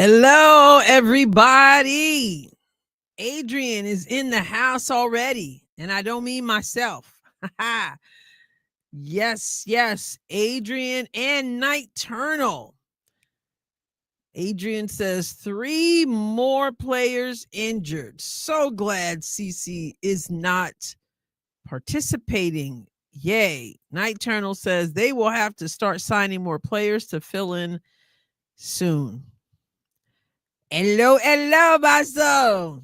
Hello, everybody. Adrienne is in the house already, and I don't mean myself. Yes, Adrienne and Nocturnal. Adrienne says 3 more players injured. So glad CC is not participating. Yay. Nocturnal says they will have to start signing more players to fill in soon. Hello, Basso.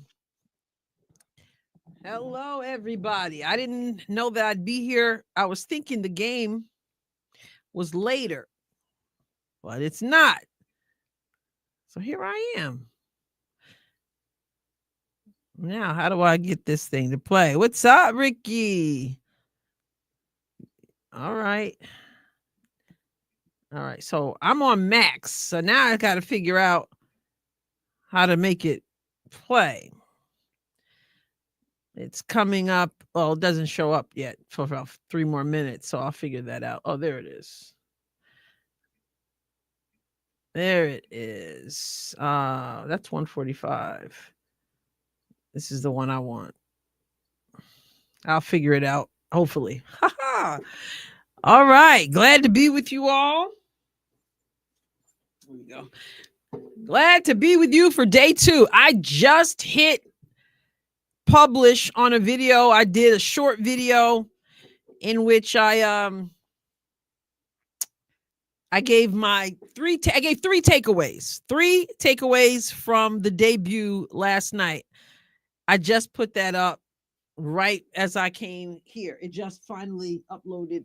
Hello, everybody. I didn't know that I'd be here. I was thinking the game was later, but it's not. So here I am. Now, how do I get this thing to play? What's up, Ricky? All right. So I'm on max. So now I got to figure out how to make it play. It's coming up. Well, it doesn't show up yet for about 3 more minutes. So I'll figure that out. Oh, there it is. There it is. That's 145. This is the one I want. I'll figure it out, hopefully. All right. Glad to be with you all. Here we go. Glad to be with you for day 2. I just hit publish on a video. I did a short video in which I gave my 3 takeaways. 3 takeaways from the debut last night. I just put that up right as I came here. It just finally uploaded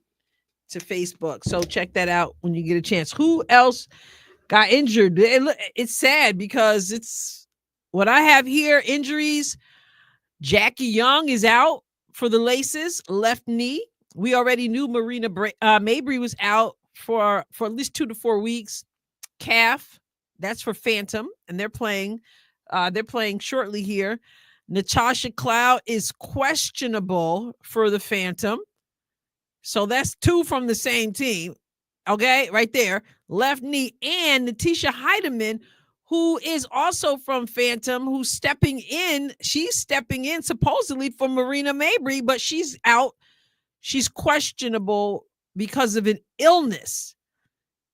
to Facebook. So check that out when you get a chance. Who else got injured? It's sad because it's what I have here. Injuries. Jackie Young is out for the Laces, left knee. We already knew Marina Mabry was out for at least 2 to 4 weeks. Calf, that's for Phantom, and they're playing shortly here. Natasha Cloud is questionable for the Phantom. So that's 2 from the same team. Okay, right there. Left knee. And Natisha Heidemann, who is also from Phantom, who's stepping in. She's stepping in supposedly for Marina Mabry, but she's out. She's questionable because of an illness.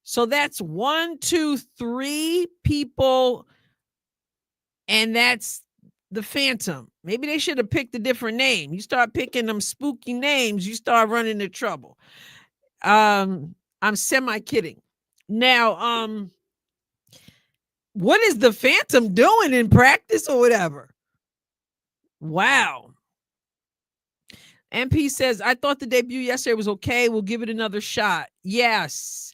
So that's 1, 2, 3 people. And that's the Phantom. Maybe they should have picked a different name. You start picking them spooky names, you start running into trouble. I'm semi-kidding. Now, what is the Phantom doing in practice or whatever? Wow. MP says, I thought the debut yesterday was okay. We'll give it another shot. Yes.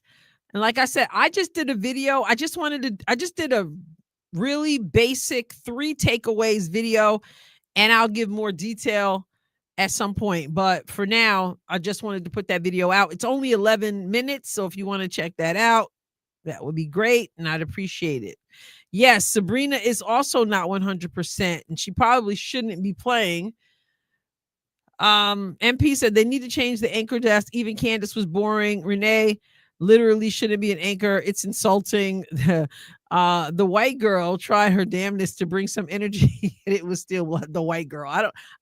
And like I said, I just did a video. I just did a really basic 3 takeaways video, and I'll give more detail at some point. But for now, I just wanted to put that video out. It's only 11 minutes. So if you want to check that out, that would be great. And I'd appreciate it. Yes, Sabrina is also not 100%, and she probably shouldn't be playing. MP said they need to change the anchor desk. Even Candace was boring. Renee literally shouldn't be an anchor. It's insulting. The white girl tried her damnedest to bring some energy, and it was still the white girl.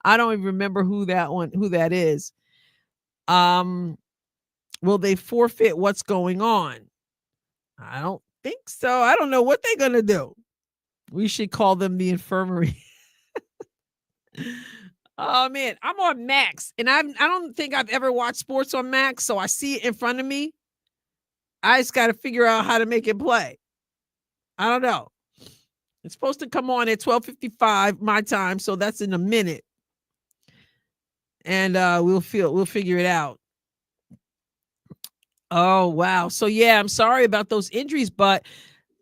I don't even remember who that is. Will they forfeit what's going on? I don't think so. I don't know what they're gonna do. We should call them the infirmary. Oh man, I'm on Max, and I don't think I've ever watched sports on Max, so I see it in front of me. I just got to figure out how to make it play. I don't know. It's supposed to come on at 12:55 my time, so that's in a minute, and we'll figure it out. Oh wow. So yeah, I'm sorry about those injuries, but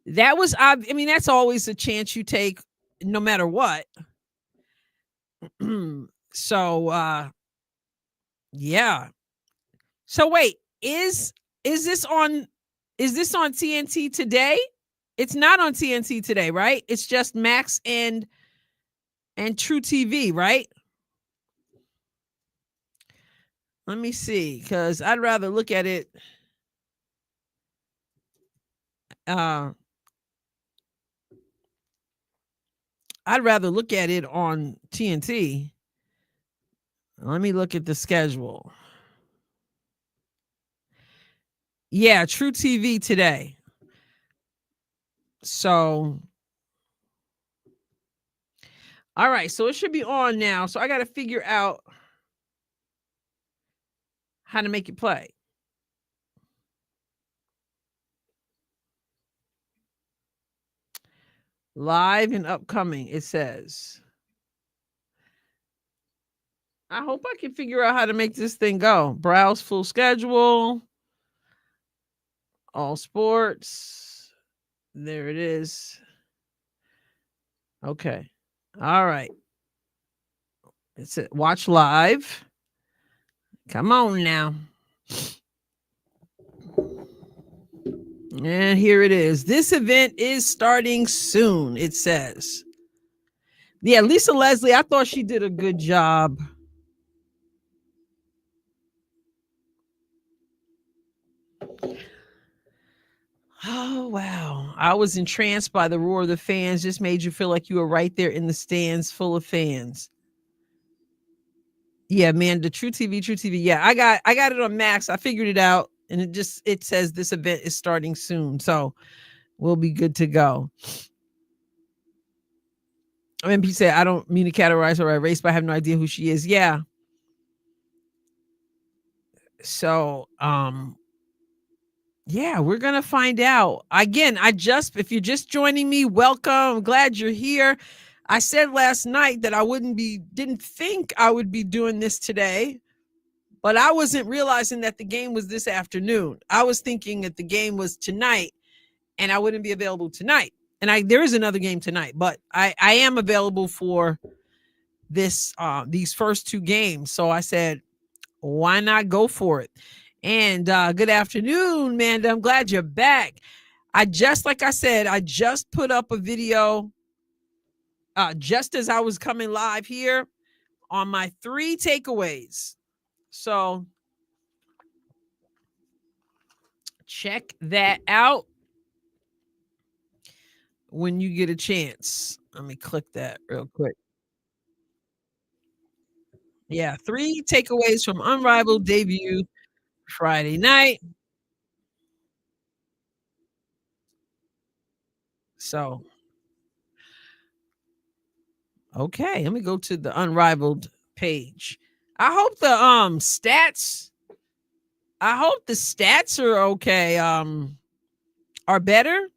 that was I mean that's always a chance you take, no matter what. So yeah. So wait, is this on TNT today? It's not on TNT today, right? It's just Max and True TV, right? Let me see, because I'd rather look at it. I'd rather look at it on TNT. Let me look at the schedule. Yeah, True TV today. So, all right. So it should be on now. So I got to figure out how to make it play. Live and upcoming, it says. I hope I can figure out how to make this thing go. Browse full schedule. All sports. There it is. Okay. All right. It's it. Watch live. Come on now. And here it is. This event is starting soon, it says. Yeah, Lisa Leslie, I thought she did a good job. Oh, wow. I was entranced by the roar of the fans. Just made you feel like you were right there in the stands full of fans. Yeah, man, the True TV, True TV. Yeah, I got it on Max. I figured it out. And it says this event is starting soon. So we'll be good to go. MP said, I don't mean to categorize her by race, but I have no idea who she is. Yeah. So yeah, we're gonna find out. Again, if you're just joining me, welcome. I'm glad you're here. I said last night that didn't think I would be doing this today, but I wasn't realizing that the game was this afternoon. I was thinking that the game was tonight and I wouldn't be available tonight. And there is another game tonight, but I am available for these first two games. So I said, why not go for it? And good afternoon, Manda. I'm glad you're back. Like I said, I just put up a video just as I was coming live here on my 3 takeaways. So check that out when you get a chance. Let me click that real quick. Yeah, 3 takeaways from Unrivaled debut Friday night. So, okay, let me go to the Unrivaled page. I hope the stats are okay. Are better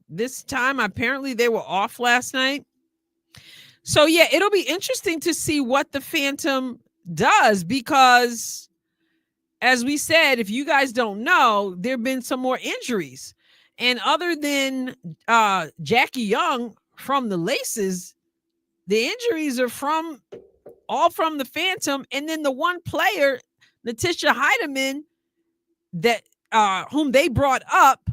this time. Apparently they were off last night. So yeah, it'll be interesting to see what the Phantom does, because as we said, if you guys don't know, there've been some more injuries. And other than Jackie Young from the Laces, the injuries are all from the Phantom. And then the one player, Natisha Heidemann, that whom they brought up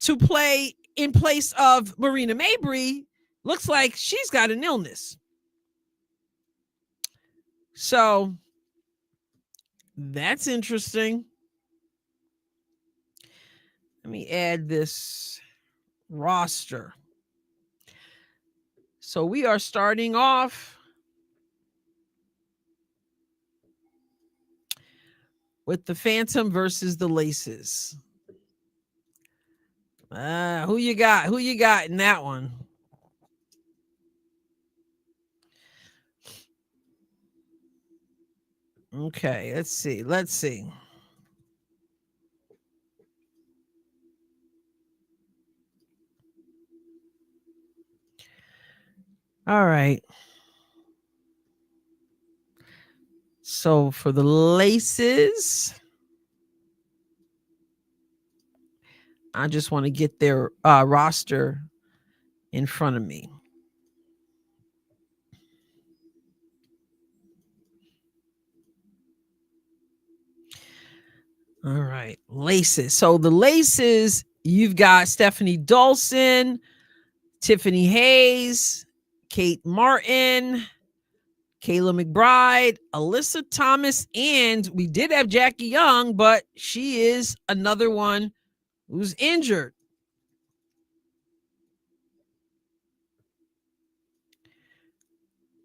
to play in place of Marina Mabry, looks like she's got an illness. So that's interesting. Let me add this roster. So we are starting off with the Phantom versus the Laces. Who you got? Who you got in that one? Okay, let's see. All right. So for the Laces, I just want to get their roster in front of me. All right, Laces. So the Laces, you've got Stephanie Dolson, Tiffany Hayes, Kate Martin, Kayla McBride, Alyssa Thomas, and we did have Jackie Young, but she is another one who's injured.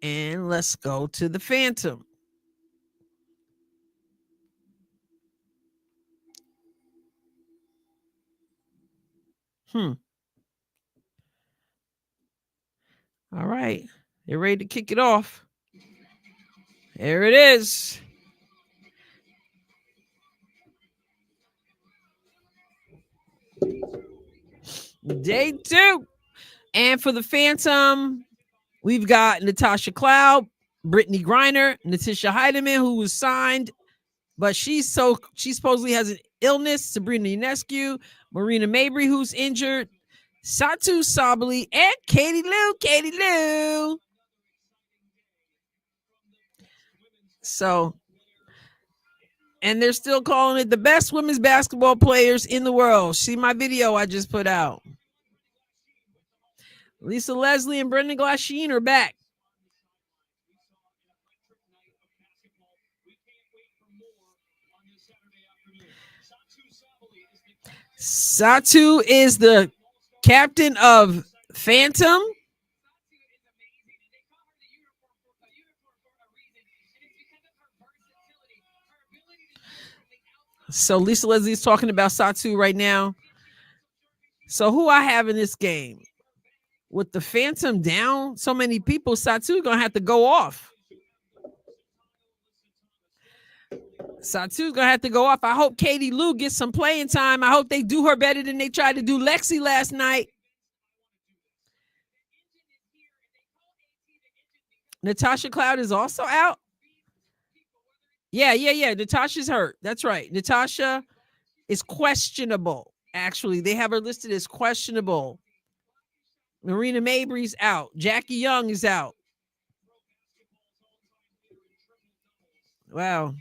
And let's go to the Phantom. All right. They're ready to kick it off. There it is. Day 2. And for the Phantom, we've got Natasha Cloud, Brittany Griner, Natisha Heidemann, who was signed, but she supposedly has an illness, Sabrina Ionescu, Marina Mabry, who's injured, Satu Sabali, and Katie Lou. So, and they're still calling it the best women's basketball players in the world. See my video I just put out. Lisa Leslie and Brendan Glasheen are back. Satu is the captain of Phantom. So Lisa Leslie is talking about Satu right now. So who I have in this game? With the Phantom down, so many people, Satu gonna have to go off. Satu's gonna have to go off. I hope Katie Lou gets some playing time. I hope they do her better than they tried to do Lexi last night. Natasha Cloud is also out. Yeah. Natasha's hurt. That's right. Natasha is questionable. Actually, they have her listed as questionable. Marina Mabry's out. Jackie Young is out. Wow.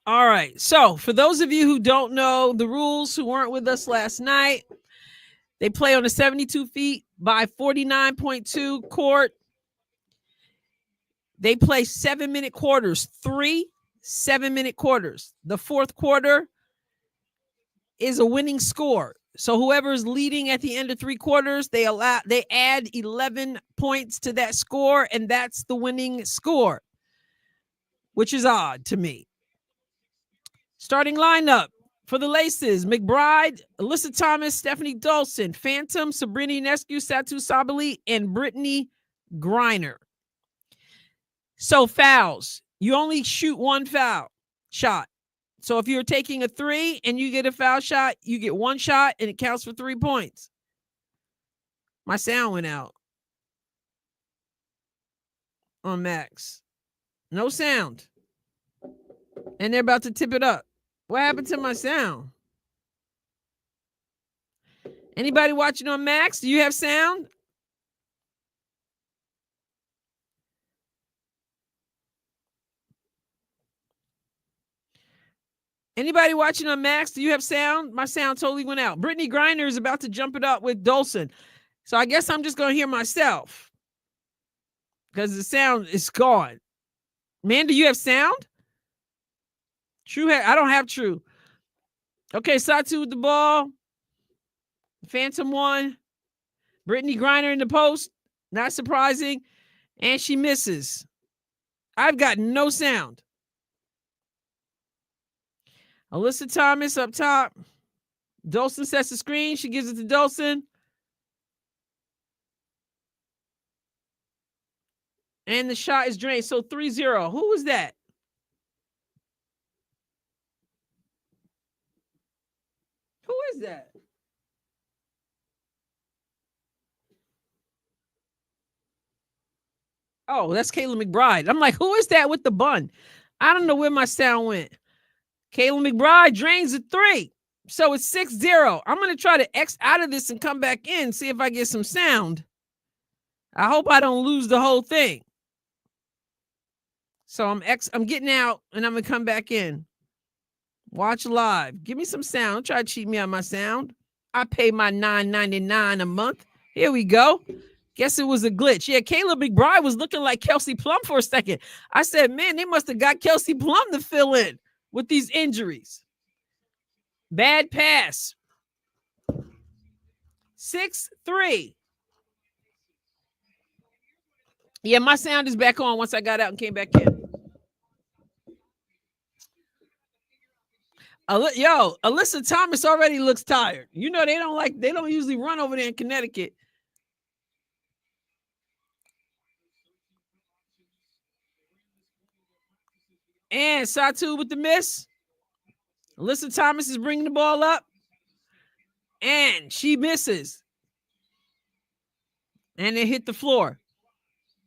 All right. So for those of you who don't know the rules, who weren't with us last night, they play on a 72 feet by 49.2 court. They play 7-minute quarters, 3 7-minute quarters. The fourth quarter is a winning score. So whoever's leading at the end of 3 quarters, they add 11 points to that score, and that's the winning score, which is odd to me. Starting lineup for the Laces: McBride, Alyssa Thomas, Stephanie Dolson, Phantom, Sabrina Ionescu, Satu Sabali, and Brittany Griner. So fouls, you only shoot 1 foul shot. So if you're taking a 3 and you get a foul shot, you get 1 shot and it counts for 3 points. My sound went out on Max. No sound. And they're about to tip it up. What happened to my sound? Anybody watching on Max? Do you have sound? Anybody watching on Max? Do you have sound? My sound totally went out. Brittany Griner is about to jump it up with Dolson. So I guess I'm just going to hear myself because the sound is gone. Man, do you have sound? True, I don't have True. Okay, Satu with the ball. Phantom 1. Brittany Griner in the post. Not surprising. And she misses. I've got no sound. Alyssa Thomas up top. Dolson sets the screen. She gives it to Dolson. And the shot is drained. So 3-0. Who was that? Who is that? Oh, that's Kayla McBride. I'm like, who is that with the bun? I don't know where my sound went. Kayla McBride drains a 3. So it's 6-0. I'm going to try to X out of this and come back in, see if I get some sound. I hope I don't lose the whole thing. So I'm getting out and I'm going to come back in. Watch live. Give me some sound. Don't try to cheat me on my sound. I pay my $9.99 a month. Here we go. Guess it was a glitch. Yeah, Kayla McBride was looking like Kelsey Plum for a second. I said, man, they must have got Kelsey Plum to fill in with these injuries. Bad pass. 6-3. Yeah, my sound is back on once I got out and came back in. Yo, Alyssa Thomas already looks tired. You know, they don't usually run over there in Connecticut. And Satu with the miss. Alyssa Thomas is bringing the ball up. And she misses. And it hit the floor.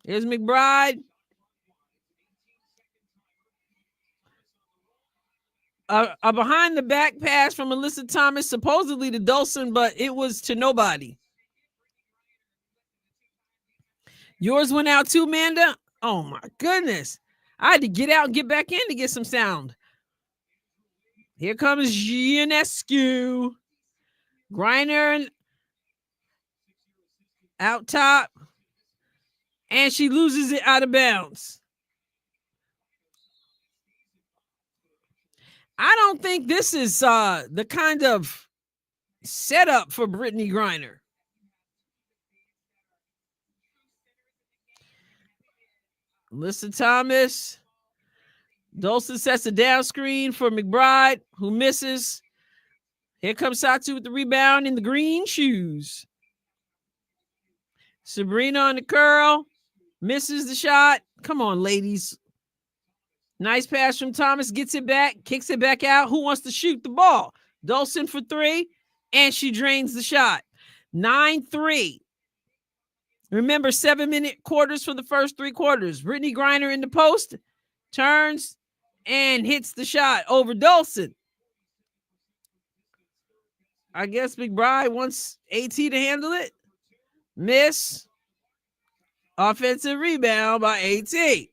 Here's McBride. A behind the back pass from Alyssa Thomas, supposedly to Dolson, but it was to nobody. Yours went out too, Manda? Oh my goodness. I had to get out and get back in to get some sound. Here comes Ionescu. Griner out top. And she loses it out of bounds. I don't think this is the kind of setup for Brittany Griner. Alyssa Thomas. Dolson sets a down screen for McBride, who misses. Here comes Satu with the rebound in the green shoes. Sabrina on the curl. Misses the shot. Come on, ladies. Nice pass from Thomas. Gets it back. Kicks it back out. Who wants to shoot the ball? Dolson for three. And she drains the shot. 9-3. Remember, 7-minute quarters for the first 3 quarters. Brittany Griner in the post. Turns and hits the shot over Dolson. I guess McBride wants AT to handle it. Miss. Offensive rebound by AT.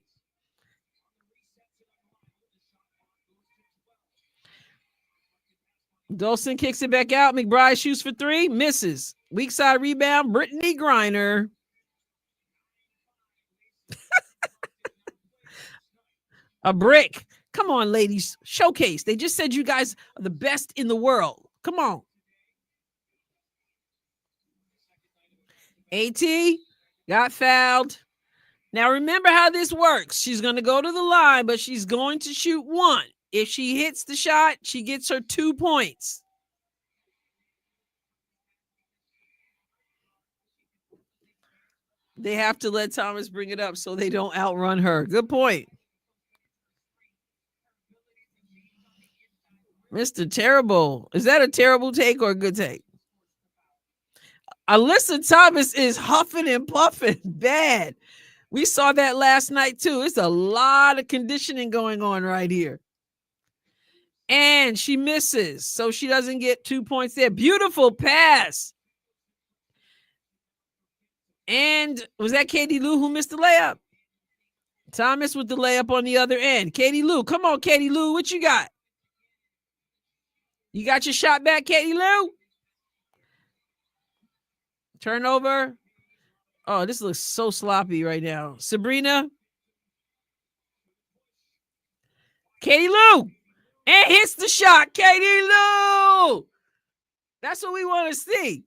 Dolson kicks it back out. McBride shoots for 3. Misses. Weak side rebound. Brittany Griner. A brick. Come on, ladies. Showcase. They just said you guys are the best in the world. Come on. AT got fouled. Now remember how this works. She's going to go to the line, but she's going to shoot 1. If she hits the shot, she gets her 2 points. They have to let Thomas bring it up so they don't outrun her. Good point. Mr. Terrible. Is that a terrible take or a good take? Alyssa Thomas is huffing and puffing bad. We saw that last night too. It's a lot of conditioning going on right here. And she misses, so she doesn't get 2 points there. Beautiful pass. And was that Katie Lou who missed the layup? Thomas with the layup on the other end. Katie Lou, come on, Katie Lou, what you got? You got your shot back, Katie Lou? Turnover. Oh, this looks so sloppy right now. Sabrina. Katie Lou. And hits the shot. Katie Lou. That's what we want to see.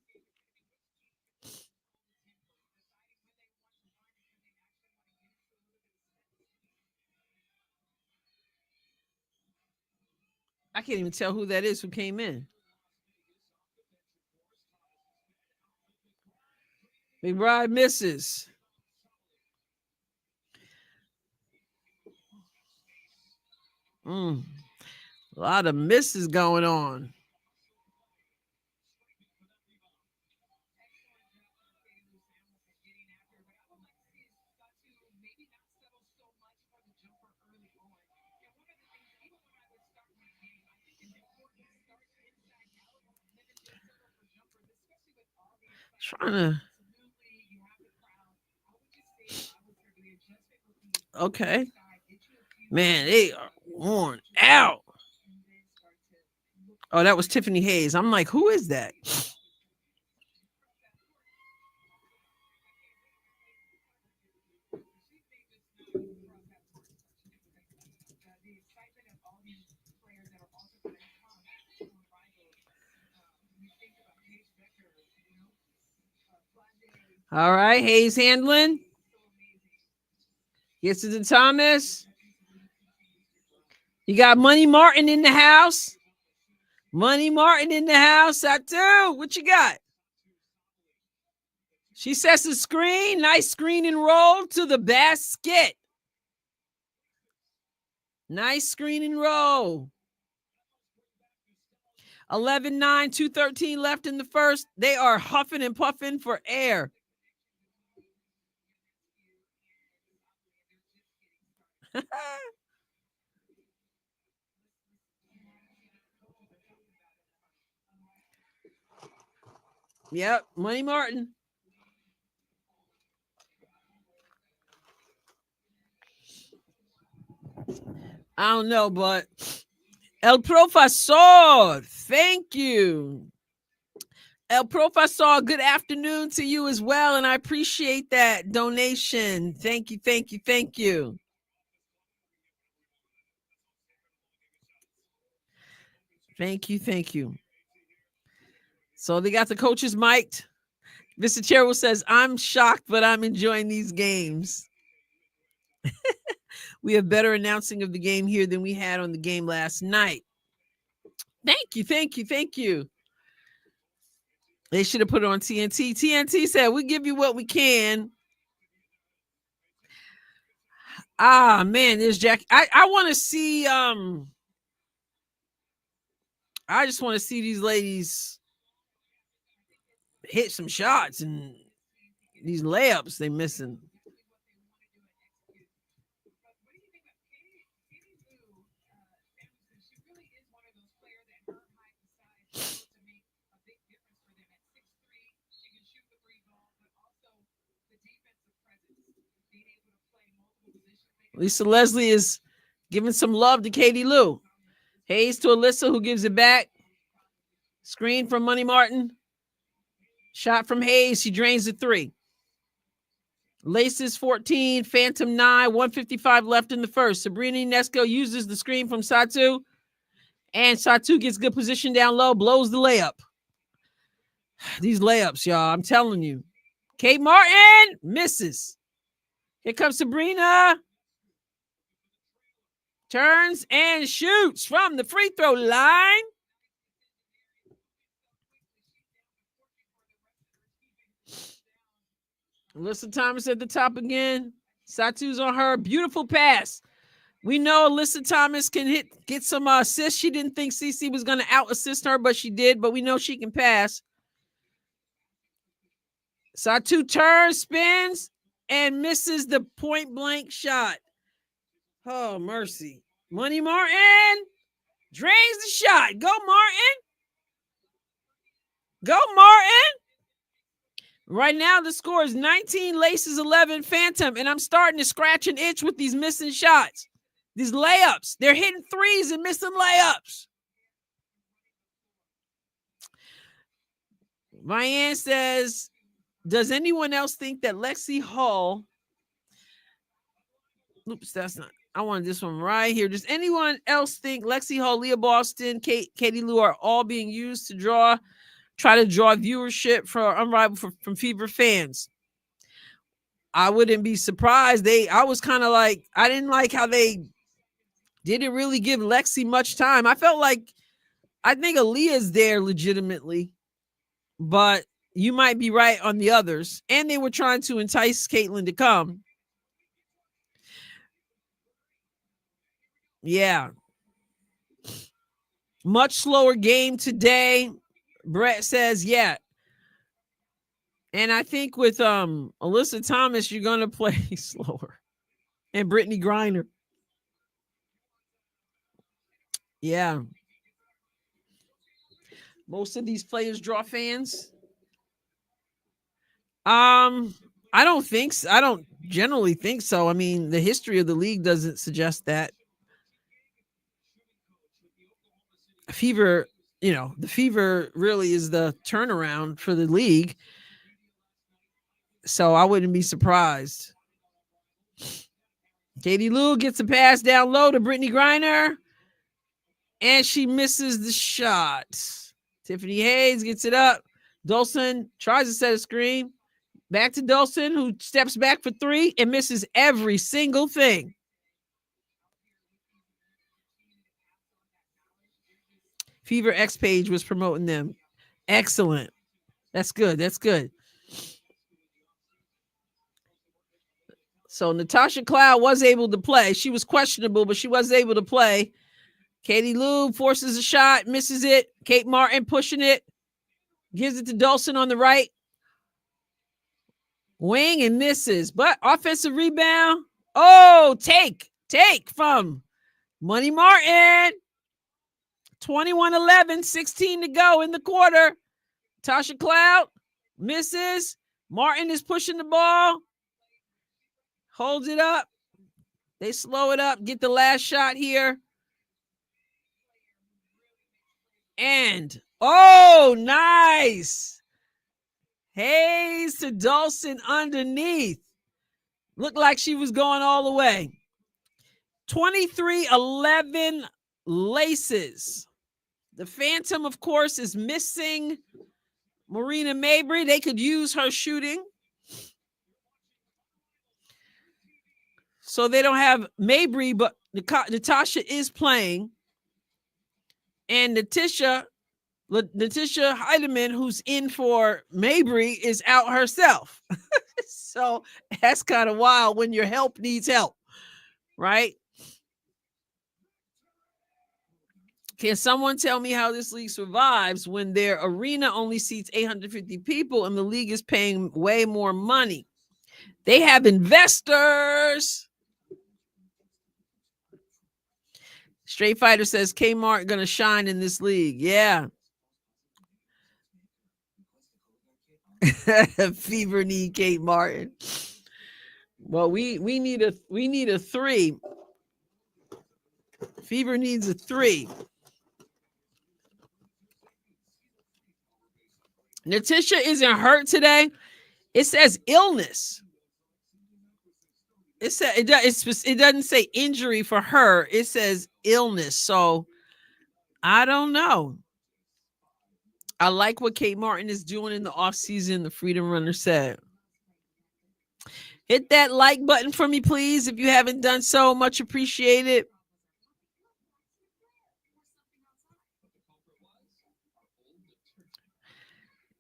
I can't even tell who that is who came in. McBride misses. A lot of misses going on. Trying to. Okay. Man, they are worn out. Oh, that was Tiffany Hayes. I'm like, who is that? All right, Hayes handling. Gets it to Thomas. You got Money Martin in the house. Money Martin in the house. Satu, what you got? She sets the screen. Nice screen and roll to the basket. Nice screen and roll. 11-9, 2:13 left in the first. They are huffing and puffing for air. Yep, Money Martin. I don't know, but El Profesor, thank you. El Profesor, good afternoon to you as well, and I appreciate that donation. Thank you, thank you, thank you. Thank you, thank you. So they got the coaches mic'd. Mr. Cherrill says, I'm shocked, but I'm enjoying these games. We have better announcing of the game here than we had on the game last night. Thank you, thank you, thank you. They should have put it on TNT. TNT said, we give you what we can. Ah, man, there's Jack. I want to see, I just want to see these ladies hit some shots and these layups they missing. Lisa Leslie is giving some love to Katie Lou. Hayes to Alyssa, who gives it back. Screen from Money Martin. Shot from Hayes. She drains the three. Laces 14, Phantom 9, 155 left in the first. Sabrina Ionesco uses the screen from Satu. And Satu gets good position down low, blows the layup. These layups, y'all, I'm telling you. Kate Martin misses. Here comes Sabrina. Turns and shoots from the free throw line. Alyssa Thomas at the top again. Satu's on her. Beautiful pass. We know Alyssa Thomas can get some assists. She didn't think CC was going to out-assist her, but she did. But we know she can pass. Satu turns, spins, and misses the point-blank shot. Oh, mercy. Money Martin drains the shot. Go, Martin. Go, Martin. Right now, the score is 19, Laces 11, Phantom. And I'm starting to scratch an itch with these missing shots. These layups. They're hitting threes and missing layups. Ryan says, does anyone else think that Lexi Hall... Oops, that's not... I wanted this one right here. Does anyone else think Lexi Hall, Leah Boston, Katie Lou are all being used to try to draw viewership for Unrivaled from Fever fans? I wouldn't be surprised. I was kind of like, I didn't like how they didn't really give Lexi much time. I think Aaliyah's there legitimately, but you might be right on the others. And they were trying to entice Caitlin to come. Yeah. Much slower game today. Brett says, yeah. And I think with Alyssa Thomas, you're going to play slower. And Brittany Griner. Yeah. Most of these players draw fans. I don't think so. I don't generally think so. I mean, the history of the league doesn't suggest that. Fever, the Fever really is the turnaround for the league. So I wouldn't be surprised. Katie Lou gets a pass down low to Brittany Griner. And she misses the shot. Tiffany Hayes gets it up. Dolson tries to set a screen. Back to Dolson, who steps back for three and misses every single thing. Fever X page was promoting them. Excellent. That's good. That's good. So Natasha Cloud was able to play. She was questionable, but she was able to play. Katie Lou forces a shot, misses it. Kate Martin pushing it. Gives it to Dolson on the right. Wing and misses, but offensive rebound. Oh, take from Money Martin. 21-11, 16 to go in the quarter. Tasha Cloud misses. Martin is pushing the ball. Holds it up. They slow it up, get the last shot here. And, oh, nice. Hayes to Dolson underneath. Looked like she was going all the way. 23-11 laces. The Phantom, of course, is missing Marina Mabry. They could use her shooting. So they don't have Mabry, but Natasha is playing. And Natisha Heidemann, who's in for Mabry, is out herself. So that's kind of wild when your help needs help, right? Can someone tell me how this league survives when their arena only seats 850 people and the league is paying way more money? They have investors. Straight Fighter says Kmart going to shine in this league. Yeah. Fever need Kate Martin. Well, we need a three. Fever needs a three. Natisha isn't hurt today. It says illness. It doesn't say injury for her. It says illness. So I don't know. I like what Kate Martin is doing in the offseason, the Freedom Runner said. Hit that like button for me, please, if you haven't done so. Much appreciated.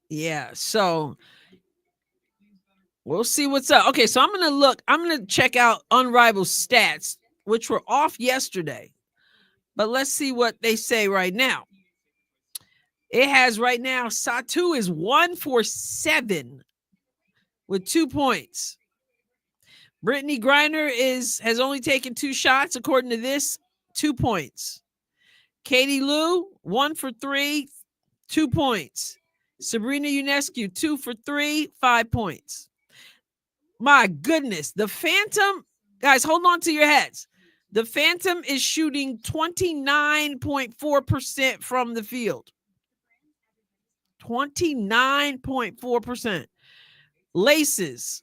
Yeah, so we'll see what's up. Okay, so I'm going to check out Unrivaled stats, which were off yesterday. But let's see what they say right now. It has right now, Satu is 1 for 7 with 2 points. Brittany Griner has only taken 2 shots, according to this, 2 points. Katie Lou, 1 for 3, 2 points. Sabrina Ionescu, 2 for 3, 5 points. My goodness, the Phantom, guys, hold on to your heads. The Phantom is shooting 29.4% from the field. 29.4%. Laces.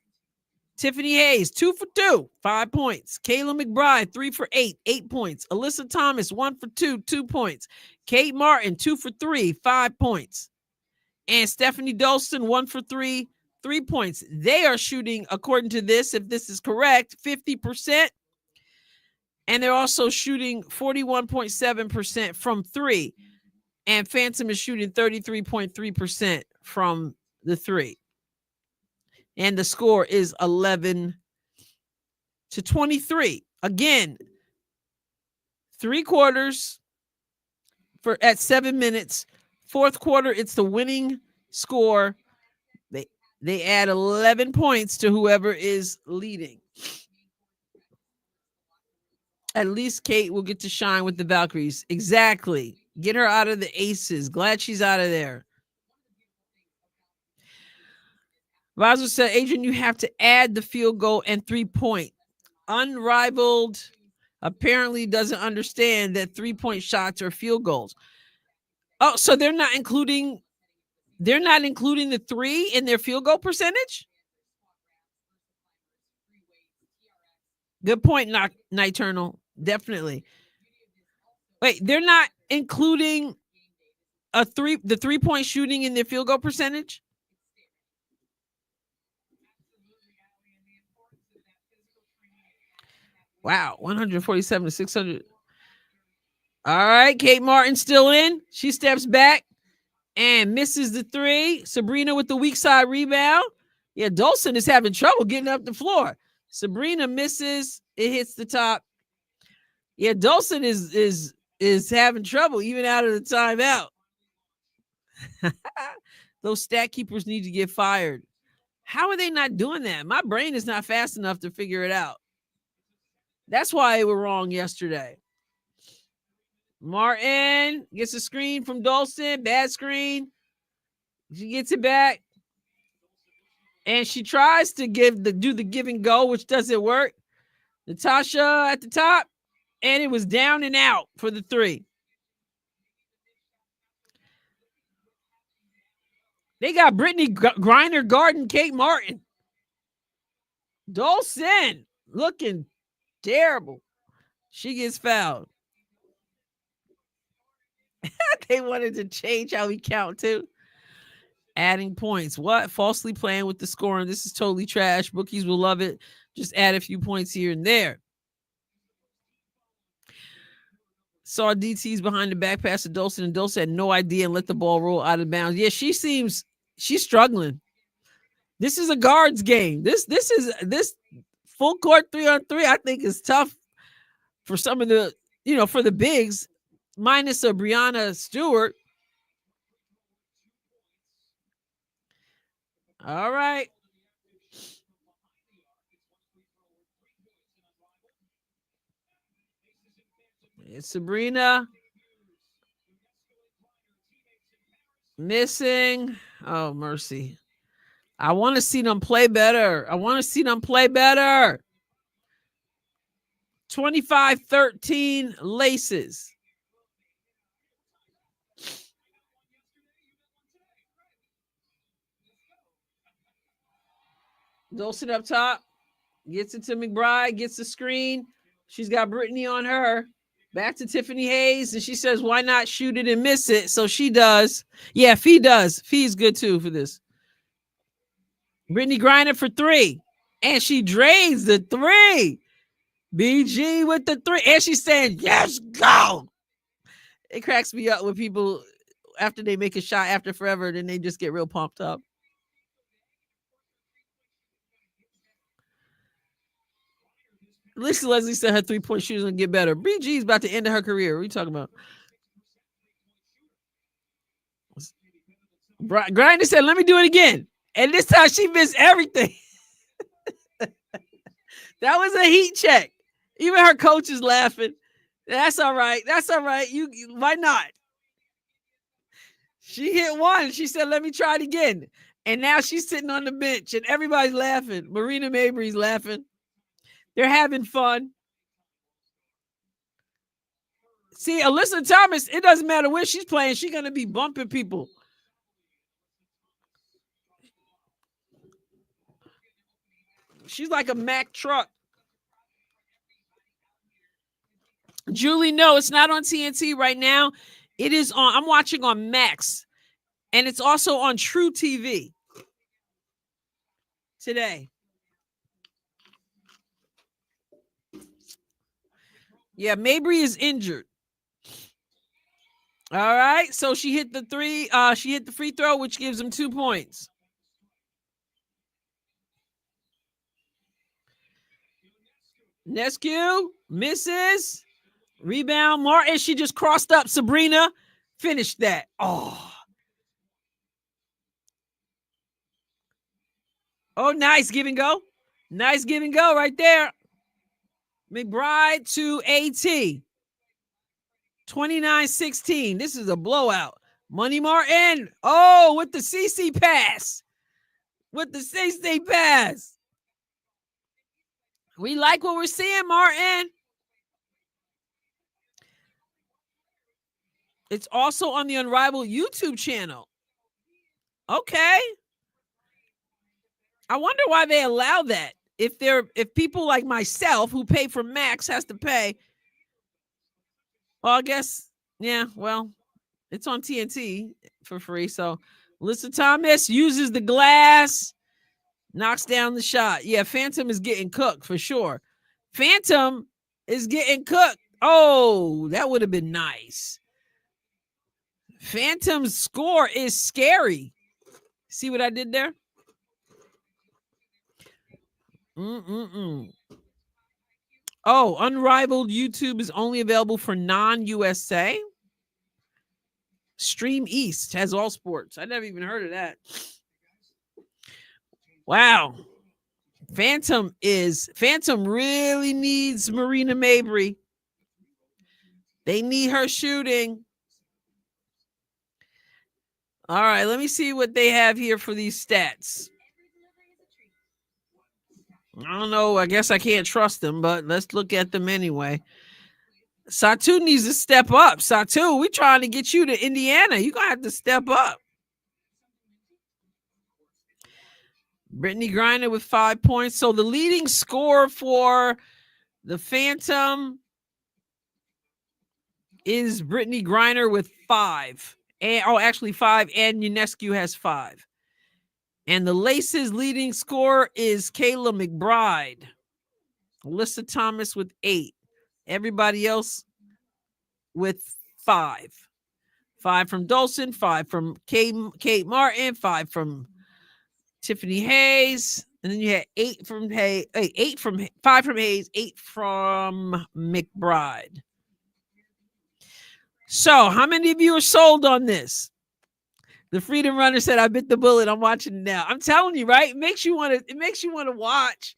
Tiffany Hayes, 2 for 2, 5 points. Kayla McBride, 3 for 8, 8 points. Alyssa Thomas, 1 for 2, 2 points. Kate Martin, 2 for 3, 5 points. And Stephanie Dolson, 1 for 3, 3 points. They are shooting, according to this, if this is correct, 50%. And they're also shooting 41.7% from 3. And Phantom is shooting 33.3% from the 3. And the score is 11-23. Again, 3 quarters at 7 minutes. 4th quarter, it's the winning score. They add 11 points to whoever is leading. At least Kate will get to shine with the Valkyries. Exactly. Get her out of the aces. Glad she's out of there. Vaso said, Adrienne, you have to add the field goal and 3-point. Unrivaled apparently doesn't understand that 3-point shots are field goals. Oh, so they're not including the 3 in their field goal percentage? Good point, Niturnal. Definitely. Wait, they're not including the 3-point shooting in their field goal percentage? Wow, 147 to 600. All right, Kate Martin still in. She steps back and misses the three. Sabrina with the weak side rebound. Yeah, Dolson is having trouble getting up the floor. Sabrina misses. It hits the top. Yeah, Dolson is having trouble even out of the timeout. Those stat keepers need to get fired. How are they not doing that? My brain is not fast enough to figure it out. That's why they were wrong yesterday. Martin gets a screen from Dolson. Bad screen. She gets it back. And she tries to do the give and go, which doesn't work. Natasha at the top. And it was down and out for the three. They got Brittany Griner guarding Kate Martin. Dolson looking terrible. She gets fouled. They wanted to change how we count too. Adding points. What? Falsely playing with the scoring. This is totally trash. Bookies will love it. Just add a few points here and there. Saw DT's behind the back pass to Dolson, and Dolson had no idea and let the ball roll out of bounds. Yeah, she's struggling. This is a guards game. This full court 3-on-3, I think, is tough for some of the, for the bigs, minus a Brianna Stewart. All right. It's Sabrina. Missing. Oh, mercy. I want to see them play better. 25-13 laces. Dolson up top. Gets it to McBride. Gets the screen. She's got Brittany on her. Back to Tiffany Hayes. And she says, why not shoot it and miss it? So she does. Yeah, Fee does. Fee's good too for this. Brittany Griner for three. And she drains the three. BG with the three. And she's saying, yes, go. It cracks me up when people, after they make a shot after forever, then they just get real pumped up. Lisa Leslie said her 3-point shooting going to get better. BG is about to end her career. What are you talking about? Griner said, let me do it again. And this time she missed everything. That was a heat check. Even her coach is laughing. That's all right. You why not? She hit one. She said, let me try it again. And now she's sitting on the bench and everybody's laughing. Marina Mabry's laughing. They're having fun. See, Alyssa Thomas, it doesn't matter where she's playing. She's going to be bumping people. She's like a Mack truck. Julie, no, it's not on TNT right now. It is on, I'm watching on Max. And it's also on True TV today. Yeah, Mabry is injured. All right, so she hit the three. She hit the free throw, which gives them 2 points. Nescu misses. Rebound. Martin, she just crossed up Sabrina. Finished that. Oh, nice give and go. Nice give and go right there. McBride to AT. 29-16. This is a blowout. Money Martin. Oh, with the CC pass. We like what we're seeing, Martin. It's also on the Unrivaled YouTube channel. Okay. I wonder why they allow that. If people like myself who pay for Max has to pay. Well, I guess, yeah, well, it's on TNT for free. So Alyssa Thomas uses the glass, knocks down the shot. Yeah, Phantom is getting cooked for sure. Phantom is getting cooked. Oh, that would have been nice. Phantom's score is scary. See what I did there? Oh, Unrivaled YouTube is only available for non-USA. Stream East has all sports. I never even heard of that. Wow. Phantom really needs Marina Mabry. They need her shooting. All right, let me see what they have here for these stats. I don't know. I guess I can't trust them, but let's look at them anyway. Satu needs to step up. Satu, we're trying to get you to Indiana. You're going to have to step up. Brittany Griner with 5 points. So the leading score for the Phantom is Brittany Griner with 5. Actually 5, and Unescu has 5. And the Laces leading score is Kayla McBride. Alyssa Thomas with 8. Everybody else with 5. 5 from Dolson, 5 from Kate Martin, 5 from Tiffany Hayes, and then you had 8 from 5 from Hayes, 8 from McBride. So, how many of you are sold on this? The Freedom Runner said, "I bit the bullet. I'm watching it now." I'm telling you, right? It makes you want to watch.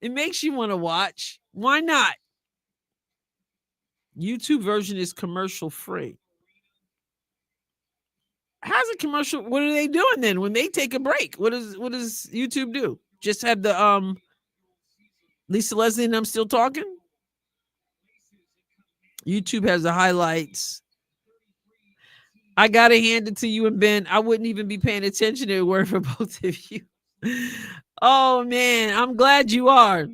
It makes you want to watch. Why not? YouTube version is commercial free. How's it commercial? What are they doing then when they take a break? What does YouTube do? Just have the Lisa Leslie and I'm still talking? YouTube has the highlights. I gotta hand it to you and Ben. I wouldn't even be paying attention to a word for both of you. Oh man, I'm glad you are.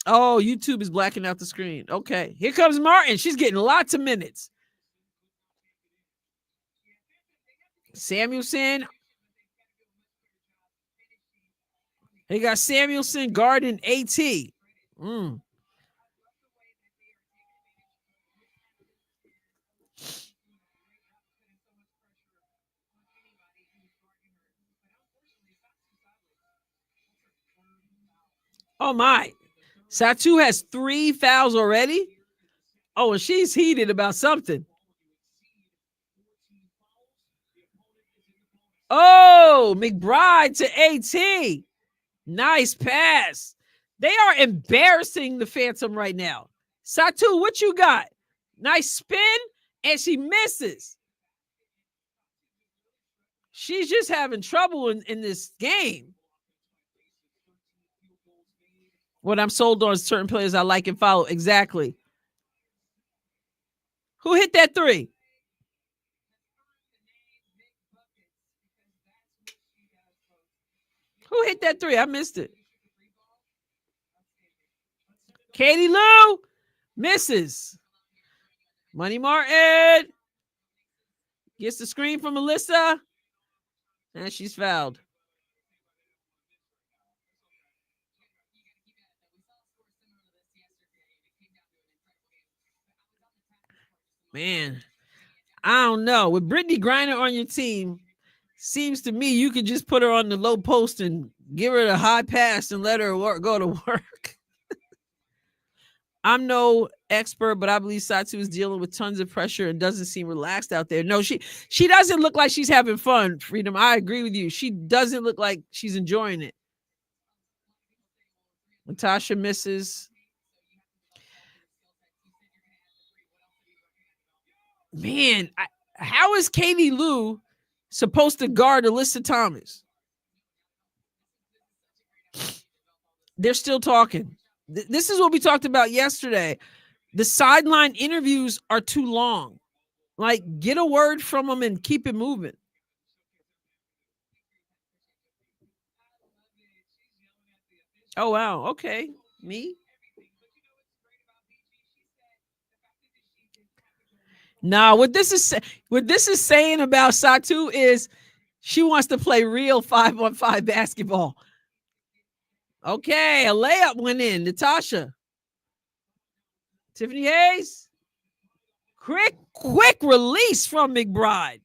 Oh, YouTube is blacking out the screen. Okay, here comes Martin. She's getting lots of minutes. Samuelson. They got Samuelson guarding AT. Oh my. Satu has 3 fouls already. Oh, and she's heated about something. Oh, McBride to AT. Nice pass. They are embarrassing the Phantom right now. Satu, what you got? Nice spin, and she misses. She's just having trouble in this game. What I'm sold on is certain players I like and follow. Exactly. Who hit that 3? Who hit that 3? I missed it. Katie Lou misses. Money Martin gets the screen from Melissa, and she's fouled. Man, I don't know. With Brittany Griner on your team, seems to me you could just put her on the low post and give her a high pass and let her go to work. I'm no expert, but I believe Satu is dealing with tons of pressure and doesn't seem relaxed out there. No, she doesn't look like she's having fun, Freedom. I agree with you. She doesn't look like she's enjoying it. Natasha misses. Man, how is Katie Lou supposed to guard Alyssa Thomas? They're still talking. This is what we talked about yesterday. The sideline interviews are too long. Like, get a word from them and keep it moving. Oh, wow. Okay. Me? No, what this is saying about Satu is she wants to play real 5-on-5 basketball. Okay, a layup went in. Natasha. Tiffany Hayes. Quick release from McBride.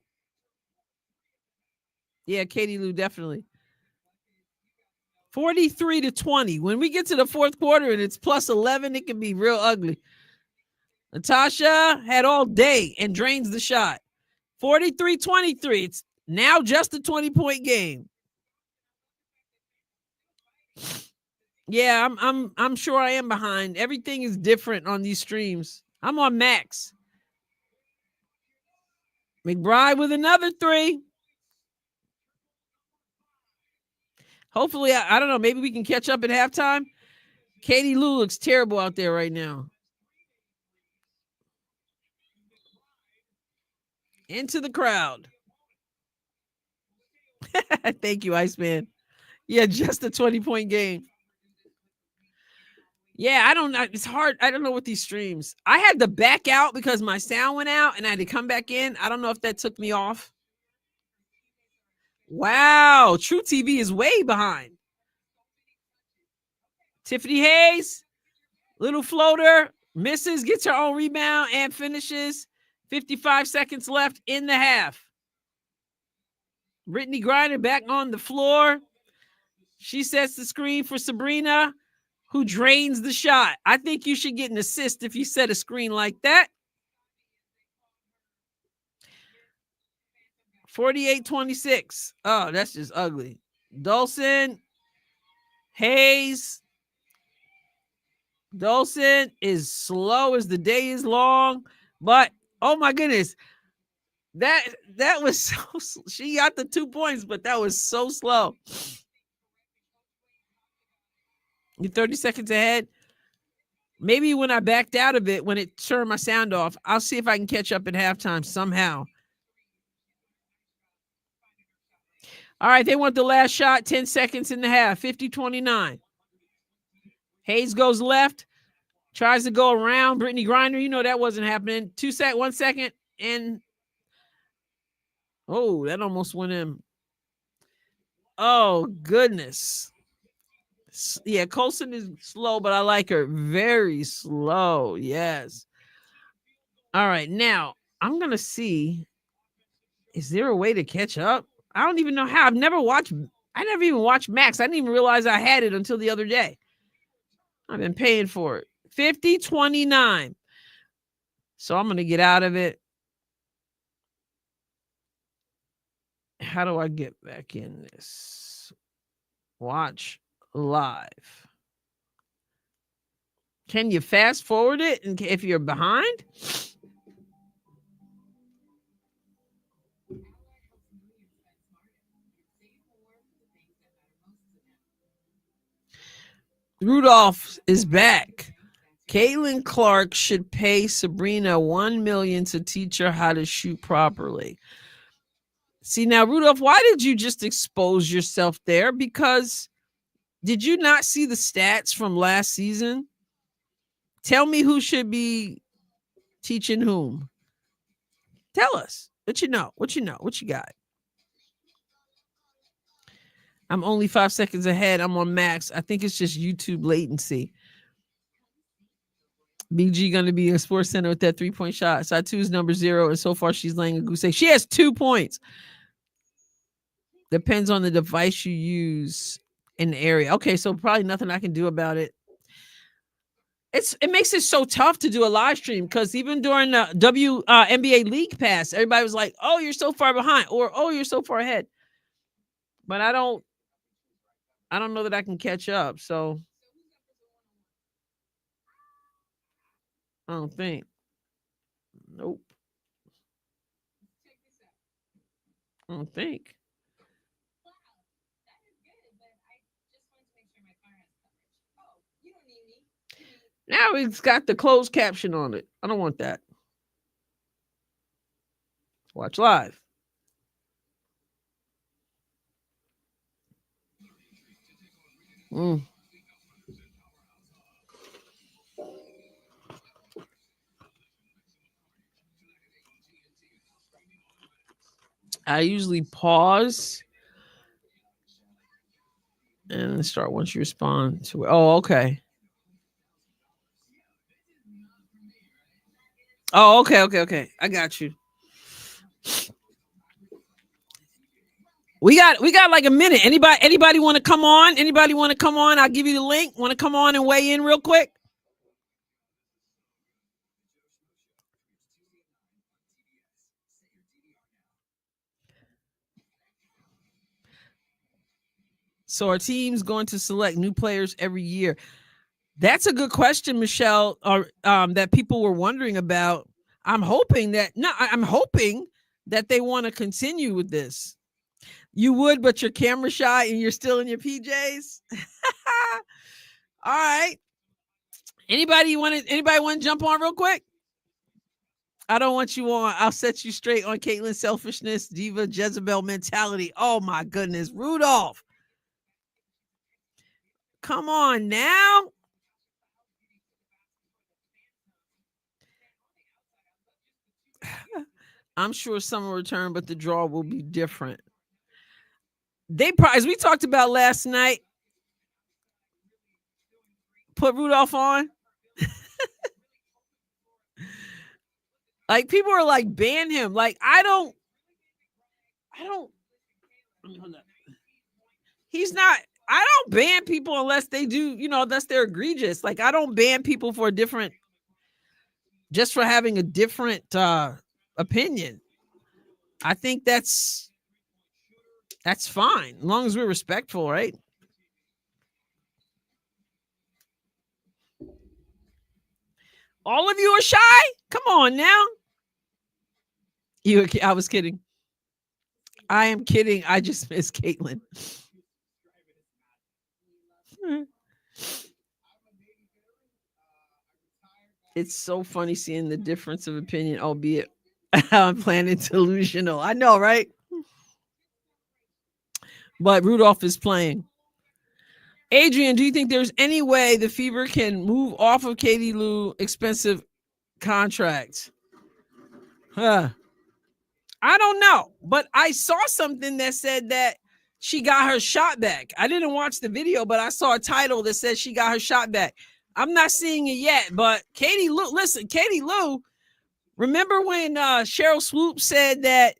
Yeah, Katie Lou, definitely. 43-20. When we get to the fourth quarter and it's plus 11, it can be real ugly. Natasha had all day and drains the shot. 43-23. It's now just a 20-point game. Yeah, I'm sure I am behind. Everything is different on these streams. I'm on max. McBride with another 3. Hopefully, I don't know. Maybe we can catch up at halftime. Katie Lou looks terrible out there right now. Into the crowd. Thank you, Iceman. Yeah, just a 20-point game. Yeah, I don't know. It's hard. I don't know what these streams. I had to back out because my sound went out and I had to come back in. I don't know if that took me off. Wow. True TV is way behind. Tiffany Hayes, little floater, misses, gets her own rebound and finishes. 55 seconds left in the half. Brittany Griner back on the floor. She sets the screen for Sabrina, who drains the shot. I think you should get an assist if you set a screen like that. 48-26. Oh, that's just ugly. Dolson, Hayes. Dolson is slow as the day is long, but oh my goodness, that was so. She got the 2 points, but that was so slow. You're 30 seconds ahead. Maybe when I backed out of it, when it turned my sound off, I'll see if I can catch up at halftime somehow. All right, they want the last shot, 10 seconds in the half, 50-29. Hayes goes left, tries to go around Brittany Griner. You know that wasn't happening. 1 second, and oh, that almost went in. Oh, goodness. Yeah, Colson is slow, but I like her. Very slow, yes. All right, now I'm going to see, is there a way to catch up? I don't even know how. I never even watched Max. I didn't even realize I had it until the other day. I've been paying for it. 50-29. So I'm going to get out of it. How do I get back in this? Watch live. Can you fast forward it if you're behind? Rudolph is back. Caitlin Clark should pay Sabrina $1 million to teach her how to shoot properly. See, now, Rudolph, why did you just expose yourself there? Because did you not see the stats from last season? Tell me who should be teaching whom. Tell us what you know. What you got. I'm only 5 seconds ahead. I'm on max. I think it's just YouTube latency. BG going to be a Sports Center with that 3-point shot. Side 2 is number 0, and so far she's laying a goose egg. She has 2 points. Depends on the device you use in the area. Okay, so probably nothing I can do about it. It makes it so tough to do a live stream because even during the NBA League Pass, everybody was like, "Oh, you're so far behind," or "Oh, you're so far ahead." But I don't know that I can catch up. So I don't think. Nope. I don't think. Now it's got the closed caption on it. I don't want that. Watch live. I usually pause and start once you respond to it. Oh, okay. Oh, okay. I got you. We got like a minute. Anybody want to come on? Anybody want to come on? I'll give you the link. Want to come on and weigh in real quick? So our team's going to select new players every year. That's a good question, Michelle, or that people were wondering about. I'm hoping that they want to continue with this. You would, but you're camera shy and you're still in your PJs. All right. Anybody want to jump on real quick? I don't want you on. I'll set you straight on Caitlin's selfishness, diva, Jezebel mentality. Oh my goodness, Rudolph. Come on now. I'm sure some will return, but the draw will be different. They probably, as we talked about last night, put Rudolph on. Like people are like ban him. Like I don't. Hold up. He's not. I don't ban people unless they do. Unless they're egregious. Like I don't ban people for a different, just for having a different opinion. I think that's fine as long as we're respectful, right? All of you are shy. Come on now. I was kidding. I am kidding. I just miss Caitlin. It's so funny seeing the difference of opinion, albeit I'm planning delusional. I know, right? But Rudolph is playing. Adrienne, do you think there's any way the Fever can move off of Katie Lou expensive contracts? Huh. I don't know, but I saw something that said that she got her shot back. I didn't watch the video, but I saw a title that said she got her shot back. I'm not seeing it yet, but Katie Lou, remember when Cheryl Swoop said that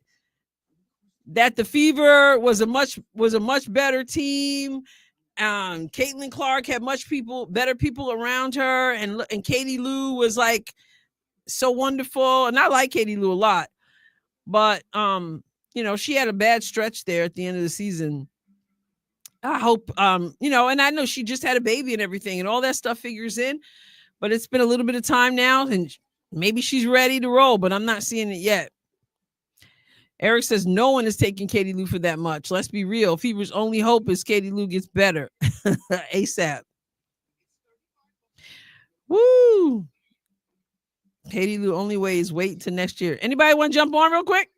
the Fever was a much better team? Caitlin Clark had better people around her, and Katie Lou was like so wonderful. And I like Katie Lou a lot, but she had a bad stretch there at the end of the season. I hope and I know she just had a baby and everything, and all that stuff figures in, but it's been a little bit of time now, and maybe she's ready to roll, but I'm not seeing it yet. Eric says no one is taking Katie Lou for that much. Let's be real. Fever's only hope is Katie Lou gets better ASAP. Woo! Katie Lou only ways wait till next year. Anybody want to jump on real quick?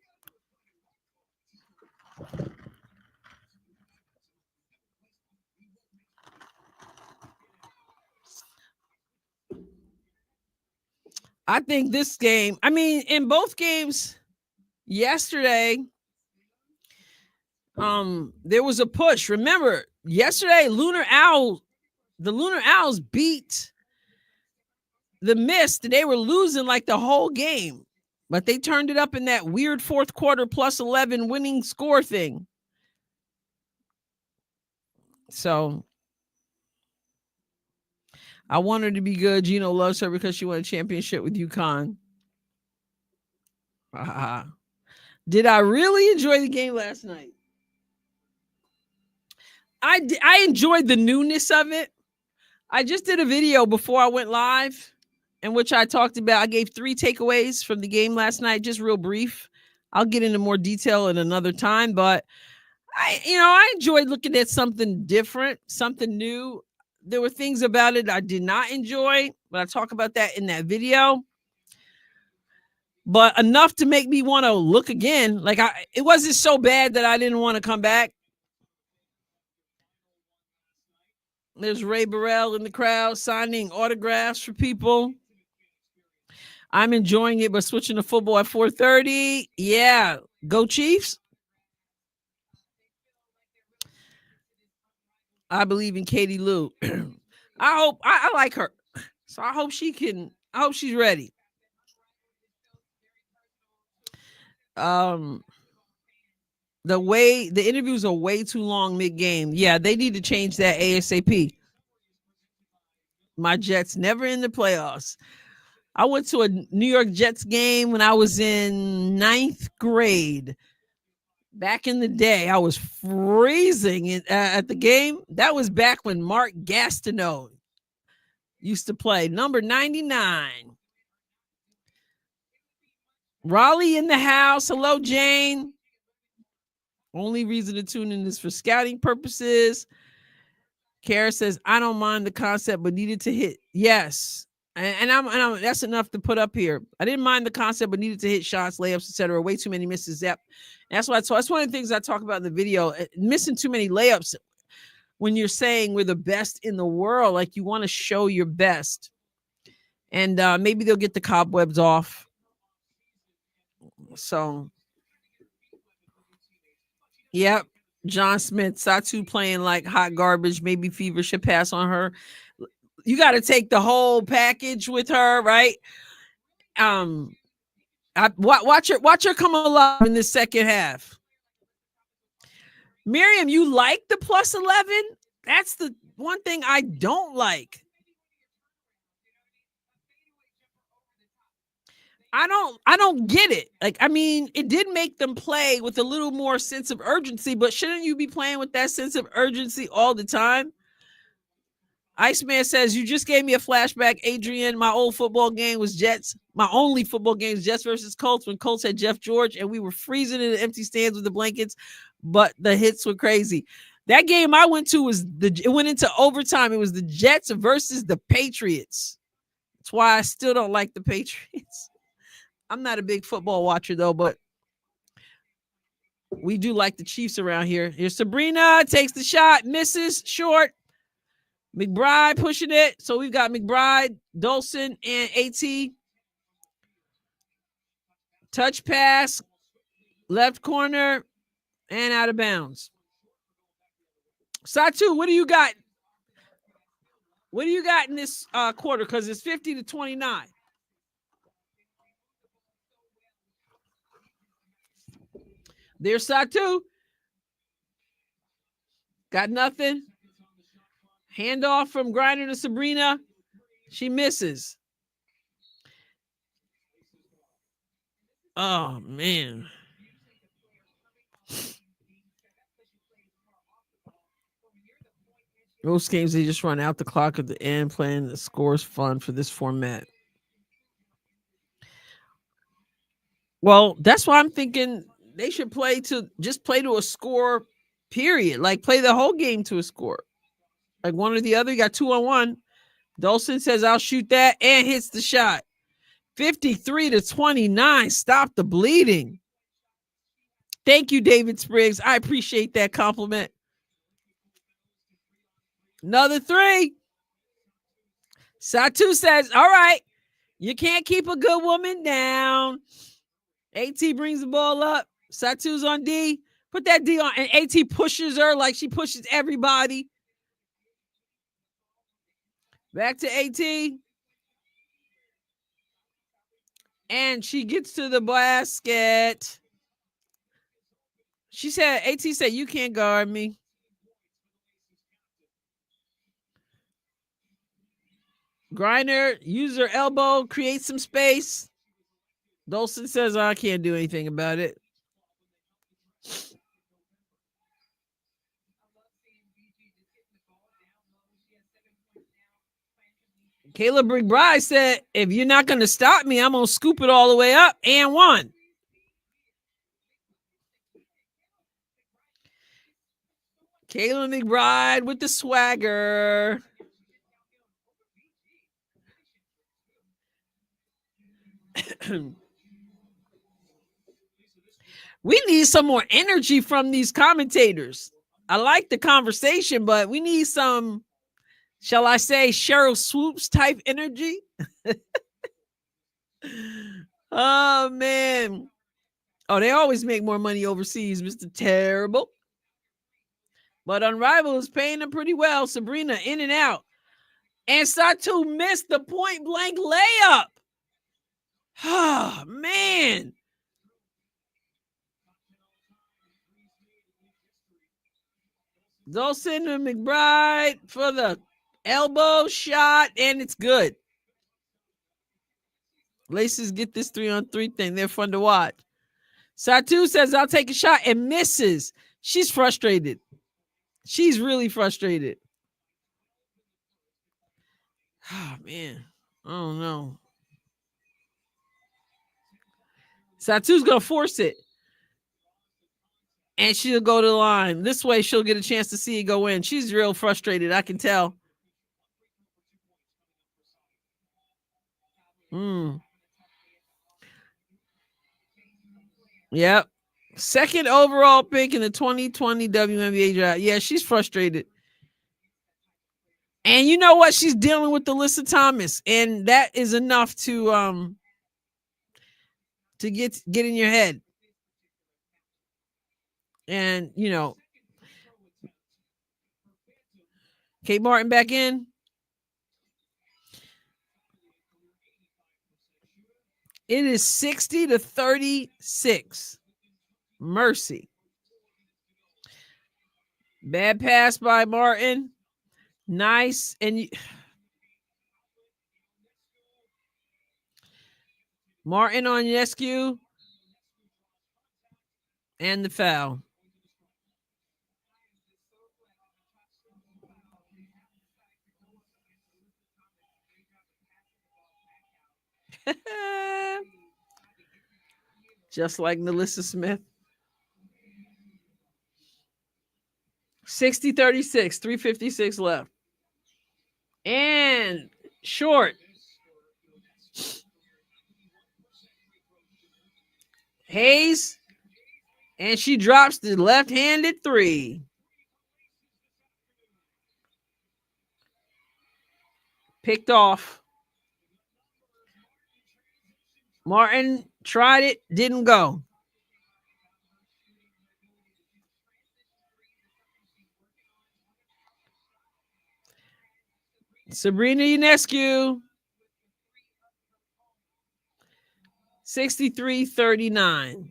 I think this game, in both games yesterday, there was a push. Remember, yesterday, the Lunar Owls beat the Mist. They were losing like the whole game, but they turned it up in that weird fourth quarter plus 11 winning score thing. So I want her to be good. Gino loves her because she won a championship with UConn. Did I really enjoy the game last night? I enjoyed the newness of it. I just did a video before I went live in which I talked about, I gave 3 takeaways from the game last night, just real brief. I'll get into more detail in another time, but I enjoyed looking at something different, something new. There were things about it I did not enjoy, but I talk about that in that video. But enough to make me want to look again. Like it wasn't so bad that I didn't want to come back. There's Ray Burrell in the crowd signing autographs for people. I'm enjoying it, but switching to football at 4:30. Yeah, go Chiefs. I believe in Katie Lou. I like her. So I hope she's ready. The interviews are way too long mid-game. Yeah, they need to change that ASAP. My Jets never in the playoffs. I went to a New York Jets game when I was in 9th grade. Back in the day, I was freezing at the game. That was back when Mark Gastineau used to play. Number 99. Raleigh in the house. Hello, Jane. Only reason to tune in is for scouting purposes. Kara says, I don't mind the concept, but needed to hit. Yes. And I'm that's enough to put up here. I didn't mind the concept, but needed to hit shots, layups, etc. Way too many misses. Yep. That's why that's one of the things I talk about in the video. Missing too many layups when you're saying we're the best in the world. Like, you want to show your best. And maybe they'll get the cobwebs off. So, yep. John Smith, Satu playing like hot garbage. Maybe Fever should pass on her. You got to take the whole package with her, right? Watch her come alive in the second half. Miriam, you like the plus 11? That's the one thing I don't like. I don't get it. Like, I mean, it did make them play with a little more sense of urgency, but shouldn't you be playing with that sense of urgency all the time? Iceman says, you just gave me a flashback, Adrienne. My old football game was Jets. My only football game was Jets versus Colts when Colts had Jeff George, and we were freezing in the empty stands with the blankets, but the hits were crazy. That game I went to it went into overtime. It was the Jets versus the Patriots. That's why I still don't like the Patriots. I'm not a big football watcher, though, but we do like the Chiefs around here. Here's Sabrina, takes the shot, misses, short. McBride pushing it. So we've got McBride, Dolson, and AT. Touch pass, left corner, and out of bounds. Satu, what do you got? What do you got in this quarter? Because it's 50-29. There's Satu. Got nothing. Handoff from Griner to Sabrina. She misses. Oh, man. Most games, they just run out the clock at the end, playing the scores fun for this format. Well, that's why I'm thinking they should play to a score, period. Like, play the whole game to a score. Like, one or the other. You got 2-on-1. Dolson says, I'll shoot that, and hits the shot. 53-29. Stop the bleeding. Thank you, David Spriggs. I appreciate that compliment. Another 3. Satu says, all right, you can't keep a good woman down. AT brings the ball up. Satu's on D. Put that D on. And AT pushes her like she pushes everybody. Back to AT. And she gets to the basket. She said, AT said, you can't guard me. Griner, use her elbow, create some space. Dolson says, I can't do anything about it. Caleb McBride said, if you're not going to stop me, I'm going to scoop it all the way up. And 1. Caleb McBride with the swagger. We need some more energy from these commentators. I like the conversation, but we need some, shall I say, Cheryl Swoops type energy. Oh, man. Oh, they always make more money overseas, Mr. Terrible. But Unrivaled is paying them pretty well. Sabrina in and out. And Satu missed the point blank layup. Oh, man. Dolson and McBride for the elbow shot, and it's good. Laces get this 3-on-3 thing. They're fun to watch. Satu says, I'll take a shot and misses. She's frustrated. She's really frustrated. Oh, man. I don't know. Satu's going to force it. And she'll go to the line. This way, she'll get a chance to see it go in. She's real frustrated. I can tell. Yep. Second overall pick in the 2020 WNBA draft. Yeah, she's frustrated. And you know what? She's dealing with Alyssa Thomas. And that is enough to get in your head. And, you know, Kate Martin back in. It is 60-36. Mercy. Bad pass by Martin. Nice. And Martin on Yescu. And the foul. Just like Melissa Smith. 60-36, 3:56 left. And short. Hayes. And she drops the left-handed three. Picked off. Martin tried it, didn't go. Sabrina Ionescu. 63-39.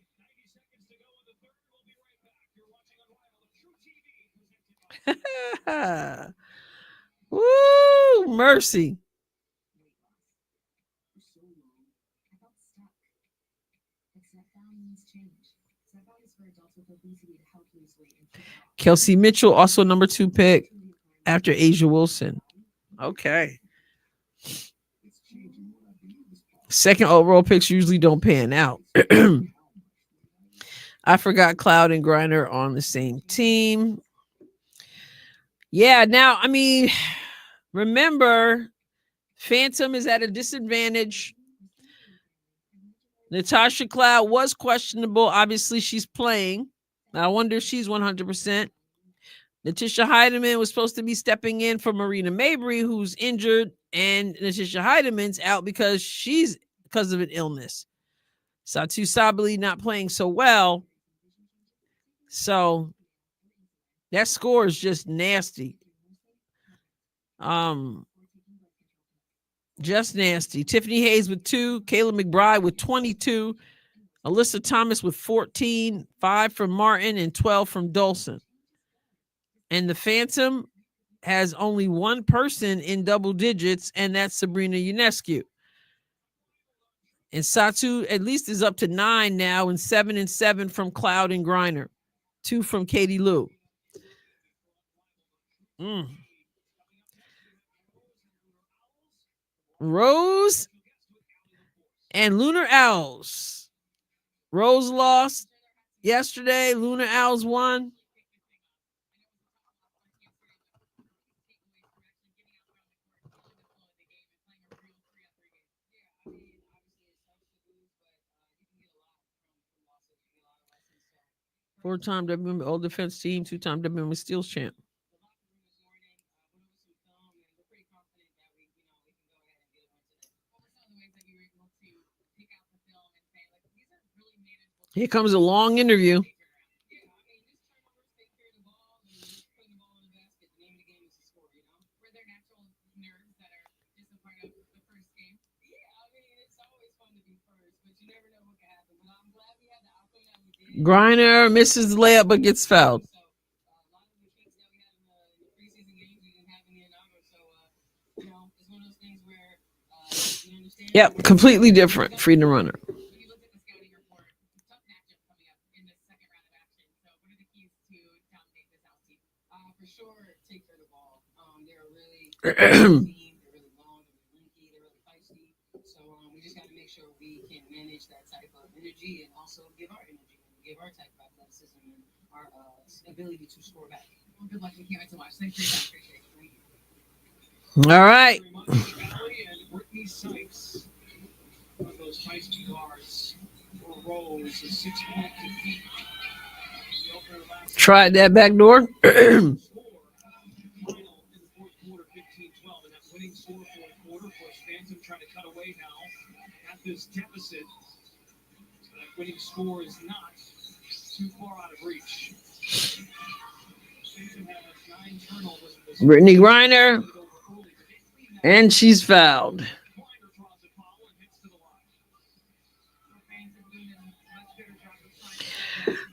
Woo, mercy. Kelsey Mitchell, also number 2 pick after Asia Wilson. Okay. Second overall picks usually don't pan out. I forgot Cloud and Griner on the same team. Yeah, now, I mean, remember, Phantom is at a disadvantage. Natasha Cloud was questionable. Obviously, she's playing. I wonder if she's 100%. Natisha Heidemann was supposed to be stepping in for Marina Mabry, who's injured, and Natisha Heidemann's out because of an illness. Satu Sabali not playing so well. So that score is just nasty. Just nasty. Tiffany Hayes with 2, Kayla McBride with 22, Alyssa Thomas with 14, 5 from Martin, and 12 from Dolson. And the Phantom has only one person in double digits, and that's Sabrina Ionescu. And Satu at least is up to 9 now, and 7 and 7 from Cloud and Griner, 2 from Katie Lou. Rose and Lunar Owls. Rose lost yesterday. Lunar Owls won. Four-time WNBA All Defense Team, 2-time WNBA Steals champ. Here comes a long interview. Griner misses the layup but gets fouled. Yep, completely different. Freedom runner. All right. Tried that back door. Brittany Griner. And she's fouled.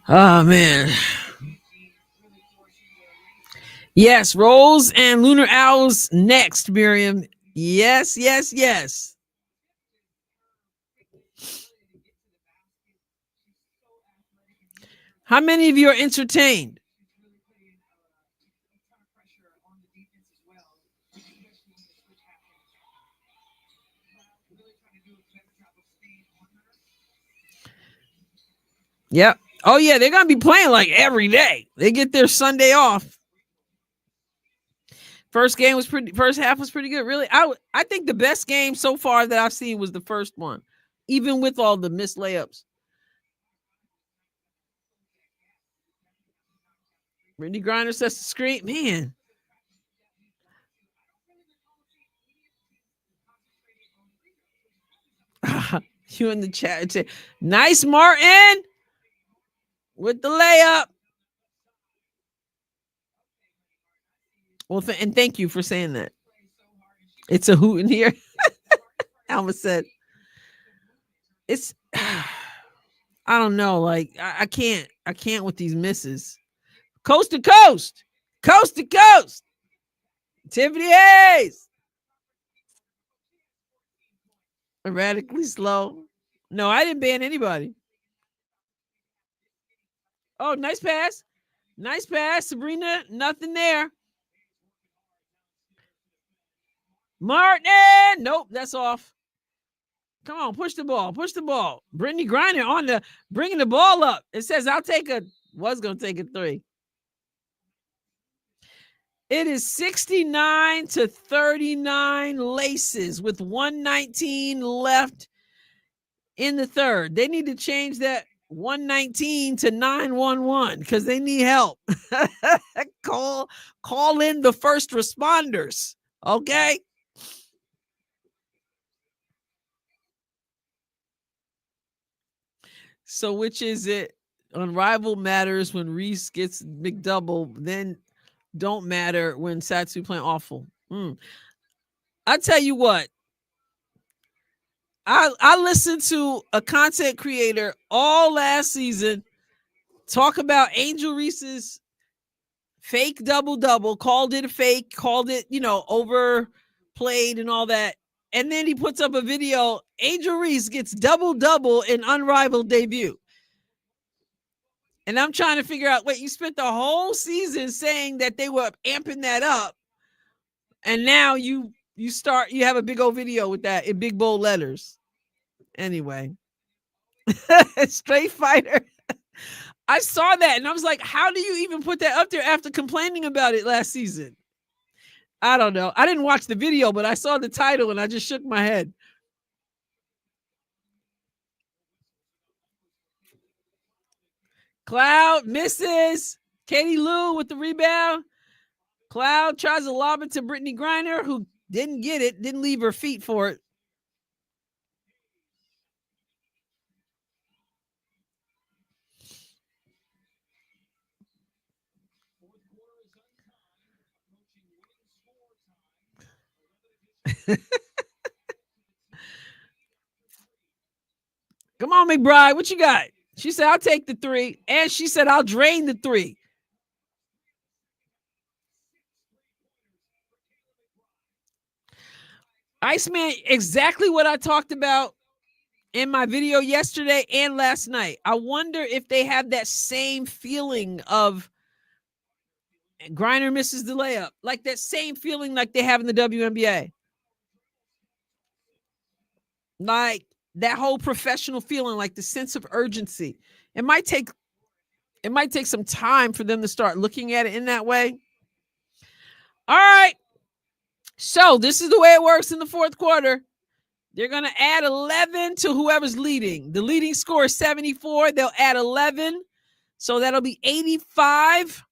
Oh, man. Yes, Rolls and Lunar Owls next, Miriam. Yes, yes, yes. How many of you are entertained? Yep. Oh, yeah, they're going to be playing like every day. They get their Sunday off. First half was pretty good. Really, I think the best game so far that I've seen was the first one, even with all the missed layups. Brittany Griner sets the screen. Man. You in the chat say, nice, Martin, with the layup. Well, and thank you for saying that. It's a hoot in here. Alma said, it's, I don't know. Like, I can't with these misses. Coast to coast. Coast to coast. Tiffany Hayes. Erratically slow. No, I didn't ban anybody. Oh, nice pass. Nice pass, Sabrina. Nothing there. Martin. Nope, that's off. Come on, push the ball. Push the ball. Brittany Griner bringing the ball up. It says, was going to take a three. It is 69-39 Laces with 119 left in the third. They need to change that 119 to 911 because they need help. Call in the first responders. Okay. So which is it? Unrivaled matters when Reese gets McDouble, then don't matter when Satsu playing awful. I tell you what, I listened to a content creator all last season talk about Angel Reese's fake double, called it a fake, called it, overplayed and all that. And then he puts up a video, Angel Reese gets double in Unrivaled debut. And I'm trying to figure out, wait, you spent the whole season saying that they were amping that up. And now you have a big old video with that in big bold letters. Anyway, Straight Fighter. I saw that and I was like, how do you even put that up there after complaining about it last season? I don't know. I didn't watch the video, but I saw the title and I just shook my head. Cloud misses. Katie Lou with the rebound. Cloud tries to lob it to Brittany Griner, who didn't get it, didn't leave her feet for it. Come on, McBride. What you got? She said, I'll take the three. And she said, I'll drain the three. Iceman, exactly what I talked about in my video yesterday and last night. I wonder if they have that same feeling of Griner misses the layup, like that same feeling like they have in the WNBA. Like that whole professional feeling, like the sense of urgency. It might take some time for them to start looking at it in that way. All right. So this is the way it works in the fourth quarter. They're going to add 11 to whoever's leading. The leading score is 74. They'll add 11. So that'll be 85.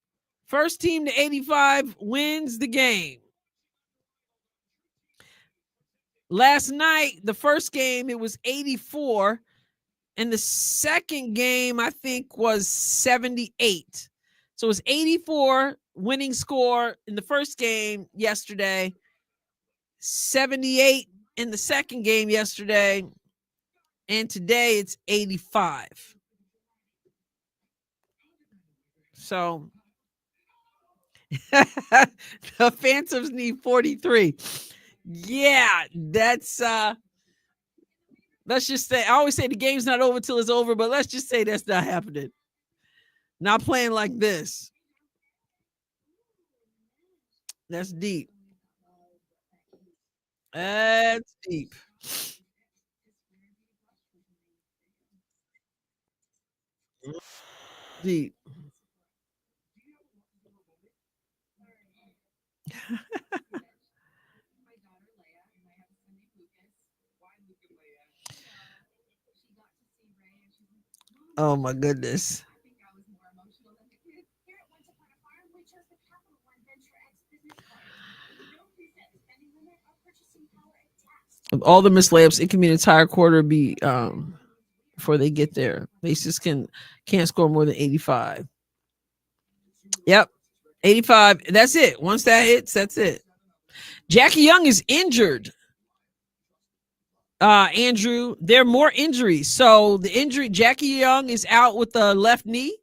First team to 85 wins the game. Last night, the first game, it was 84. And the second game, I think, was 78. So it was 84 winning score in the first game yesterday, 78 in the second game yesterday, and today it's 85. So the Phantoms need 43. Yeah, that's let's just say, I always say the game's not over till it's over, but let's just say that's not happening. Not playing like this. That's deep. That's deep. Deep. Oh my goodness. Of all the missed layups, it can be an entire quarter before they get there. They just can't score more than 85. Yep. 85. That's it. Once that hits, that's it. Jackie Young is injured. Andrew, there are more injuries. So the injury, Jackie Young is out with the left knee.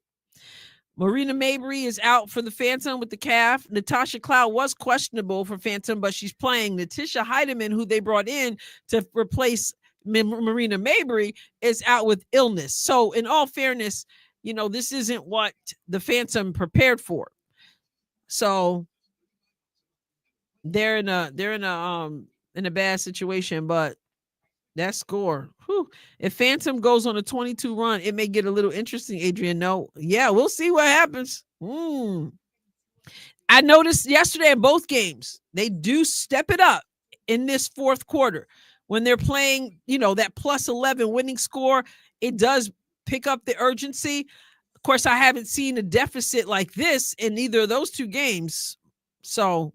Marina Mabry is out for the Phantom with the calf. Natasha Cloud was questionable for Phantom, but she's playing. Natisha Heidemann, who they brought in to replace Marina Mabry, is out with illness. So in all fairness, this isn't what the Phantom prepared for. So they're in a bad situation, but that score, whew, if Phantom goes on a 22 run, it may get a little interesting, Adrienne. No, yeah, we'll see what happens. I noticed yesterday in both games, they do step it up in this fourth quarter. When they're playing, that plus 11 winning score, it does pick up the urgency. Of course, I haven't seen a deficit like this in either of those two games. So,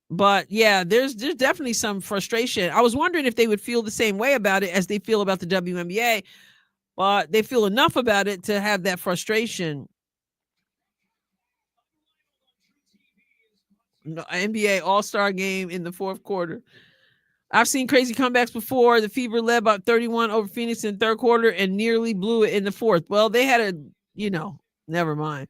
but yeah, there's definitely some frustration. I was wondering if they would feel the same way about it as they feel about the WNBA, but they feel enough about it to have that frustration. No, NBA All-Star game in the fourth quarter. I've seen crazy comebacks before. The Fever led by 31 over Phoenix in the third quarter and nearly blew it in the fourth. Well, they had never mind.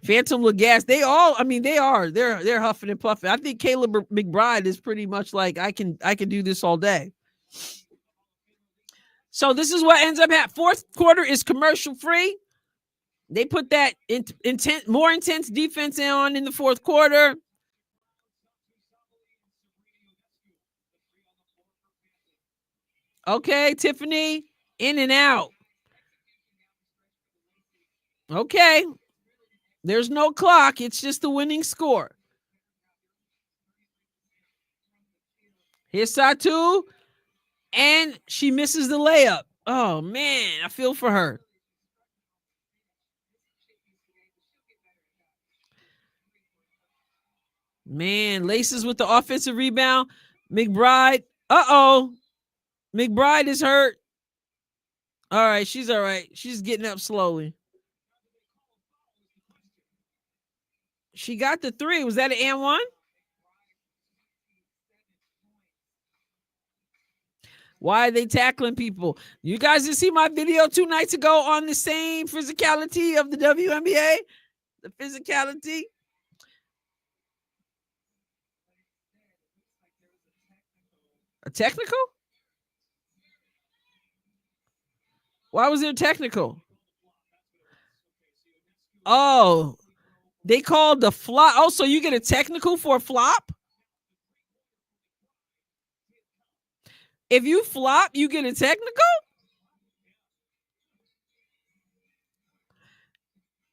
Phantom look gas. They're huffing and puffing. I think Caleb McBride is pretty much like, I can do this all day. So this is what ends up happening. Fourth quarter is commercial free. They put that more intense defense on in the fourth quarter. Okay, Tiffany, in and out. Okay. There's no clock. It's just the winning score. Here's Satu, and she misses the layup. Oh, man, I feel for her. Man, Laces with the offensive rebound. McBride. Uh-oh. McBride is hurt. All right, she's all right. She's getting up slowly. She got the three. Was that an and one? Why are they tackling people? You guys didn't see my video 2 nights ago on the same physicality of the WNBA? The physicality? A technical? Why was there technical? Oh, they called the flop. Oh, so you get a technical for a flop? If you flop, you get a technical?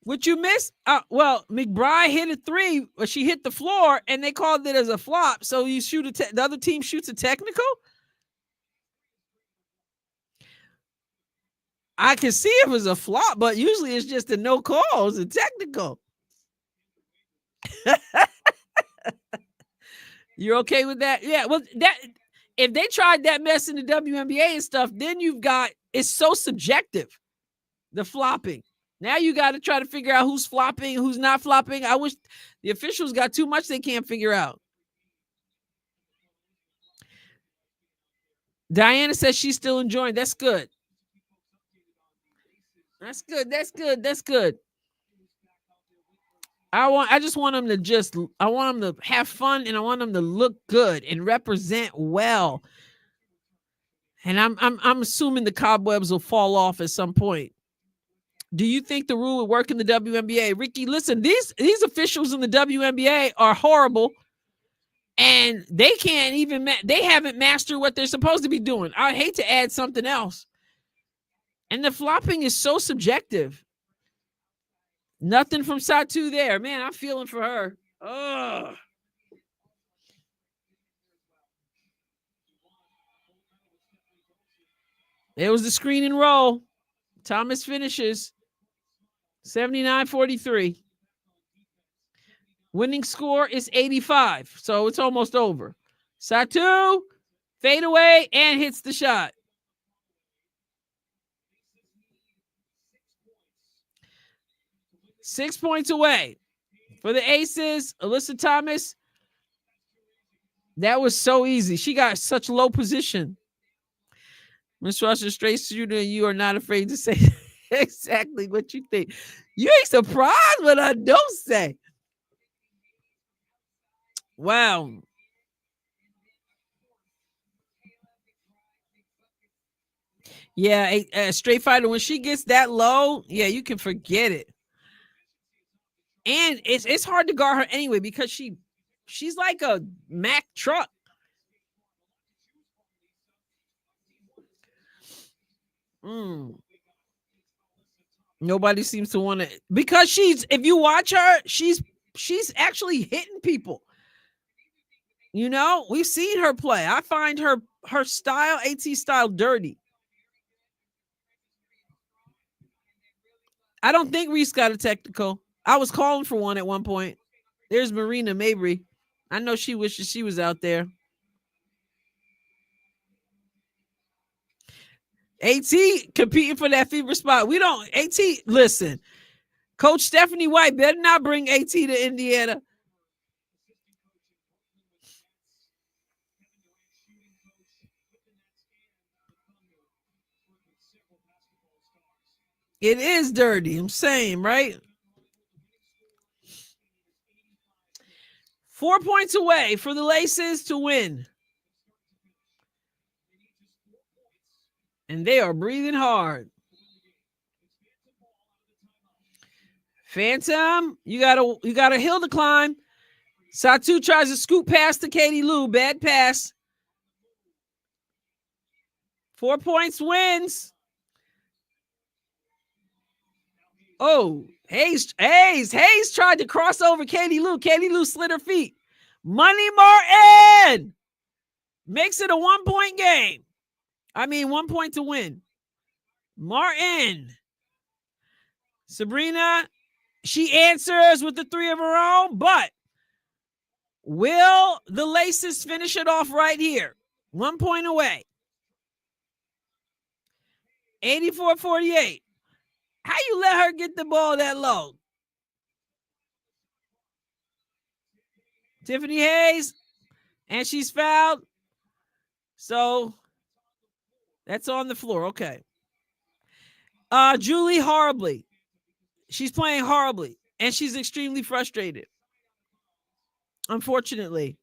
What you miss? Well, McBride hit a 3, but she hit the floor, and they called it as a flop. So you shoot the other team shoots a technical. I can see if it was a flop, but usually it's just a no call. It's a technical. You're okay with that? Yeah. Well, that if they tried that mess in the WNBA and stuff, then it's so subjective. The flopping. Now you got to try to figure out who's flopping, who's not flopping. I wish the officials got too much they can't figure out. Diana says she's still enjoying. That's good. That's good. That's good. That's good. I just want them to I want them to have fun, and I want them to look good and represent well. And I'm assuming the cobwebs will fall off at some point. Do you think the rule would work in the WNBA? Ricky, listen, these officials in the WNBA are horrible, and they can't even they haven't mastered what they're supposed to be doing. I hate to add something else. And the flopping is so subjective. Nothing from Satu there. Man, I'm feeling for her. Ugh. There was the screen and roll. Thomas finishes 79-43. Winning score is 85, so it's almost over. Satu, fade away, and hits the shot. Six points away. For the Aces, Alyssa Thomas, that was so easy. She got such low position. Miss Russell, straight shooter, and you are not afraid to say exactly what you think. You ain't surprised what I don't say. Wow. Yeah, a straight fighter, when she gets that low, yeah, you can forget it. And it's hard to guard her anyway because she's like a Mack truck. Nobody seems to want to, because if you watch her, she's actually hitting people. You know, we've seen her play. I find her style, AT style, dirty. I don't think Reese got a technical. I was calling for one at one point. There's Marina Mabry. I know she wishes she was out there. AT competing for that fever spot. We don't, AT, listen, Coach Stephanie White better not bring AT to Indiana. It is dirty. I'm saying, right? 4 points away for the Laces to win. And they are breathing hard. Phantom, you got a hill to climb. Satu tries to scoop past to Katie Lou. Bad pass. 4 points wins. Oh, Hayes tried to cross over Katie Lou. Katie Lou slid her feet. Money Martin makes it a 1 point game. 1 point to win. Martin. Sabrina, she answers with the 3 of her own, but will the Laces finish it off right here? 1 point away. 84-48. How you let her get the ball that low? Tiffany Hayes, and she's fouled. So that's on the floor. Okay. Julie horribly. She's playing horribly, and she's extremely frustrated. Unfortunately.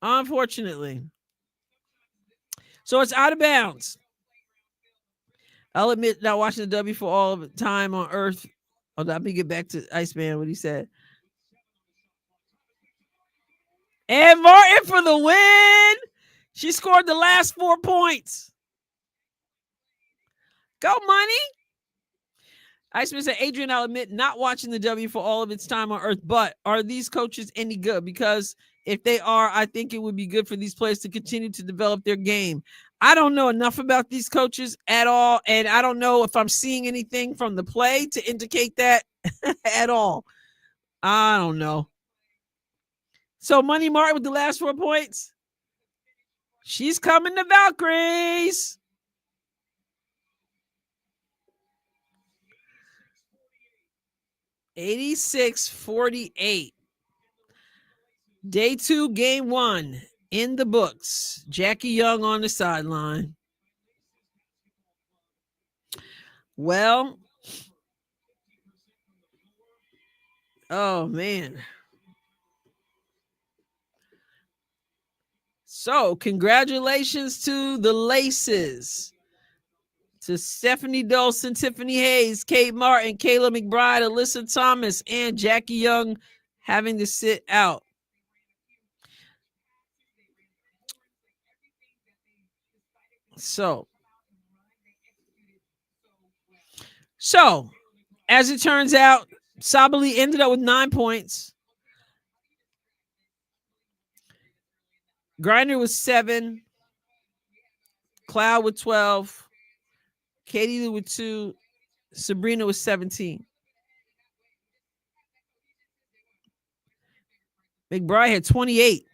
Unfortunately. So it's out of bounds. I'll admit not watching the W for all of time on Earth. Oh, let me get back to Iceman, what he said. And Martin for the win. She scored the last 4 points. Go, money. Iceman said, Adrienne, I'll admit not watching the W for all of its time on Earth, but are these coaches any good? Because if they are, I think it would be good for these players to continue to develop their game. I don't know enough about these coaches at all, and I don't know if I'm seeing anything from the play to indicate that at all. I don't know. So Money Martin with the last 4 points. She's coming to Valkyries. $86-48. Day 2, game 1 in the books. Jackie Young on the sideline. Well, oh man. So, congratulations to the Laces. To Stephanie Dolson, Tiffany Hayes, Kate Martin, Kayla McBride, Alyssa Thomas, and Jackie Young having to sit out. So, as it turns out, Sabali ended up with 9 points. Grinder was 7. Cloud with 12. Katie with 2. Sabrina was 17. McBride had 28.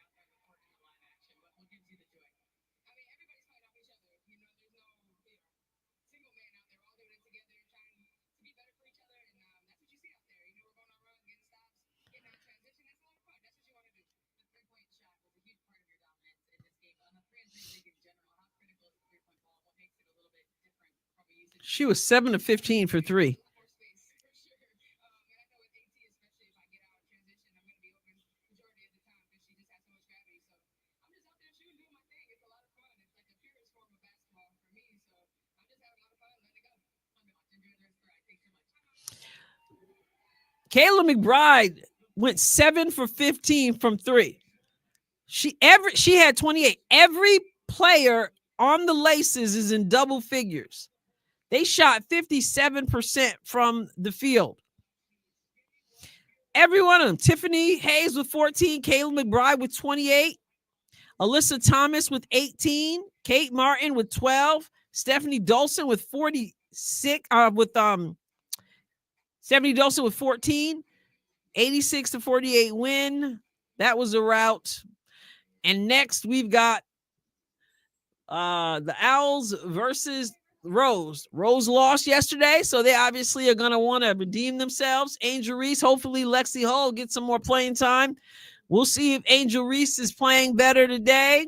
She was 7 of 15 for 3. Kayla McBride went 7 for 15 from 3. She had 28. Every player on the Laces is in double figures. They shot 57% from the field. Every one of them. Tiffany Hayes with 14, Kayla McBride with 28, Alyssa Thomas with 18, Kate Martin with 12, Stephanie Dolson with 46, Stephanie Dolson with 14, 86-48 win. That was a rout. And next we've got the Owls versus Rose. Rose lost yesterday, so they obviously are going to want to redeem themselves. Angel Reese, hopefully Lexi Hull gets some more playing time. We'll see if Angel Reese is playing better today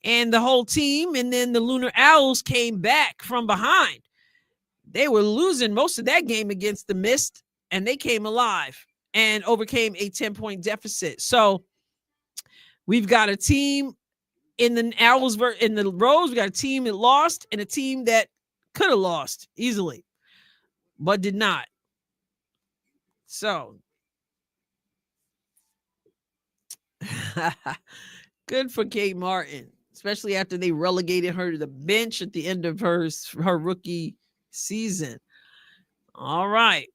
and the whole team. And then the Lunar Owls came back from behind. They were losing most of that game against the Mist, and they came alive and overcame a 10-point deficit. So we've got a team in the Owls, in the Rose, we got a team that lost and a team that could have lost easily, but did not. So good for Kate Martin, especially after they relegated her to the bench at the end of her rookie season. All right.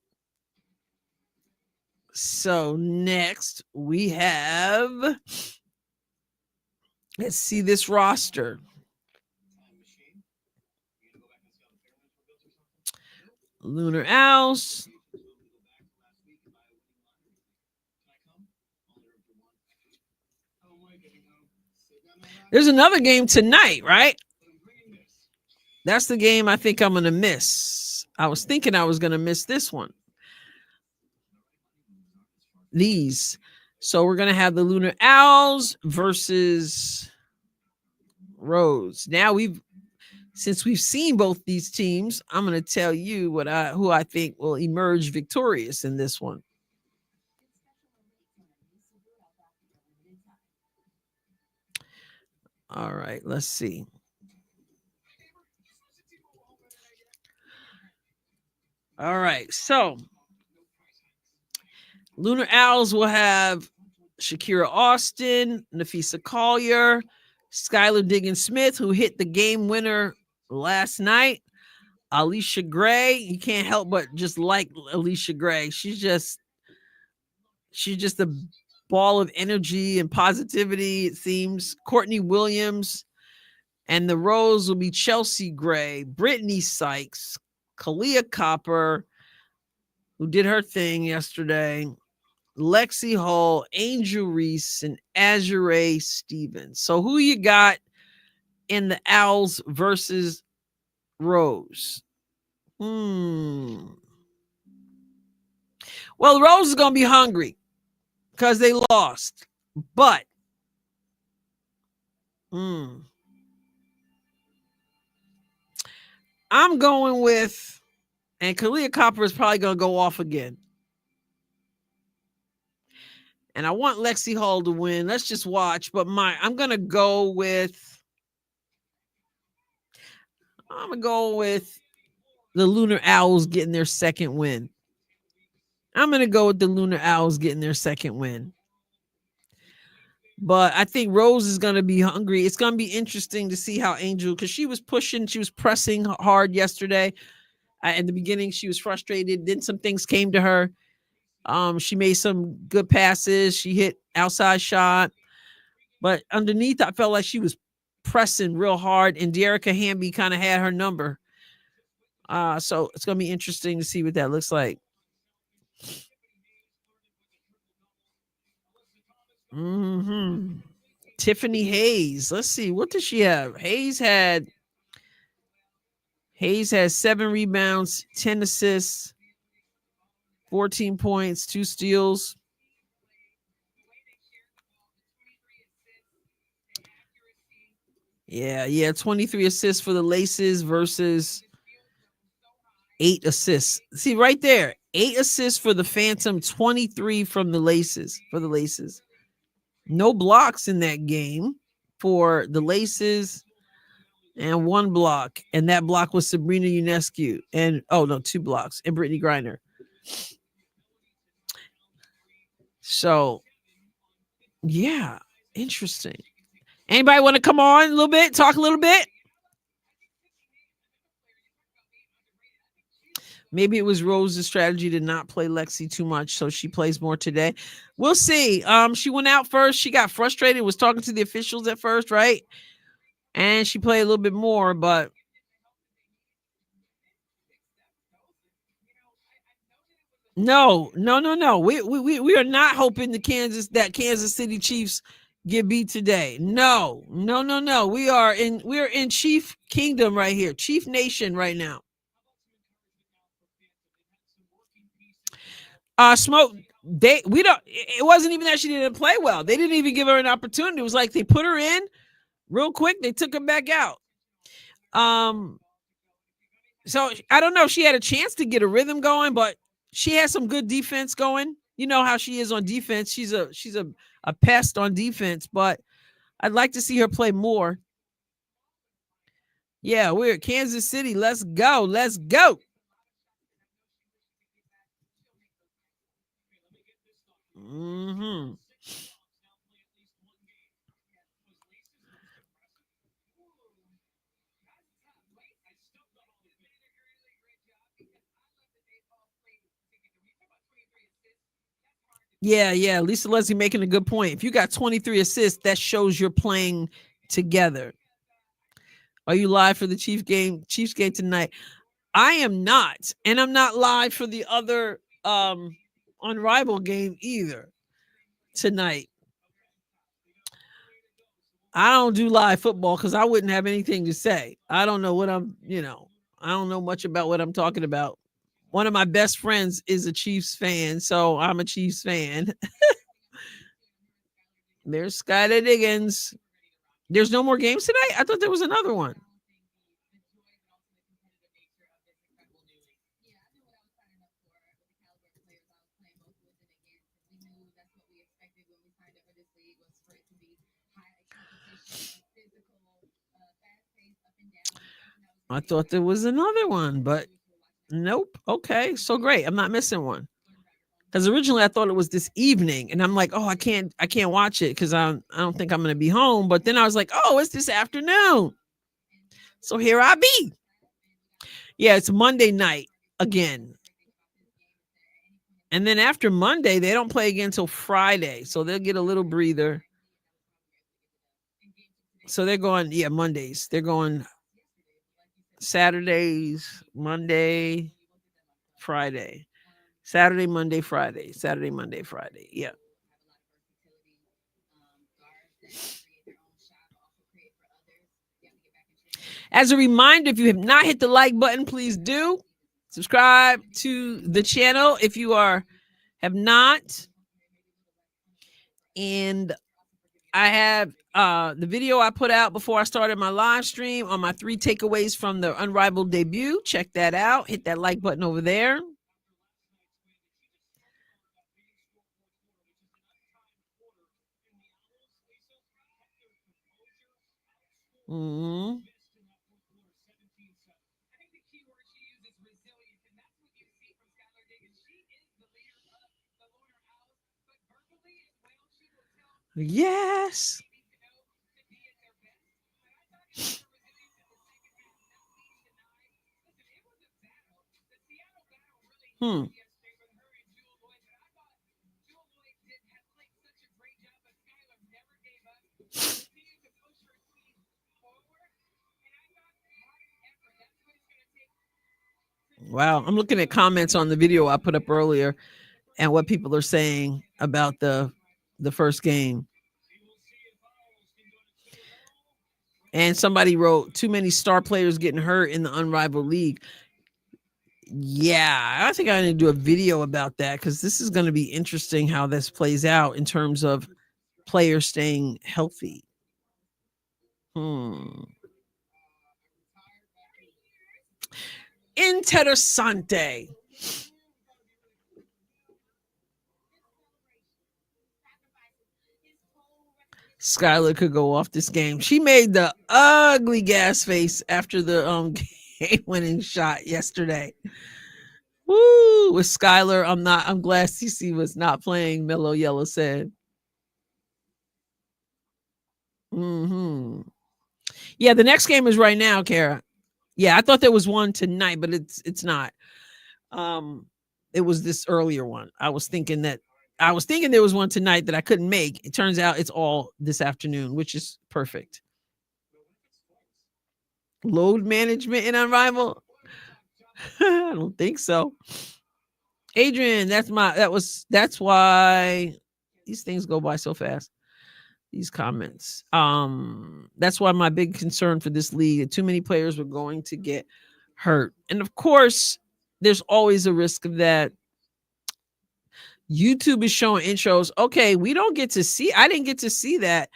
So next we have, let's see this roster. Lunar Owls. There's another game tonight, right? That's the game I think I'm going to miss. I was thinking I was going to miss this one. These. So we're going to have the Lunar Owls versus Rose. Now since we've seen both these teams, I'm going to tell you who I think will emerge victorious in this one. All right, let's see. All right, so Lunar Owls will have Shakira Austin, Nafisa Collier, Skylar Diggins Smith, who hit the game winner last night. Alicia Gray, you can't help but just like Alicia Gray. She's just a ball of energy and positivity, it seems. Courtney Williams, and the Rose will be Chelsea Gray, Brittany Sykes, Kalia Copper, who did her thing yesterday, Lexi Hall, Angel Reese, and Azure Stevens. So who you got in the Owls versus Rose? Well, Rose is going to be hungry because they lost. But I'm going with, and Kalia Copper is probably going to go off again. And I want Lexi Hall to win. Let's just watch. But I'm going to go with the Lunar Owls getting their second win. I'm going to go with the Lunar Owls getting their second win. But I think Rose is going to be hungry. It's going to be interesting to see how Angel, because she was pressing hard yesterday. In the beginning, she was frustrated. Then some things came to her. She made some good passes. She hit outside shot. But underneath, I felt like she was pressing real hard, and Dearica Hamby kind of had her number. So it's going to be interesting to see what that looks like. Tiffany Hayes. Let's see. What does she have? Hayes has 7 rebounds, 10 assists, 14 points, 2 steals. Yeah, 23 assists for the Laces versus 8 assists. See right there, 8 assists for the Phantom, 23 from the Laces for the Laces. No blocks in that game for the Laces, and 1 block, and that block was Sabrina Ionescu, and 2 blocks, and Brittany Griner. So, yeah, interesting. Anybody want to come on a little bit, talk a little bit? Maybe it was Rose's strategy to not play Lexi too much, so she plays more today. We'll see. She went out first. She got frustrated, was talking to the officials at first, right? And she played a little bit more, but no. We are not hoping that Kansas City Chiefs get beat today. No. We are in Chief Kingdom right here, Chief Nation right now. Smoke. It wasn't even that she didn't play well. They didn't even give her an opportunity. It was like they put her in real quick. They took her back out. So I don't know if she had a chance to get a rhythm going, but she has some good defense going. You know how she is on defense. She's a pest on defense, but I'd like to see her play more. Yeah, we're at Kansas City. Let's go. Let's go. Yeah. Lisa Leslie making a good point. If you got 23 assists, that shows you're playing together. Are you live for the Chiefs game tonight? I am not, and I'm not live for the other Unrivaled game either tonight. I don't do live football because I wouldn't have anything to say. I don't know I don't know much about what I'm talking about. One of my best friends is a Chiefs fan, so I'm a Chiefs fan. There's Skylar Diggins. There's no more games tonight? I thought there was another one. I thought there was another one, but nope. Okay, so great. I'm not missing one. Because originally I thought it was this evening, and I'm like, oh, I can't watch it because I don't think I'm gonna be home. But then I was like, oh, it's this afternoon. So here I be. Yeah, it's Monday night again. And then after Monday, they don't play again until Friday. So they'll get a little breather. So they're going, yeah, Mondays. They're going Saturdays, Monday, Friday. Saturday, Monday, Friday. Saturday, Monday, Friday. Yeah. As a reminder, if you have not hit the like button, please do. Subscribe to the channel if you have not. And I have the video I put out before I started my live stream on my 3 takeaways from the Unrivaled debut. Check that out. Hit that like button over there. Mm-hmm. Yes. Hmm. Wow. I'm looking at comments on the video I put up earlier and what people are saying about the first game. And somebody wrote, too many star players getting hurt in the Unrivaled League. Yeah, I think I need to do a video about that because this is going to be interesting how this plays out in terms of players staying healthy. Interessante. Skylar could go off this game. She made the ugly gas face after the game-winning shot yesterday. Woo! With Skylar, I'm glad CC was not playing. Mellow Yellow said. Mm-hmm. Yeah, the next game is right now, Kara. Yeah, I thought there was one tonight, but it's not. It was this earlier one. I was thinking there was one tonight that I couldn't make. It turns out it's all this afternoon, which is perfect. Load management in Unrivaled? I don't think so. Adrienne, that's why these things go by so fast. These comments. That's why my big concern for this league, too many players were going to get hurt. And of course, there's always a risk of that. YouTube is showing intros. Okay, I didn't get to see that.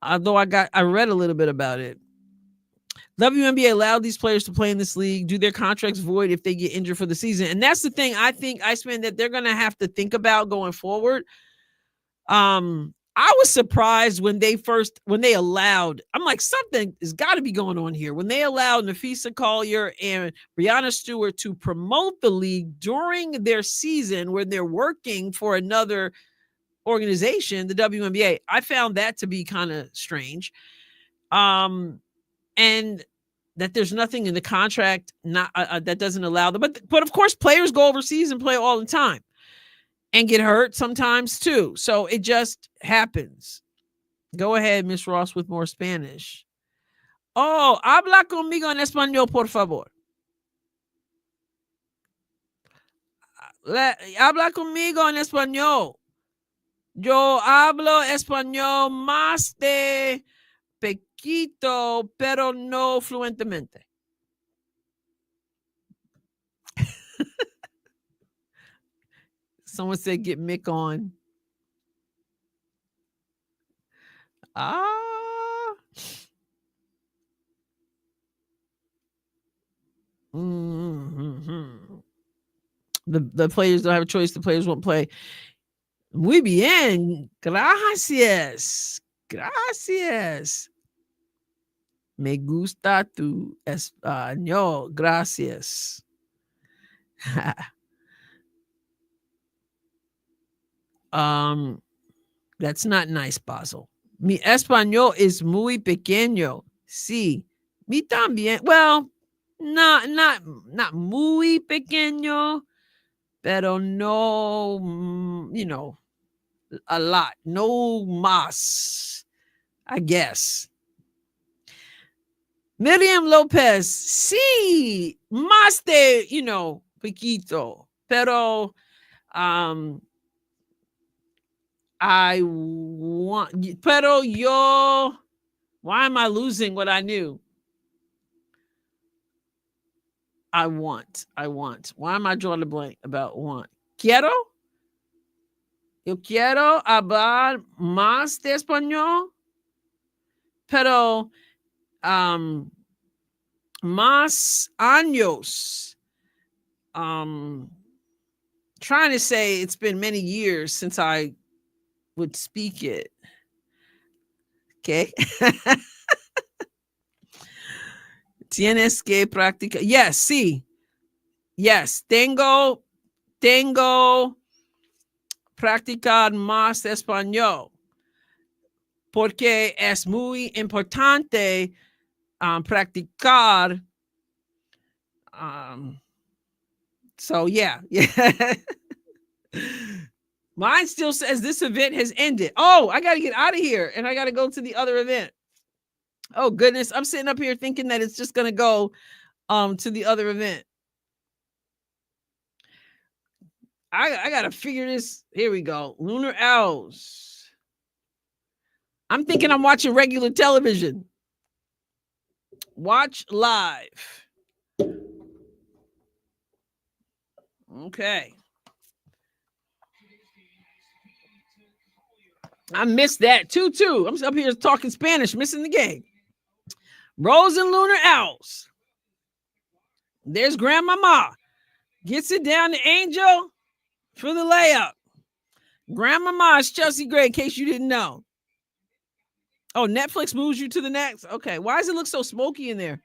Although I read a little bit about it. WNBA allowed these players to play in this league. Do their contracts void if they get injured for the season? And that's the thing I think, Iceman, that they're going to have to think about going forward. I was surprised when they allowed, I'm like, something has got to be going on here. When they allowed Nafisa Collier and Brianna Stewart to promote the league during their season when they're working for another organization, the WNBA, I found that to be kind of strange. And that there's nothing in the contract that doesn't allow them. But of course, players go overseas and play all the time and get hurt sometimes too. So it just happens. Go ahead, Miss Ross, with more Spanish. Oh, habla conmigo en español, por favor. Habla conmigo en español. Yo hablo español más de pequito, pero no fluentemente. Someone said get Mick on. Mm-hmm. The players don't have a choice. The players won't play. Muy bien. Gracias. Gracias. Me gusta tu español. Gracias. That's not nice, Basil. Mi español is muy pequeño. Sí. Mi también. Well, not muy pequeño, pero no, a lot. No más, I guess. Miriam Lopez, sí, más de, poquito, pero I want, pero yo, why am I losing what I knew? I want. Why am I drawing a blank about want? Quiero? Yo quiero hablar más de español, pero más años. Trying to say it's been many years since I would speak it. Okay. Tienes que practicar. Yes, sí. Yes, tengo practicar más español. Porque es muy importante practicar. So yeah. Mine still says this event has ended. Oh, I got to get out of here and I got to go to the other event. Oh goodness, I'm sitting up here thinking that it's just going to go to the other event. I got to figure this. Here we go. Lunar Owls. I'm thinking I'm watching regular television. Watch live. Okay. I missed that too. I'm up here talking Spanish, missing the game. Rose and Lunar Owls. There's Grandmama. Gets it down to Angel for the layup. Grandmama is Chelsea Gray, in case you didn't know. Oh, Netflix moves you to the next. Okay. Why does it look so smoky in there?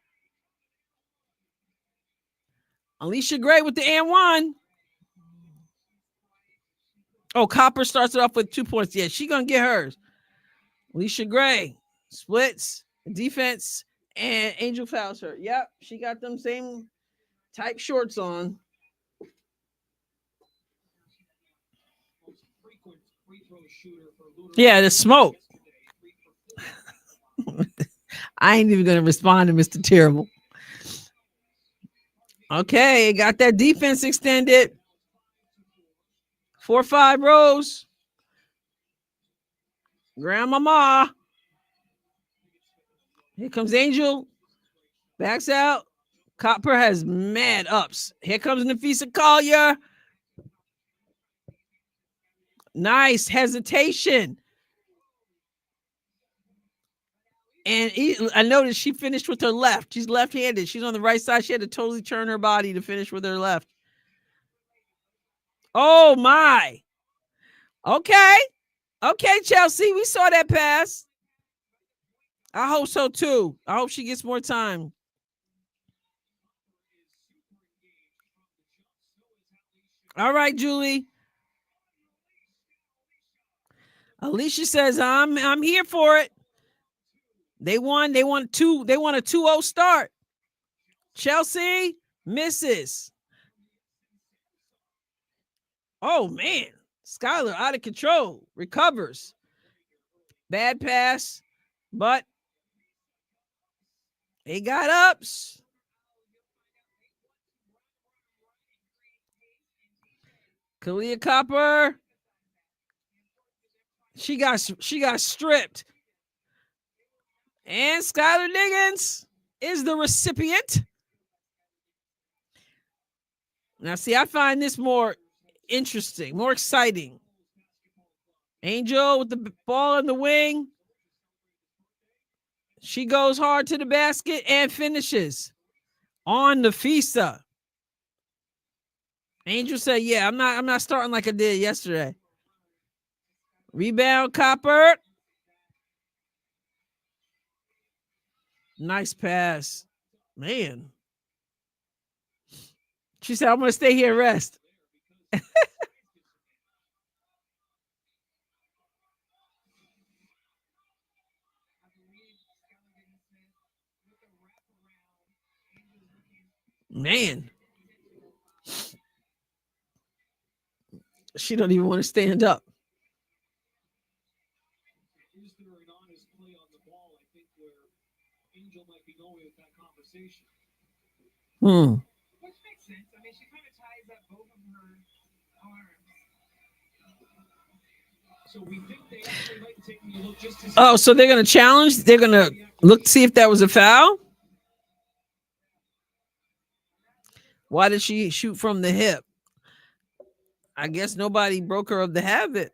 Alicia Gray with the and one. Oh, Copper starts it off with 2 points. Yeah, she gonna get hers. Alicia Gray splits defense and Angel fouls her. Yep, she got them same type shorts on. Yeah, the smoke. I ain't even gonna respond to Mr. Terrible. Okay, got that defense extended. 4-5 Rose. Grandmama. Here comes Angel. Backs out. Copper has mad ups. Here comes Nafisa Collier. Nice hesitation. And I noticed she finished with her left. She's left-handed. She's on the right side. She had to totally turn her body to finish with her left. Oh, my. Okay. Okay, Chelsea. We saw that pass. I hope so, too. I hope she gets more time. All right, Julie. Alicia says, I'm here for it. They won. They won a 2-0 start. Chelsea misses. Oh, man. Skylar out of control. Recovers. Bad pass, but they got ups. Kalia Copper. She got stripped. And Skylar Diggins is the recipient. Now, see, I find this more interesting, more exciting. Angel with the ball in the wing. She goes hard to the basket and finishes on the FISA. Angel said, yeah, I'm not starting like I did yesterday. Rebound, Copper. Nice pass. Man. She said, I'm going to stay here and rest. Man. She don't even want to stand up. Hmm. Which makes sense. I mean, she kind of ties up both of her arms. So we think they actually might take a look just to. Oh, so they're gonna challenge. They're gonna look see if that was a foul. Why did she shoot from the hip? I guess nobody broke her of the habit.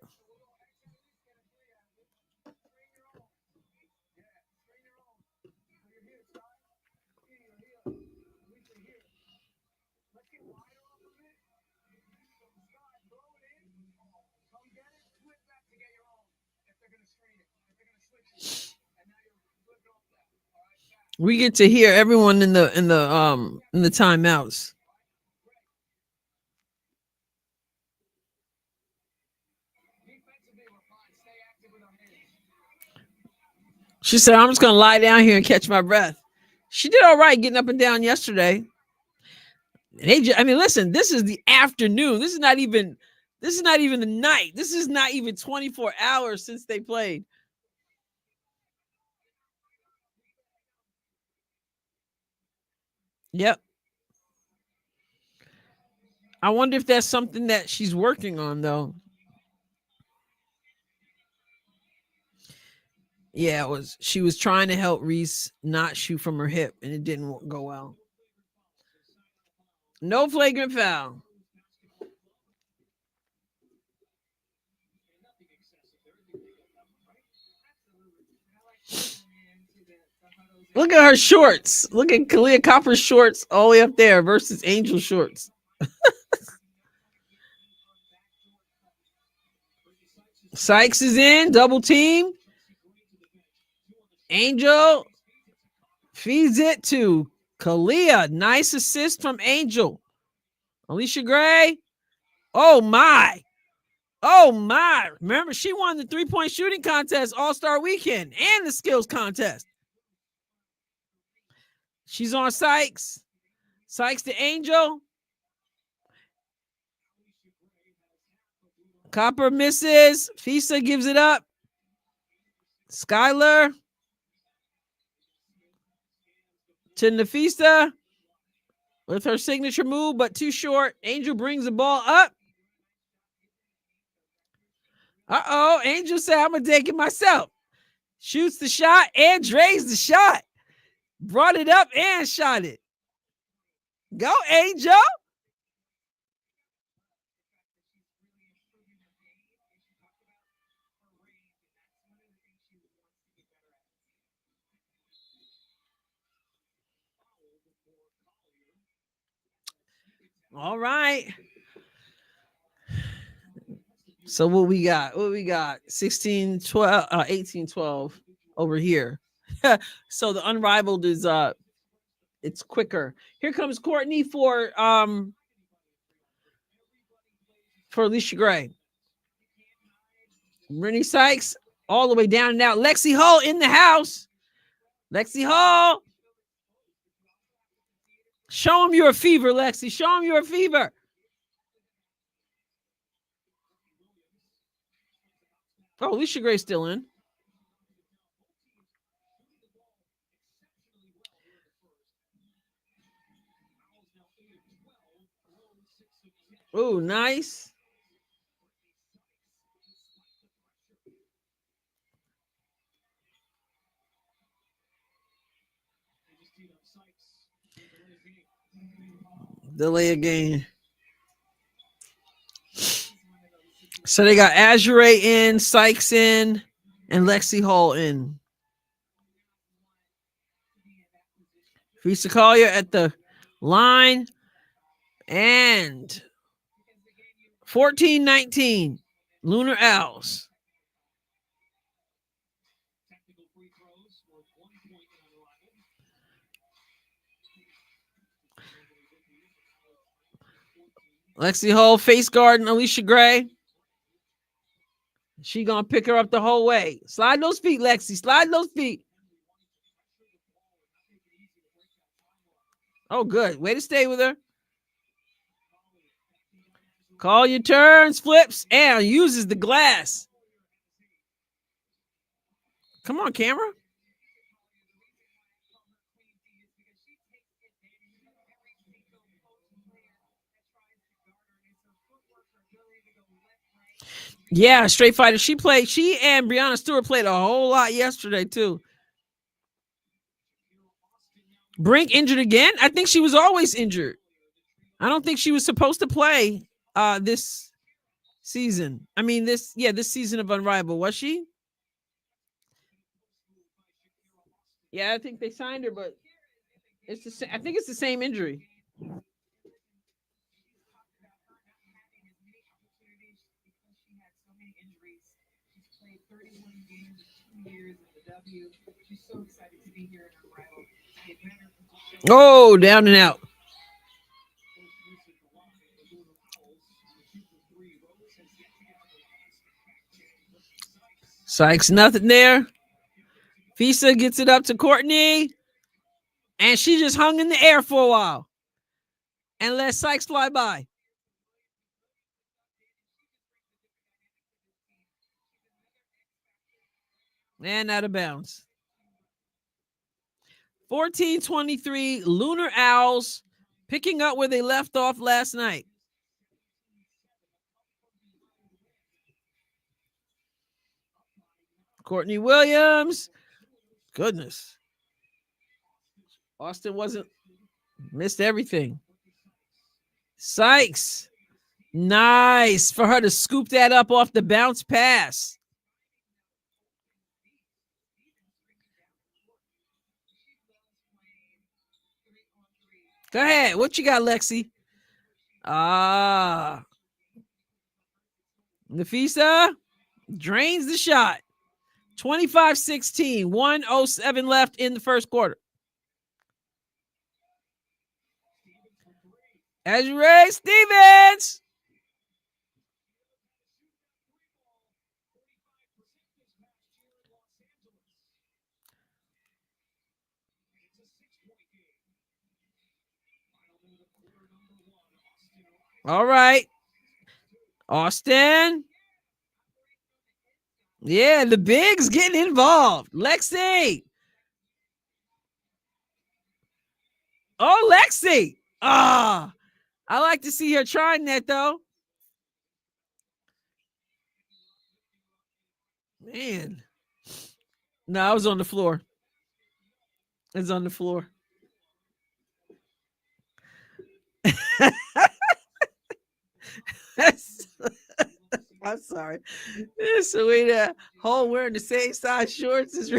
We get to hear everyone in the timeouts. She said, I'm just gonna lie down here and catch my breath. She did all right getting up and down yesterday. And I mean, listen, this is the afternoon. This is not even the night. This is not even 24 hours since they played. Yep. I wonder if that's something that she's working on, though. Yeah, it was. She was trying to help Reese not shoot from her hip, and it didn't go well. No flagrant foul. Look at her shorts. Look at Kalia Copper's shorts all the way up there versus Angel shorts. Sykes is in, double team. Angel feeds it to Kalia. Nice assist from Angel. Alicia Gray. Oh my. Oh my. Remember, she won the 3-point shooting contest All-Star Weekend and the skills contest. She's on Sykes. Sykes to Angel. Copper misses. Fisa gives it up. Skylar to Nafisa with her signature move, but too short. Angel brings the ball up. Uh-oh. Angel said, I'm going to take it myself. Shoots the shot and drains the shot. Brought it up and shot it. Go, Angel. All right. So what we got? 16, 12, 18, 12 over here. So the Unrivaled is it's quicker. Here comes Courtney for Alicia Gray. Rennie Sykes all the way down and out. Lexi Hall in the house. Lexi Hall. Show him your fever, Lexi. Show him your fever. Oh, Alicia Gray's still in. Oh, nice. Delay again. So they got Azure in, Sykes in, and Lexi Hall in. Fisa Collier at the line. And 14-19. Lunar Owls. single free throws worth 1 point in Unrivaled. Lexi Hull, face guard, and Alicia Gray. She gonna pick her up the whole way. Slide those feet, Lexi. Slide those feet. Oh, good. Way to stay with her. Call your turns, flips, and uses the glass. Come on, camera. Yeah, straight fighter. She and Brianna Stewart played a whole lot yesterday, too. Brink injured again? I think she was always injured. I don't think she was supposed to play this season. I mean, this season of Unrivaled. Was she? Yeah, I think they signed her, but I think it's the same injury. She's so excited to be here in Unrivaled. Oh, down and out. Sykes, nothing there. Fisa gets it up to Courtney. And she just hung in the air for a while. And let Sykes fly by. And out of bounds. 14-23, Lunar Owls picking up where they left off last night. Courtney Williams. Goodness. Austin missed everything. Sykes. Nice for her to scoop that up off the bounce pass. Go ahead. What you got, Lexi? Nafisa drains the shot. 25-16, 1:07 left in the first quarter. Adrienne Stevens. All right. Austin. Yeah, the bigs getting involved. Lexi. Oh, Lexi. I like to see her trying that, though. Man. No, I was on the floor. It's on the floor. I'm sorry. So we whole wearing the same size shorts is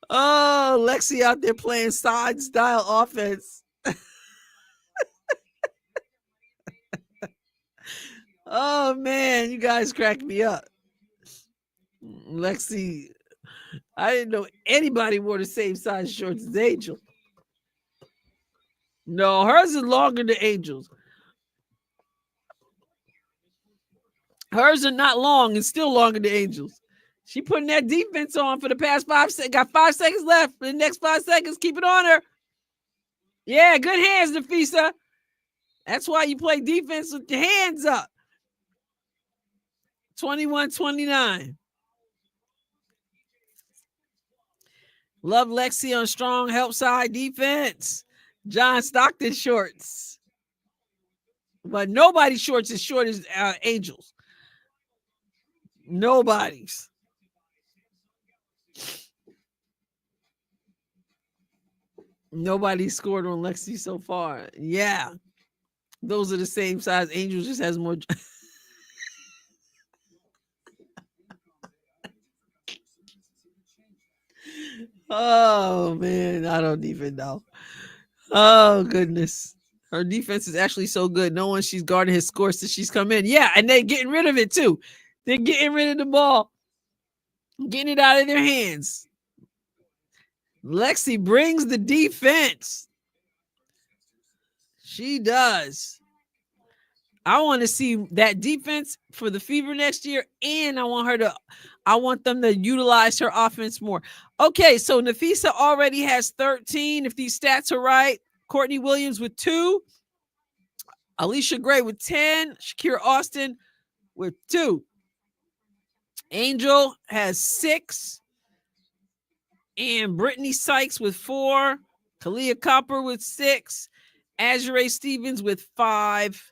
oh, Lexi out there playing side style offense. Oh man, you guys cracked me up. Lexi, I didn't know anybody wore the same size shorts as Angel. No, hers is longer than Angel's. Hers are not long and still longer than Angel's. She putting that defense on for the past 5 seconds. Got 5 seconds left. For the next 5 seconds, keep it on her. Yeah, good hands, Nafisa. That's why you play defense with your hands up. 21-29. Love Lexi on strong help side defense. John Stockton shorts. But nobody's shorts as short as Angel's. Nobody's. Nobody scored on Lexi so far. Yeah. Those are the same size. Angel just has more. Oh, man. I don't even know. Oh, goodness. Her defense is actually so good. No one she's guarding his score since she's come in. Yeah, and they're getting rid of it, too. They're getting rid of the ball, getting it out of their hands. Lexi brings the defense. She does. I want to see that defense for the Fever next year, and I want them to utilize her offense more. Okay, so Nafisa already has 13, if these stats are right. Courtney Williams with 2. Alicia Gray with 10. Shakira Austin with 2. Angel has 6. And Brittany Sykes with 4. Kalia Copper with 6. Azure Stevens with 5.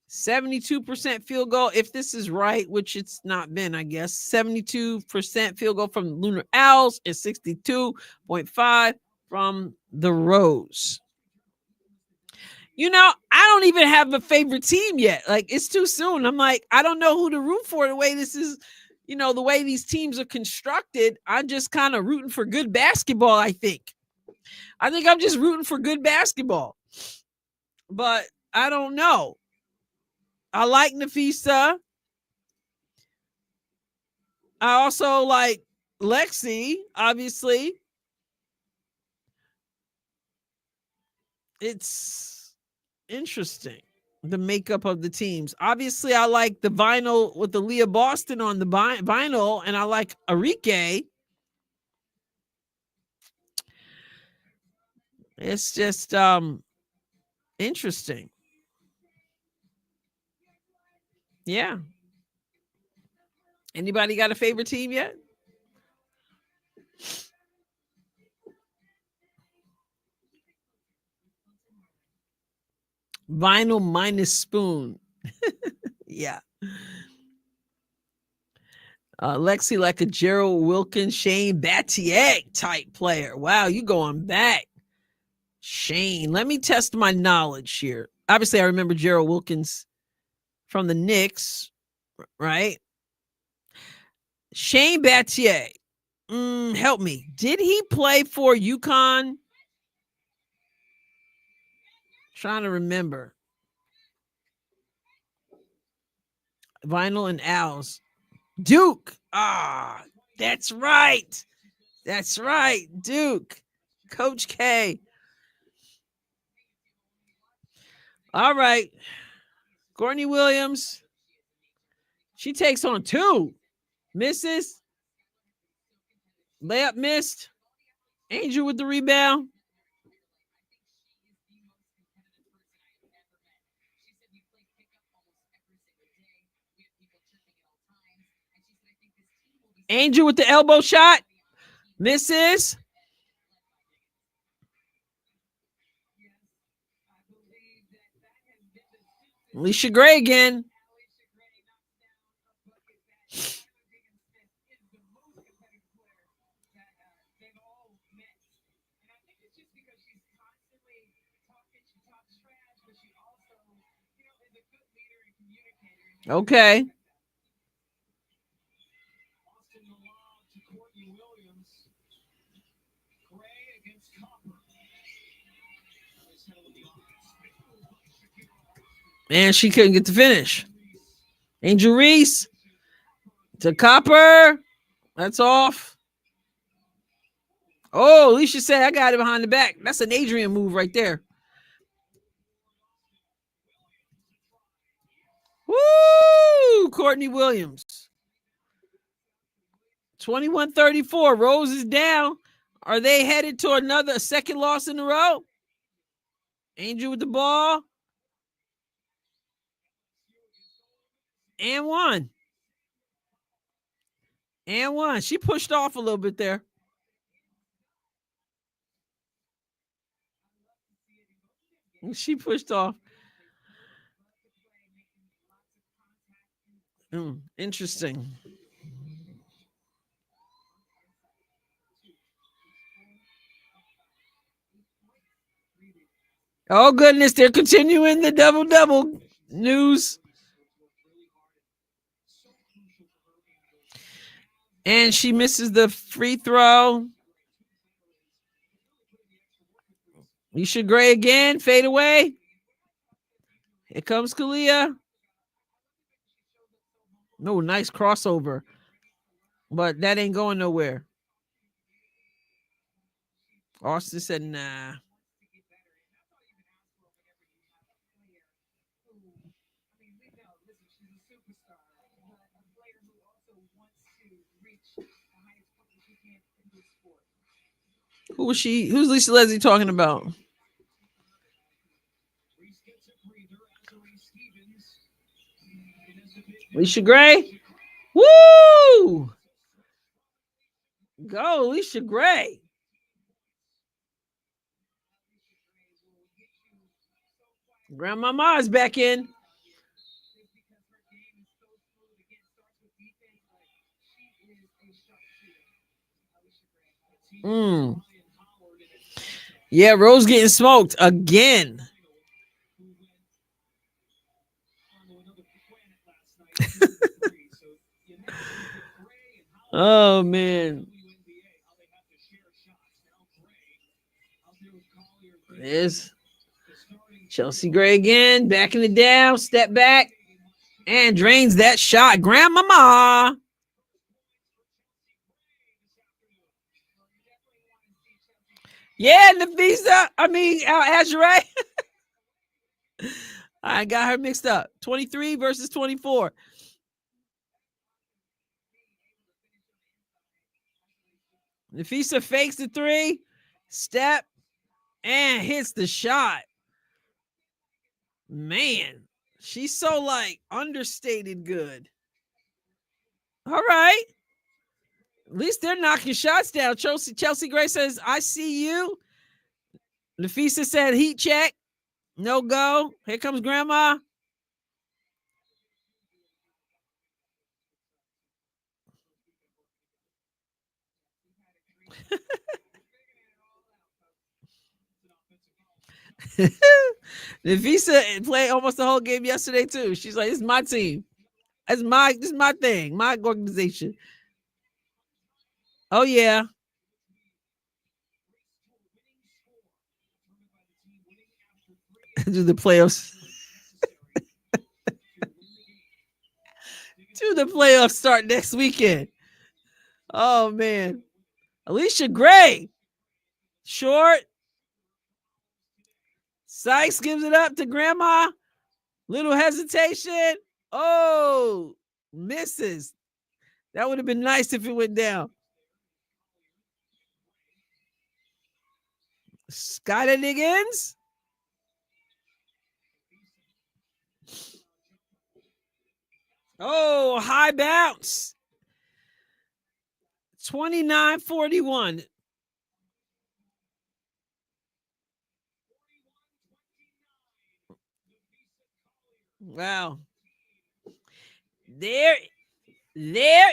72% field goal, if this is right, which it's not been, I guess. 72% field goal from Lunar Owls and 62.5 from the Rose. You know, I don't even have a favorite team yet. Like, it's too soon. I'm like, I don't know who to root for the way this is, you know, the way these teams are constructed. I'm just kind of rooting for good basketball, I think. I'm just rooting for good basketball. But I don't know. I like Nafisa. I also like Lexi, obviously. It's interesting, the makeup of the teams. Obviously, I like the vinyl with the Leah Boston on the vinyl, and I like Arike. It's just interesting. Yeah. Anybody got a favorite team yet? Vinyl minus spoon. Yeah. Lexi like a Gerald Wilkins, Shane Battier type player. Wow, you going back. Shane, let me test my knowledge here. Obviously, I remember Gerald Wilkins from the Knicks, right? Shane Battier. Help me. Did he play for UConn? Trying to remember. Vinyl and Owls. Duke. Ah, that's right. That's right. Duke. Coach K. All right. Courtney Williams. She takes on 2. Misses. Layup missed. Angel with the rebound. Angel with the elbow shot. Misses. Alicia Gray again. Okay. And she couldn't get the finish. Angel Reese to Copper. That's off. Oh, Alicia said, I got it behind the back. That's an Adrienne move right there. Woo! Courtney Williams. 21-34. Rose is down. Are they headed to another second loss in a row? Angel with the ball. And one. And one. She pushed off a little bit there. She pushed off. Interesting. Oh, goodness. They're continuing the double-double news. And she misses the free throw. Alicia Gray again. Fade away. Here comes Kalia. No, nice crossover. But that ain't going nowhere. Austin said, nah. Who was she? Who's Lisa Leslie talking about? Alicia Gray? Woo! Go, Alicia Gray. Grandmama's back in. Yeah, Rose getting smoked again. Oh, man. There's Chelsea Gray again, backing it down, step back, and drains that shot. Grandmama. Yeah, Nafisa. Azure. I got her mixed up. 23 versus 24. Nafisa fakes the three, step, and hits the shot. Man, she's so like understated good. All right. At least they're knocking shots down. Chelsea Gray says, I see you. Nafisa said, heat check. No go. Here comes Grandma. Nafisa played almost the whole game yesterday too. She's like, "It's my team. This is my thing, my organization." Oh yeah. Do the playoffs? Do the playoffs start next weekend? Oh man, Alicia Gray, short. Sykes gives it up to Grandma. Little hesitation. Oh, misses. That would have been nice if it went down. Skylar Niggins. Oh, high bounce. 29-41. Wow. They're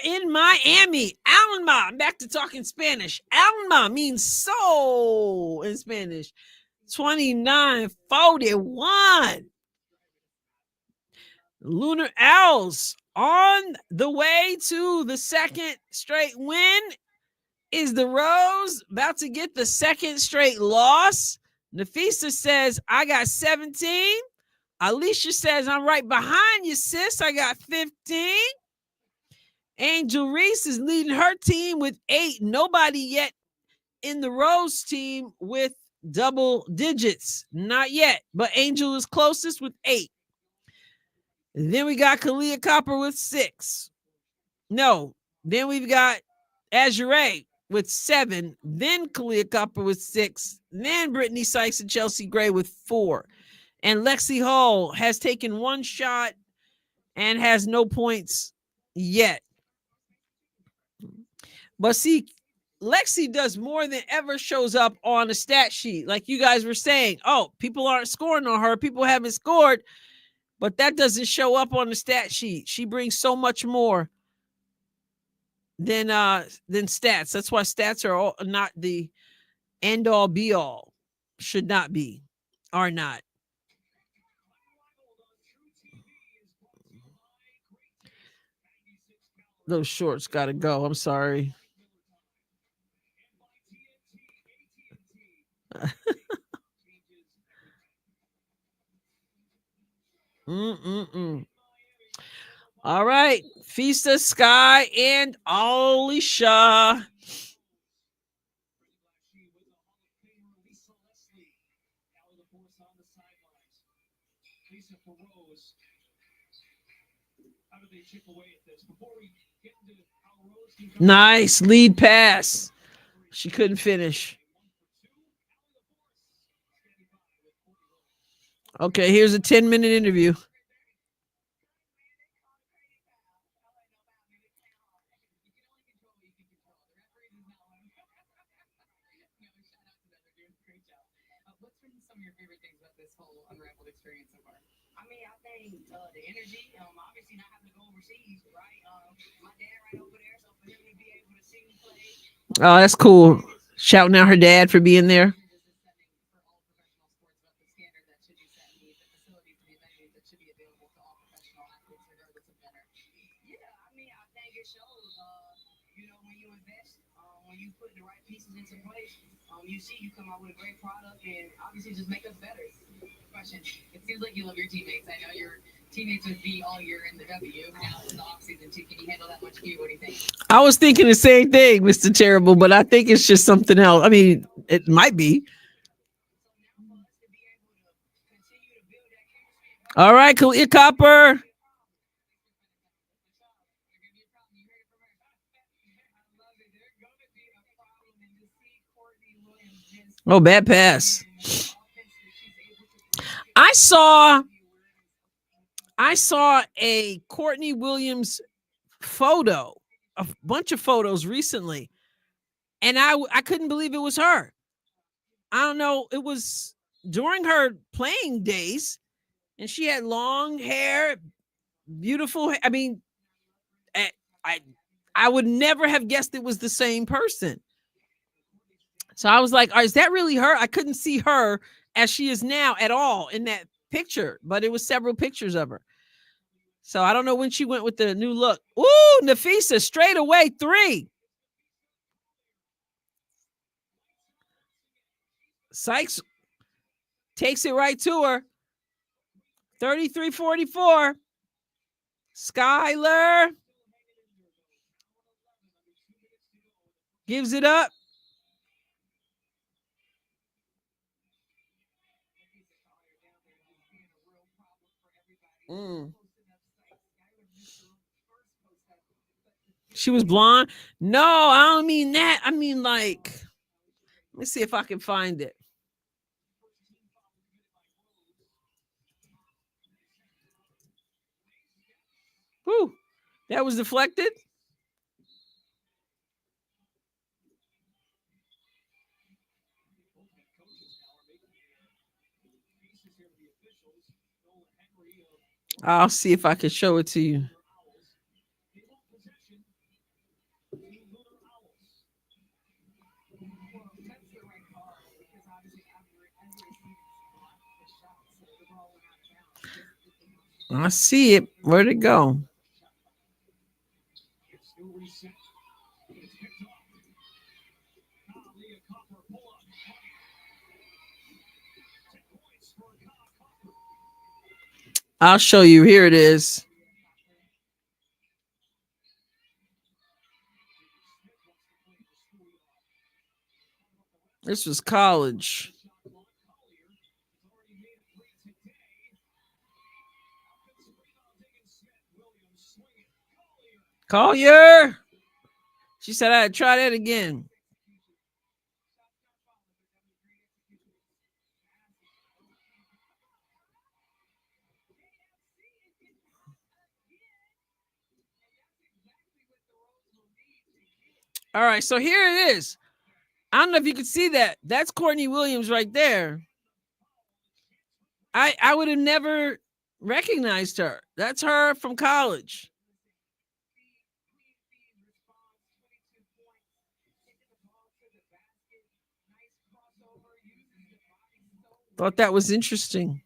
in Miami. Alma. I'm back to talking Spanish. Alma means soul in Spanish. 29-41. Lunar Owls on the way to the second straight win. Is the Rose about to get the second straight loss? Nafisa says, I got 17. Alicia says, I'm right behind you, sis. I got 15. Angel Reese is leading her team with 8. Nobody yet in the Rose team with double digits. Not yet, but Angel is closest with 8. And then we got Kalia Copper with 6. No, then we've got Azure with 7. Then Kalia Copper with 6. Then Brittany Sykes and Chelsea Gray with 4. And Lexi Hall has taken 1 shot and has no points yet. But see, Lexi does more than ever shows up on a stat sheet. Like you guys were saying, oh, people aren't scoring on her. People haven't scored, but that doesn't show up on the stat sheet. She brings so much more than stats. That's why stats are not the end all be all. Should not be, are not. Those shorts got to go. I'm sorry. All right. Fista, Sky, and Alicia. Nice lead pass. She couldn't finish. Okay, here's a 10-minute interview. What's been some of your favorite things about this whole Unrivaled experience so far? I mean, I think the energy, obviously not having to go overseas, right? My dad right over there, so for him to be able to see me play. Oh, that's cool. Shouting out her dad for being there. Yeah, I mean, I think it shows, when you invest, when you put the right pieces into place, you see you come out with a great product and obviously just make us better. Question. It seems like you love your teammates. I know your teammates would be all year in the W. Now it's the off season too. Can you handle that much heat? What do you think? I was thinking the same thing, Mr. Terrible, but I think it's just something else. I mean, it might be. All right, Kalia Copper. Oh, bad pass. I saw a Courtney Williams photo, a bunch of photos recently, and I couldn't believe it was her. I don't know. It was during her playing days, and she had long hair, beautiful. I mean, I I would never have guessed it was the same person. So I was like, is that really her? I couldn't see her as she is now at all in that picture, but it was several pictures of her. So I don't know when she went with the new look. Ooh, Nafisa, straight away 3. Sykes takes it right to her. 33-44. Skyler gives it up. She was blonde. No, I don't mean that. I mean, like, let me see if I can find it. Whew, that was deflected. I'll see if I can show it to you. I see it. Where'd it go? I'll show you. Here it is. This was college. Collier. She said I'd try that again. All right, so here it is. I don't know if you can see that. That's Courtney Williams right there. I would have never recognized her. That's her from college. Thought that was interesting.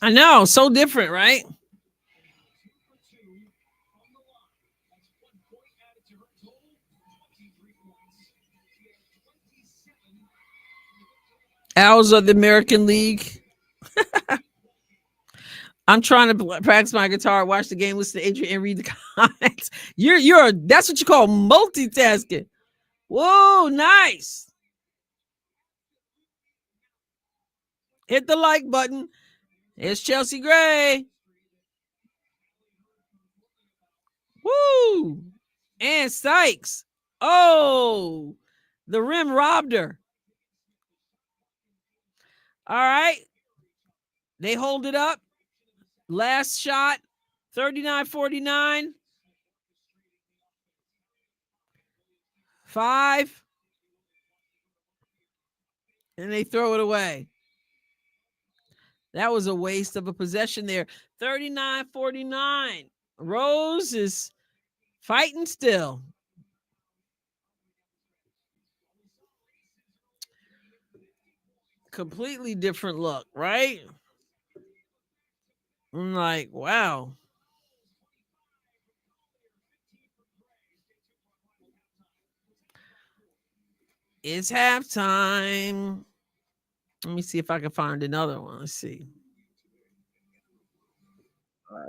I know, so different, right? Owls of the American League. I'm trying to practice my guitar, watch the game, listen to Adrienne, and read the comments. That's what you call multitasking. Whoa, nice. Hit the like button. It's Chelsea Gray. Woo! And Sykes. Oh, the rim robbed her. All right. They hold it up. Last shot, 39-49. 5. And they throw it away. That was a waste of a possession there. 39-49. Rose is fighting still. Completely different look, right? I'm like, wow. It's halftime. Let me see if I can find another one. Let's see.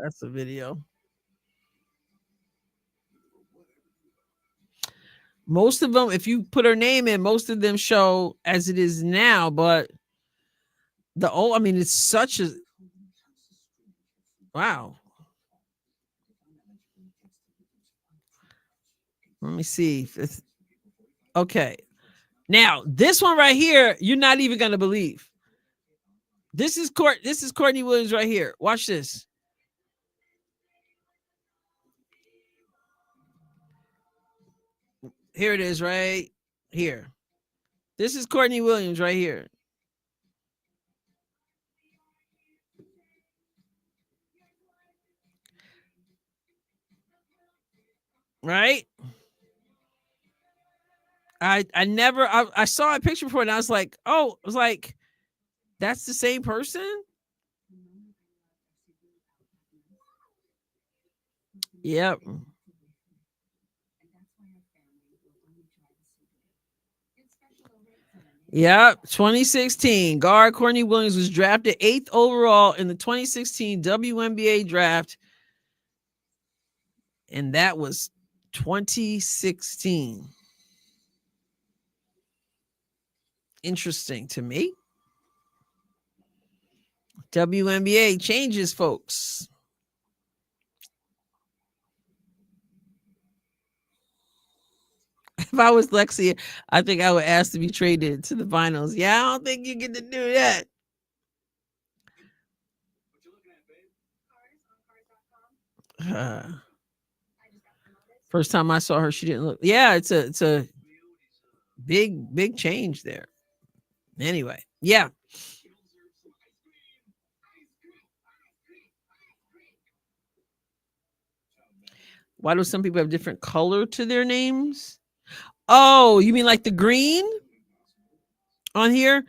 That's a video. Most of them, if you put her name in, most of them show as it is now, but it's such a wow. Let me see if it's okay. Now, this one right here, you're not even gonna believe. This is Courtney Williams right here. Watch this. Here it is, right here. This is Courtney Williams right here. Right? I saw a picture before and I was like, that's the same person? Yep. Yep. 2016. Guard Courtney Williams was drafted 8th overall in the 2016 WNBA draft. And that was 2016. Interesting to me. WNBA changes, folks. If I was Lexi, I think I would ask to be traded to the finals. Yeah, I don't think you get to do that. First time I saw her, she didn't look. Yeah, it's a big change there. Anyway, yeah. Why do some people have different color to their names? Oh, you mean like the green on here?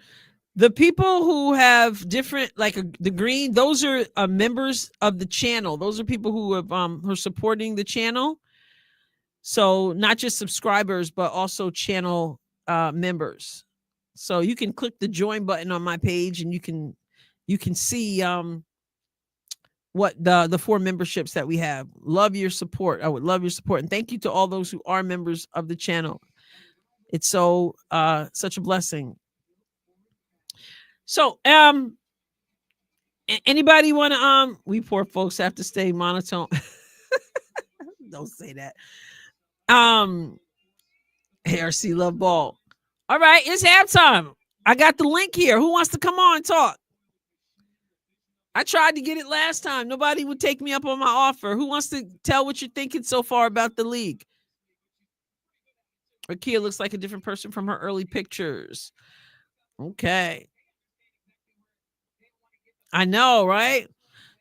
The people who have different, the green, those are members of the channel. Those are people who are supporting the channel. So not just subscribers, but also channel members. So you can click the join button on my page, and you can see what the 4 memberships that we have. Love your support. I would love your support, and thank you to all those who are members of the channel. It's so such a blessing. So anybody want to we poor folks have to stay monotone. Don't say that. ARC love ball. All right, it's halftime. I got the link here. Who wants to come on and talk? I tried to get it last time. Nobody would take me up on my offer. Who wants to tell what you're thinking so far about the league? Rakia looks like a different person from her early pictures. Okay. I know, right?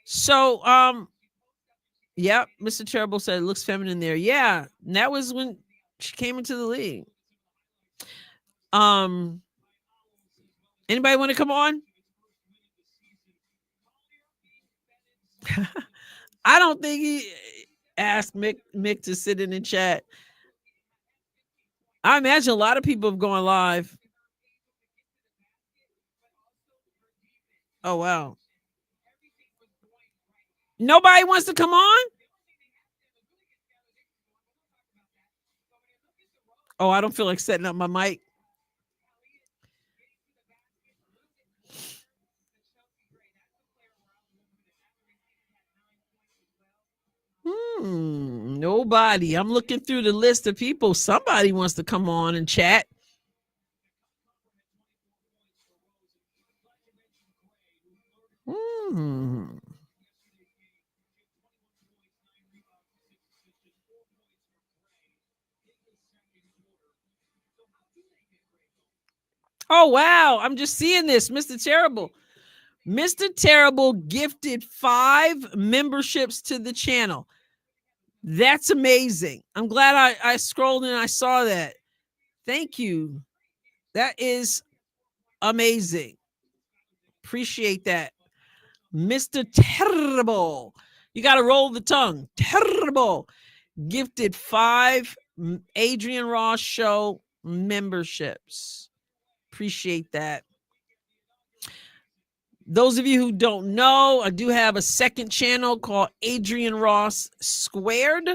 So, yep, Mr. Terrible said it looks feminine there. Yeah, and that was when she came into the league. Anybody want to come on? I don't think he asked Mick to sit in the chat. I imagine a lot of people have gone live. Oh, wow. Nobody wants to come on? Oh, I don't feel like setting up my mic. Nobody. I'm looking through the list of people. Somebody wants to come on and chat. Oh, wow. I'm just seeing this. Mr. Terrible. Mr. Terrible gifted 5 memberships to the channel. That's amazing. I'm glad I scrolled and I saw that. Thank you. That is amazing. Appreciate that. Mr. Terrible. You got to roll the tongue. Terrible. Gifted 5 Adrienne Ross Show memberships. Appreciate that. Those of you who don't know, I do have a second channel called Adrienne Ross Squared.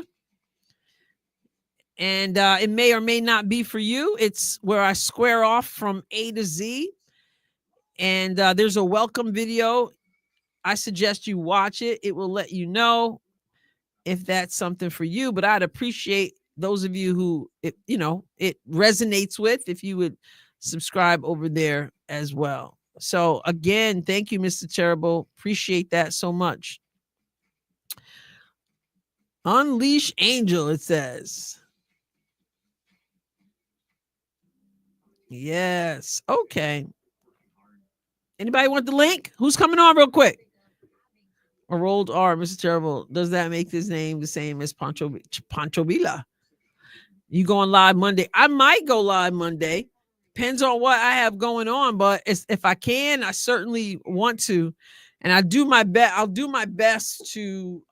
And it may or may not be for you. It's where I square off from A to Z. And there's a welcome video. I suggest you watch it. It will let you know if that's something for you. But I'd appreciate those of you who it resonates with, if you would subscribe over there as well. So again, thank you, Mr. Terrible. Appreciate that so much. Unleash Angel, it says. Yes. Okay. Anybody want the link? Who's coming on real quick? A rolled R, Mr. Terrible. Does that make his name the same as Pancho Villa? You going live Monday? I might go live Monday. Depends on what I have going on, but if I can, I certainly want to, and I do my best. I'll do my best to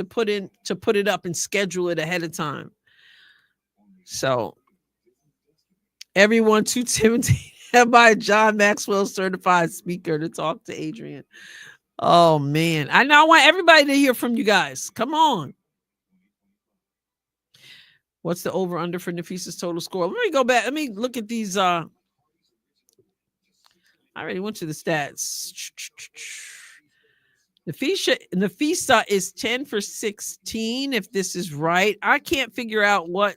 put it up and schedule it ahead of time. So everyone 217 by John Maxwell certified speaker to talk to Adrienne. Oh man, I know I want everybody to hear from you guys. Come on. What's the over under for Nafisa's total score? Let me go back. Let me look at these. I already went to the stats. Nafisa is 10 for 16. If this is right, I can't figure out what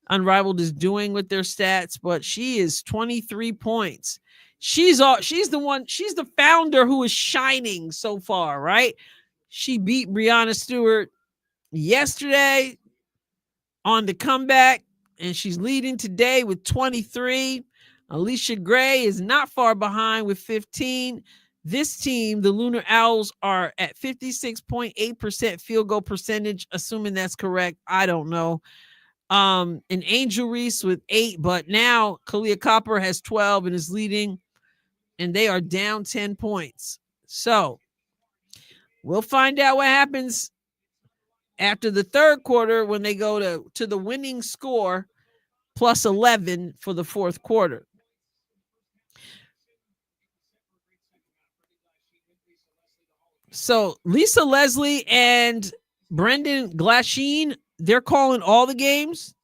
Unrivaled is doing with their stats, but she is 23 points. She's the founder who is shining so far, right? She beat Brianna Stewart yesterday on the comeback, and she's leading today with 23. Alicia Gray is not far behind with 15. This team, the Lunar Owls, are at 56.8% field goal percentage, assuming that's correct. I don't know. And Angel Reese with 8, but now Kalia Copper has 12 and is leading, and they are down 10 points. So we'll find out what happens after the third quarter when they go to the winning score plus 11 for the fourth quarter. So Lisa Leslie and Brendan Glasheen, they're calling all the games.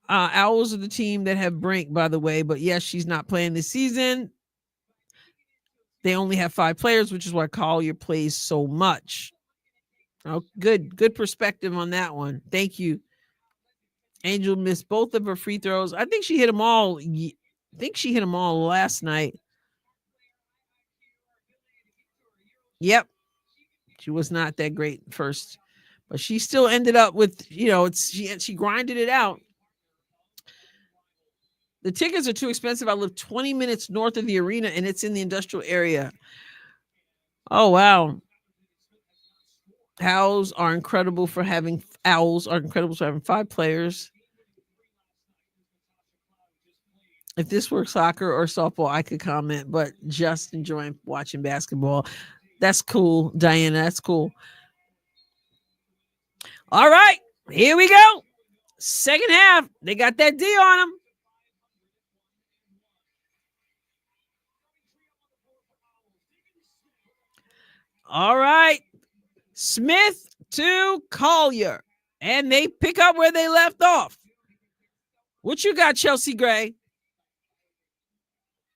Owls are the team that have Brink, by the way, but yes, she's not playing this season. They only have 5 players, which is why Collier plays so much. Oh, good perspective on that one. Thank you. Angel missed both of her free throws. I think she hit them all. Last night. Yep. She was not that great first, but she still ended up with, she grinded it out. The tickets are too expensive. I live 20 minutes north of the arena, and it's in the industrial area. Oh, wow. Owls are incredible for having 5 players. If this were soccer or softball, I could comment, but just enjoying watching basketball. That's cool, Diana. That's cool. All right, here we go. Second half. They got that D on them. All right. Smith to Collier. And they pick up where they left off. What you got, Chelsea Gray?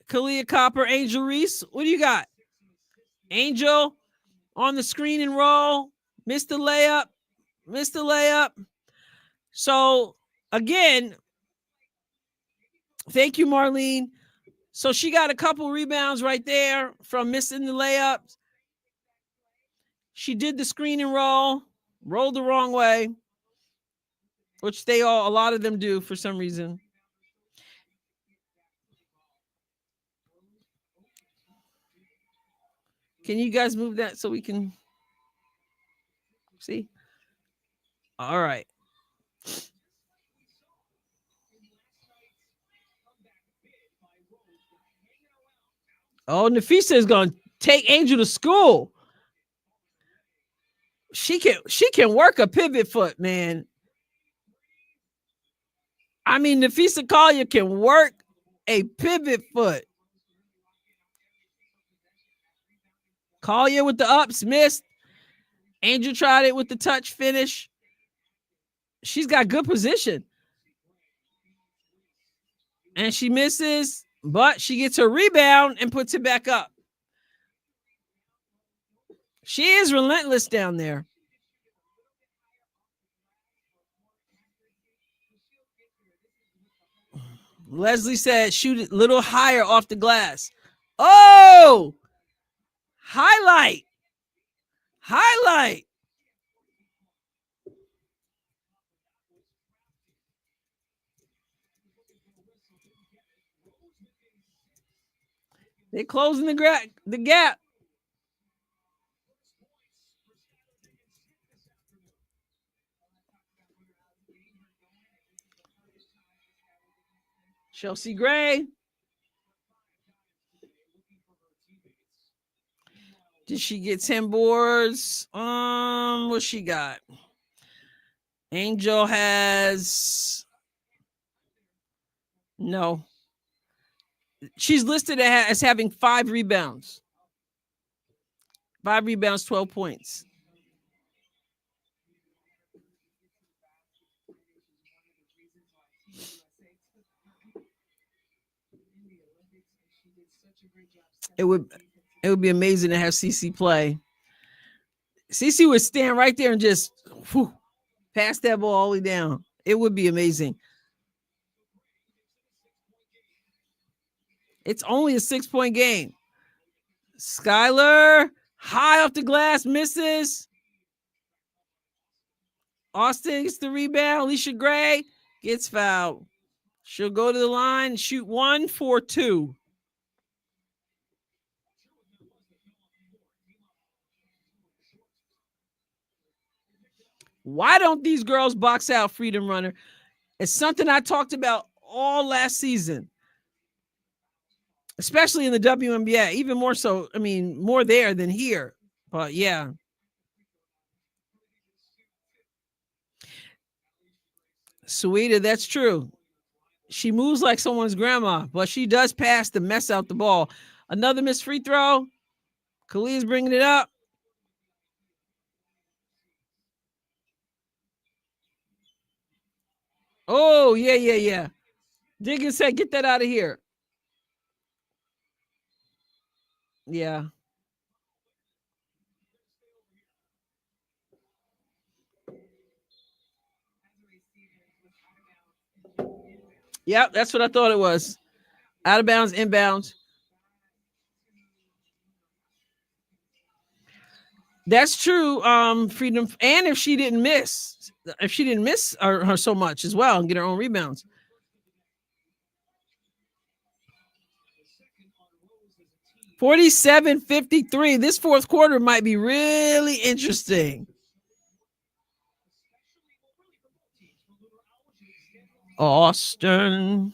Kalia Copper, Angel Reese. What do you got? Angel on the screen and roll. Missed the layup. Missed the layup. So, again, thank you, Marlene. So she got a couple rebounds right there from missing the layups. She did the screen and roll, rolled the wrong way, which a lot of them do for some reason. Can you guys move that so we can see? All right. Oh, Nafisa is going to take Angel to school. She can work a pivot foot, man. I mean, Nafisa Collier can work a pivot foot. Collier with the ups, missed. Angel tried it with the touch finish. She's got good position. And she misses, but she gets her rebound and puts it back up. She is relentless down there. Leslie said, shoot it a little higher off the glass. Oh! Highlight. They're closing the gap. Chelsea Gray. Did she get 10 boards? What she got? Angel has no. She's listed as having 5 rebounds. 5 rebounds, 12 points. It would be amazing to have CC play. CC would stand right there and just pass that ball all the way down. It would be amazing. It's only a 6-point game. Skylar, high off the glass, misses. Austin gets the rebound. Alicia Gray gets fouled. She'll go to the line, shoot 1 for 2. Why don't these girls box out Freedom Runner? It's something I talked about all last season, especially in the WNBA, even more so. I mean, more there than here, but yeah. Suida, that's true. She moves like someone's grandma, but she does pass the mess out the ball. Another missed free throw. Khalid's bringing it up. Oh, yeah. Diggins said, get that out of here. Yeah. Yep, that's what I thought it was. Out of bounds, inbounds. That's true, Freedom. And if she didn't miss her so much as well and get her own rebounds. $47-53. This fourth quarter might be really interesting. Austin.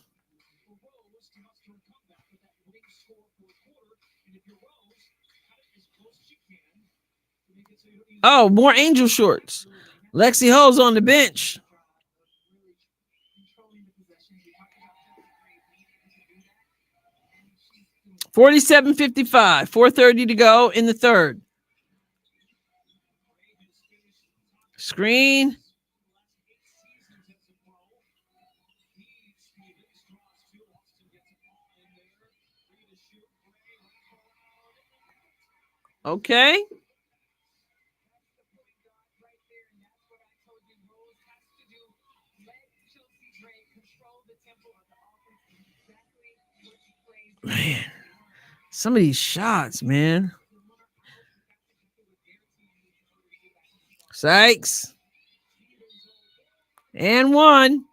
Oh, more Angel shorts. Lexi Ho's on the bench. 47-55, 4:30 to go in the third. Screen. Okay. Man, some of these shots, man. Sykes. And one.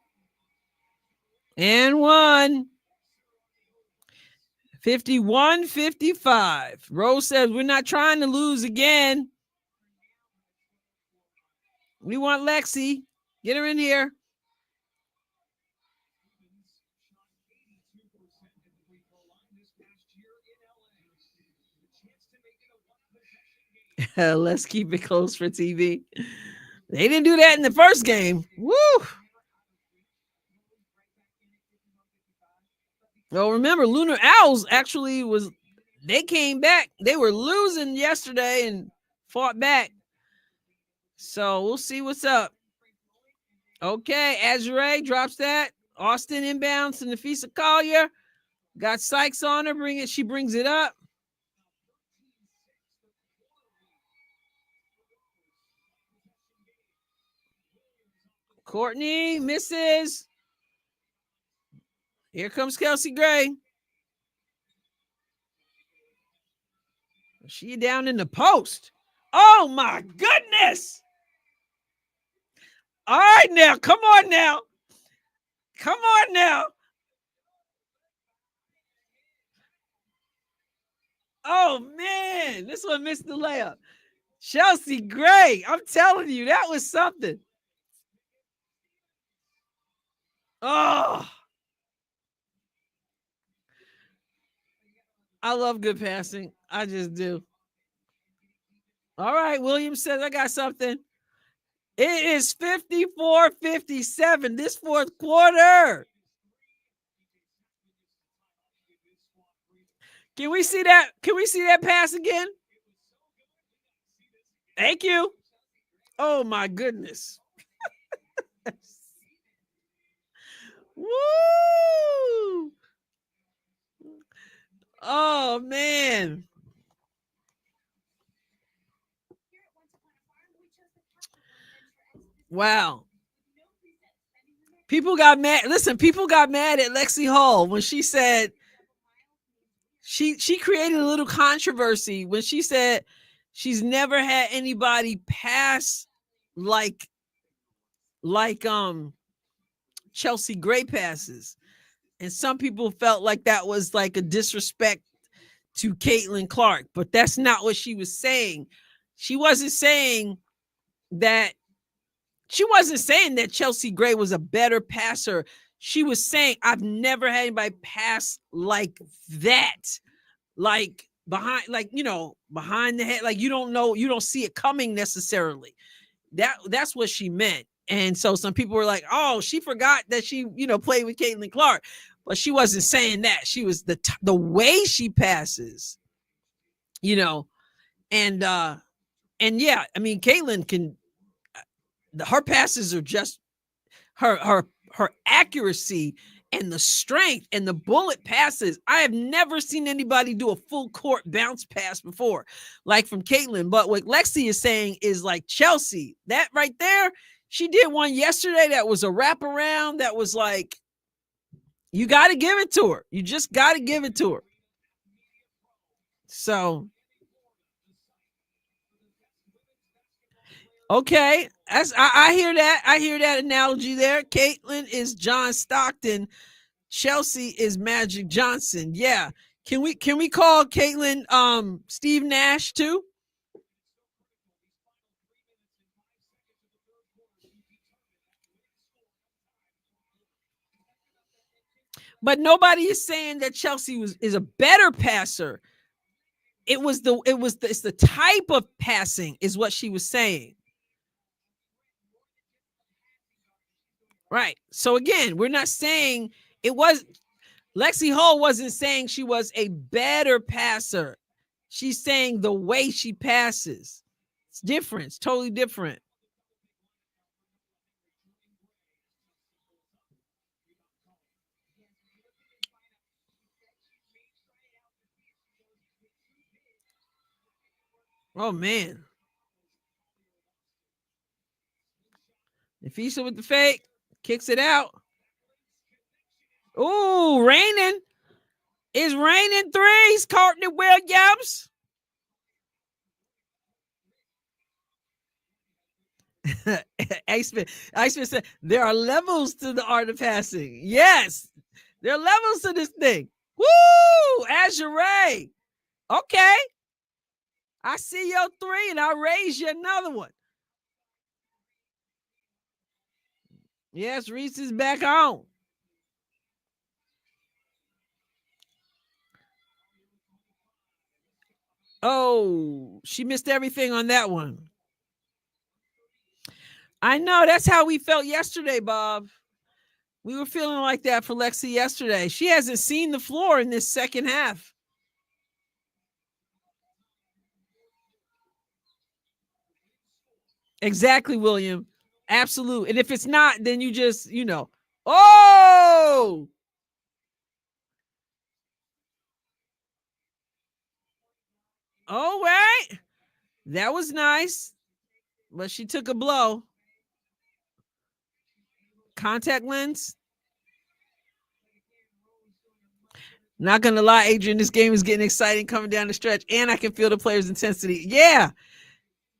51-55. Rose says, we're not trying to lose again. We want Lexi. Get her in here. Let's keep it close for TV. They didn't do that in the first game. Woo! Well, remember, Lunar Owls actually they came back. They were losing yesterday and fought back. So we'll see what's up. Okay, Adrienne drops that. Austin inbounds to Nafisa Collier. Got Sykes on her. She brings it up. Courtney misses. Here comes Kelsey Gray. She down in the post. Oh my goodness. All right now. Come on now. Come on now. Oh man. This one missed the layup. Chelsea Gray. I'm telling you, that was something. Oh. I love good passing. I just do. All right. Williams says, I got something. It is 54-57 this fourth quarter. Can we see that? Can we see that pass again? Thank you. Oh my goodness. Woo! Oh man. Wow. People got mad. Listen, people got mad at Lexi Hall when she said she created a little controversy when she said she's never had anybody pass like Chelsea Gray passes. And some people felt like that was like a disrespect to Caitlin Clark, but that's not what she was saying. She wasn't saying that Chelsea Gray was a better passer. She was saying, I've never had anybody pass like that. Like behind the head. Like you don't see it coming necessarily. That's what she meant. And so some people were like, oh, she forgot that she, played with Caitlin Clark. But she wasn't saying that. She was the way she passes, and yeah, I mean, Caitlin can, her passes are just her accuracy and the strength and the bullet passes. I have never seen anybody do a full court bounce pass before, like from Caitlin. But what Lexi is saying is like Chelsea, that right there, she did one yesterday that was a wraparound that was like, you got to give it to her. You just got to give it to her. So, okay, I hear that. I hear that analogy there. Caitlin is John Stockton. Chelsea is Magic Johnson. Yeah. Can we call Caitlin Steve Nash too? But nobody is saying that Chelsea is a better passer. it's the type of passing is what she was saying. Right. So again, we're not saying it was Lexi Hull wasn't saying she was a better passer. She's saying the way she passes. It's different. It's totally different. Oh man. Nafisa with the fake. Kicks it out. Ooh, raining. It's raining threes, Courtney Williams. Iceman said there are levels to the art of passing. Yes, there are levels to this thing. Woo! Azure. Okay. I see your three and I'll raise you another one. Yes, Reese is back on. Oh, she missed everything on that one. I know. That's how we felt yesterday, Bob. We were feeling like that for Lexi yesterday. She hasn't seen the floor in this second half. Exactly, William. Absolute. And if it's not, then you just, oh, all right. That was nice. But she took a blow. Contact lens. Not gonna lie, Adrienne, this game is getting exciting coming down the stretch, and I can feel the players' intensity. Yeah.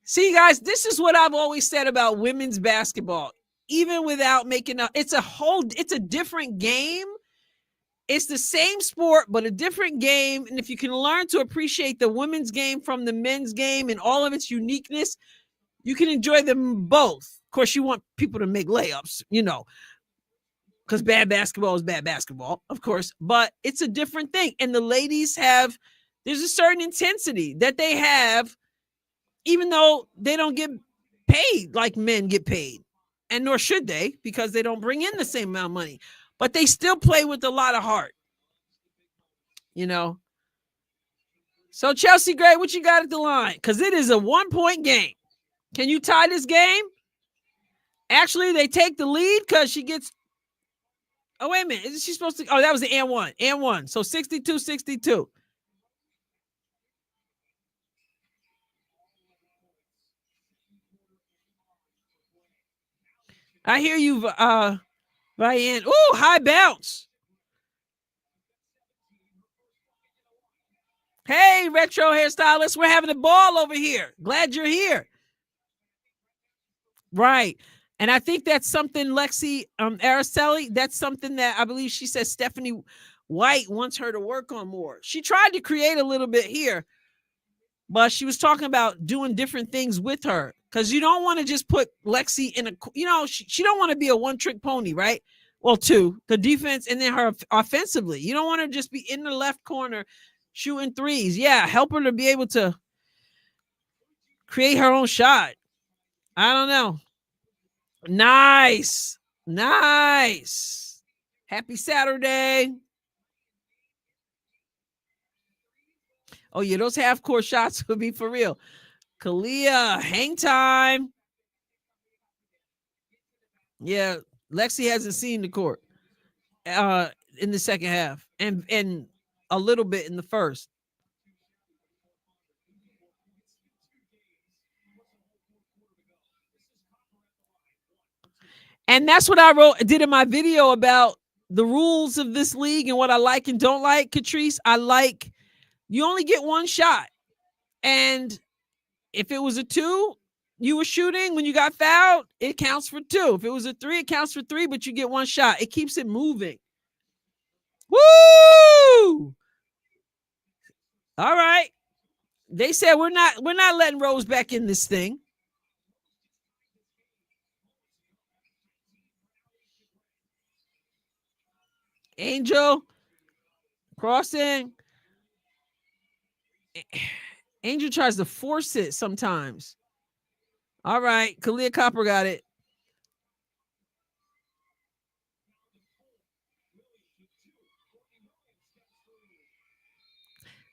See, guys, this is what I've always said about women's basketball. Even without making it's a different game. It's the same sport, but a different game. And if you can learn to appreciate the women's game from the men's game and all of its uniqueness, you can enjoy them both. Of course, you want people to make layups, because bad basketball is bad basketball, of course, but it's a different thing. And the ladies there's a certain intensity that they have, even though they don't get paid like men get paid, and nor should they, because they don't bring in the same amount of money, but they still play with a lot of heart, So Chelsea Gray, what you got at the line? Because it is a 1-point game. Can you tie this game? Actually, they take the lead because she gets. Oh, wait a minute. Isn't she supposed to? Oh, that was the and one. And one. So 62-62. I hear you, Vianne. Ooh, high bounce. Hey, retro hairstylist. We're having a ball over here. Glad you're here. Right. And I think that's something Lexi Araceli, that's something that I believe she says Stephanie White wants her to work on more. She tried to create a little bit here, but she was talking about doing different things with her, because you don't want to just put Lexi in she don't want to be a one-trick pony, right? Well, two, the defense, and then her offensively. You don't want to just be in the left corner shooting threes. Yeah, help her to be able to create her own shot. I don't know. Nice. Happy Saturday. Oh, yeah, those half-court shots would be for real. Kalia, hang time. Yeah, Lexi hasn't seen the court in the second half, and a little bit in the first. And that's what I did in my video about the rules of this league and what I like and don't like, Catrice. I like you only get one shot. And if it was a 2, you were shooting when you got fouled, it counts for 2. If it was a 3, it counts for 3, but you get one shot. It keeps it moving. Woo! All right. They said we're not letting Rose back in this thing. Angel crossing. Angel tries to force it sometimes. All right, Kalia Copper got it.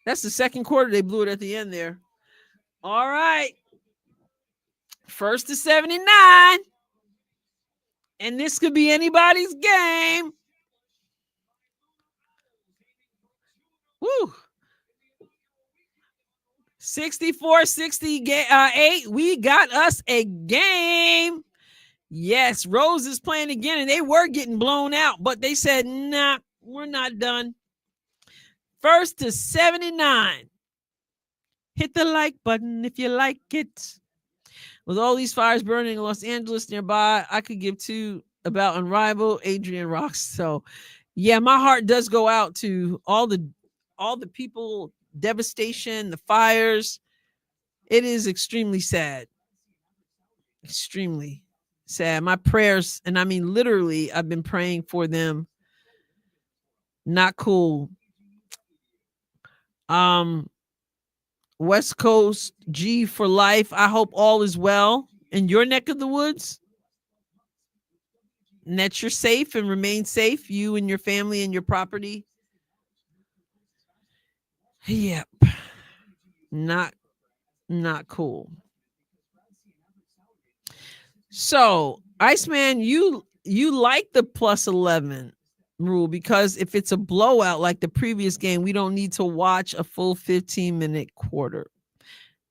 That's the second quarter. They blew it at the end there. All right. First to 79. And this could be anybody's game. Woo. 64-68. We got us a game. Yes, Rose is playing again, and they were getting blown out, but they said, nah, we're not done. First to 79. Hit the like button if you like it. With all these fires burning in Los Angeles nearby, I could give two about Unrivaled, Adrienne rocks. So, yeah, my heart does go out to all the people, devastation, the fires. It is extremely sad. Extremely sad. My prayers, and I mean literally, I've been praying for them. Not cool. West Coast G for life. I hope all is well in your neck of the woods. And that you're safe and remain safe, you and your family and your property. Yep. Not cool. So, Iceman, you like the plus 11 rule because if it's a blowout like the previous game, we don't need to watch a full 15-minute quarter.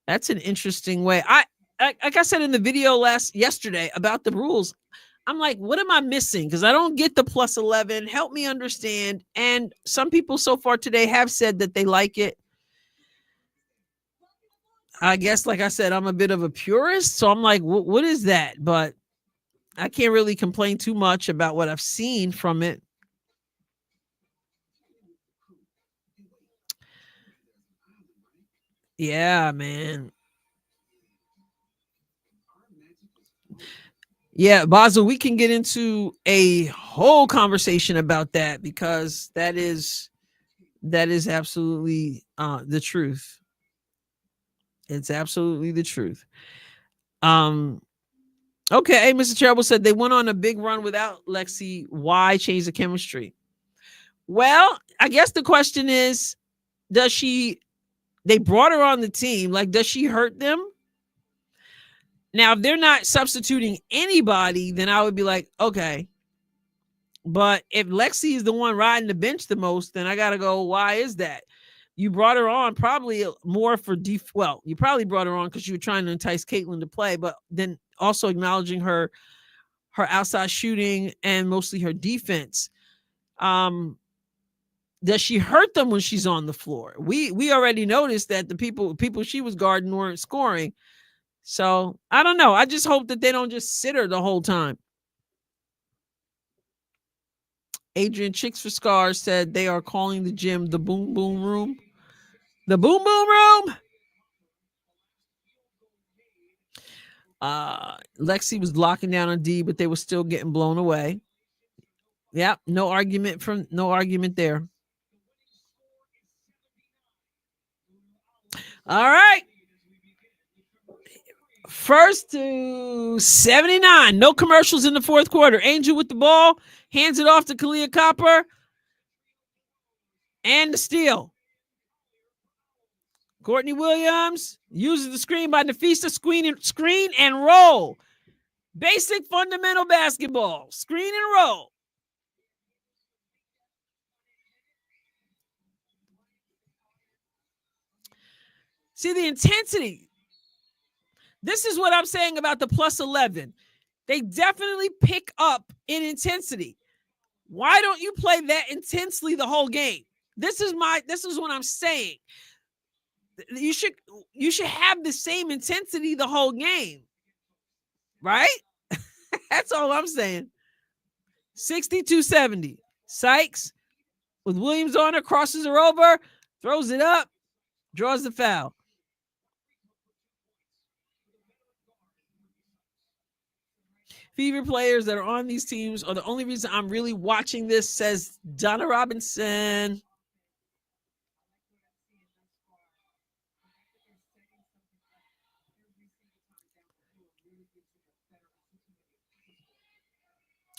That's an interesting way. I like I said in the video yesterday about the rules, I'm like, what am I missing? Because I don't get the plus 11. Help me understand. And some people so far today have said that they like it. I guess, like I said, I'm a bit of a purist. So I'm like, what is that? But I can't really complain too much about what I've seen from it. Yeah, man. Yeah, Basel, we can get into a whole conversation about that because that is absolutely the truth. It's absolutely the truth. Okay, Mr. Terrible said they went on a big run without Lexi. Why change the chemistry? Well, I guess the question is, they brought her on the team. Like, does she hurt them? Now, if they're not substituting anybody, then I would be like, okay. But if Lexi is the one riding the bench the most, then I got to go, why is that? You brought her on probably more for you probably brought her on because you were trying to entice Caitlin to play, but then also acknowledging her outside shooting and mostly her defense. Does she hurt them when she's on the floor? We already noticed that the people she was guarding weren't scoring. So I don't know. I just hope that they don't just sit her the whole time. Adrienne Chicks for Scars said they are calling the gym the Boom Boom Room. The Boom Boom Room. Lexi was locking down on D, but they were still getting blown away. Yep, no argument there. All right. First to 79. No commercials in the fourth quarter. Angel with the ball. Hands it off to Kalia Copper. And the steal. Courtney Williams uses the screen by Nafisa. Screen and roll. Basic fundamental basketball. Screen and roll. See the intensity. This is what I'm saying about the plus 11. They definitely pick up in intensity. Why don't you play that intensely the whole game? This is what I'm saying. You should have the same intensity the whole game. Right? That's all I'm saying. 62-70. Sykes with Williams on her, crosses her over, throws it up, draws the foul. Fever players that are on these teams are the only reason I'm really watching this, says Donna Robinson.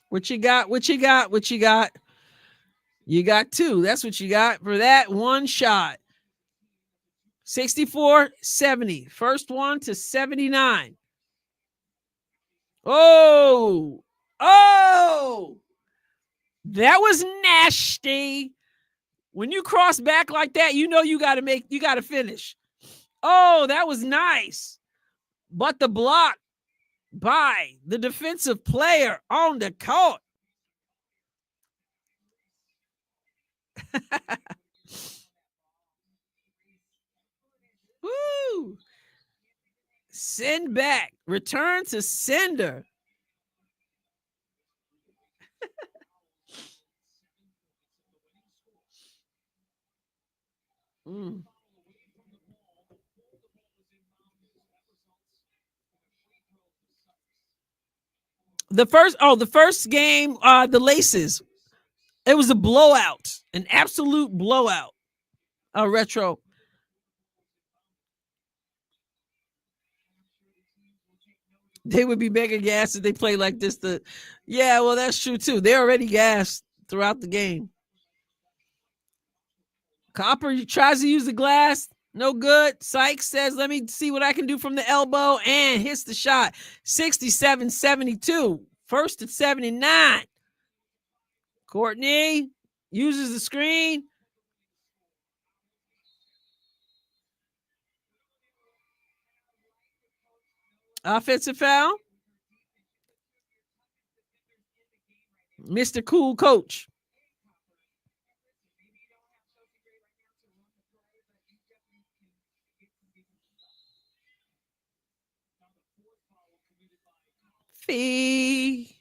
What you got? What you got? What you got? You got 2. That's what you got for that one shot. 64-70. First one to 79. Oh, that was nasty. When you cross back like that, you know you got to finish. Oh, that was nice. But the block by the defensive player on the court. Woo! Send back. Return to sender. The first game, the Laces, it was a blowout, an absolute blowout. Retro. They would be mega gassed if they play like this. Yeah, well, that's true too. They're already gassed throughout the game. Copper tries to use the glass. No good. Sykes says, let me see what I can do from the elbow, and hits the shot. 67-72. First at 79. Courtney uses the screen. Offensive foul. Mr. Cool Coach. Fee.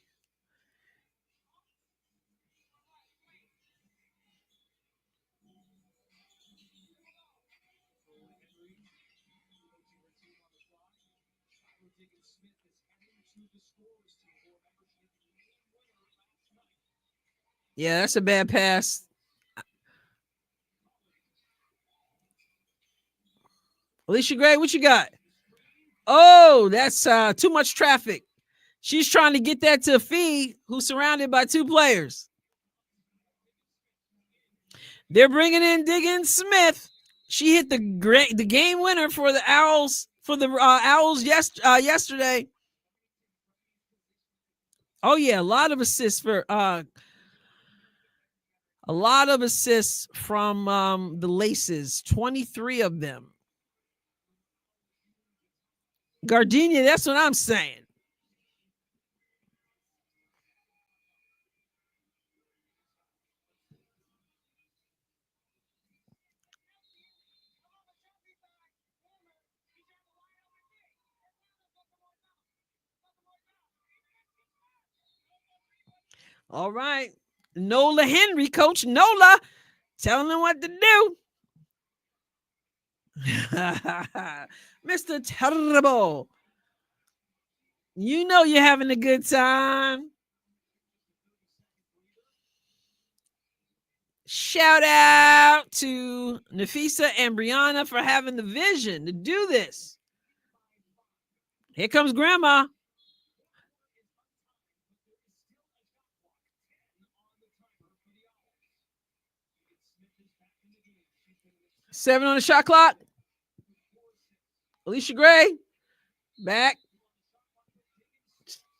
Yeah, that's a bad pass. Alicia Gray, what you got? Oh, that's too much traffic. She's trying to get that to Fee, who's surrounded by 2 players. They're bringing in Diggins Smith. She hit the game winner for the Owls yesterday. Oh yeah, a lot of assists from the Laces. 23 of them. Gardenia, that's what I'm saying. All right. Nola Henry, Coach Nola, telling them what to do. Mr. Terrible. You know you're having a good time. Shout out to Nafisa and Brianna for having the vision to do this. Here comes Grandma. Seven on the shot clock. Alicia Gray back.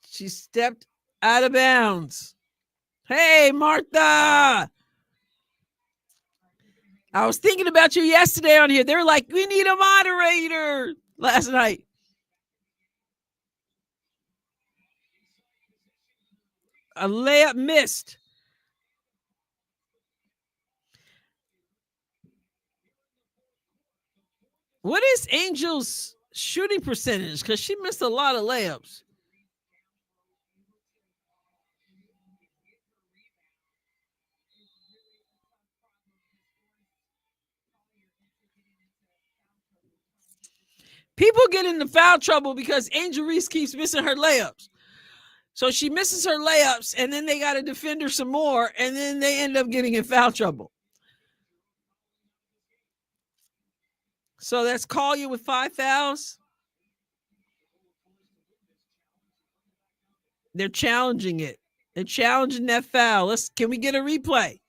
She stepped out of bounds. Hey, Martha. I was thinking about you yesterday on here. They were like, we need a moderator last night. A layup missed. What is Angel's shooting percentage? Because she missed a lot of layups. People get into foul trouble because Angel Reese keeps missing her layups. So she misses her layups, and then they got to defend her some more, and then they end up getting in foul trouble. So that's Collier with 5 fouls. They're challenging it. They're challenging that foul. Can we get a replay?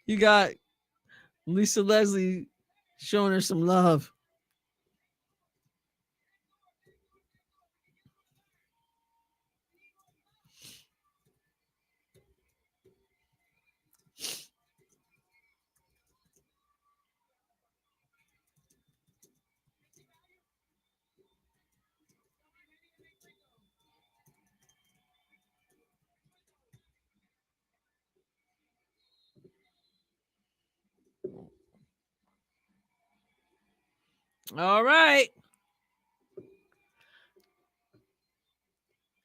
You got Lisa Leslie showing her some love. All right.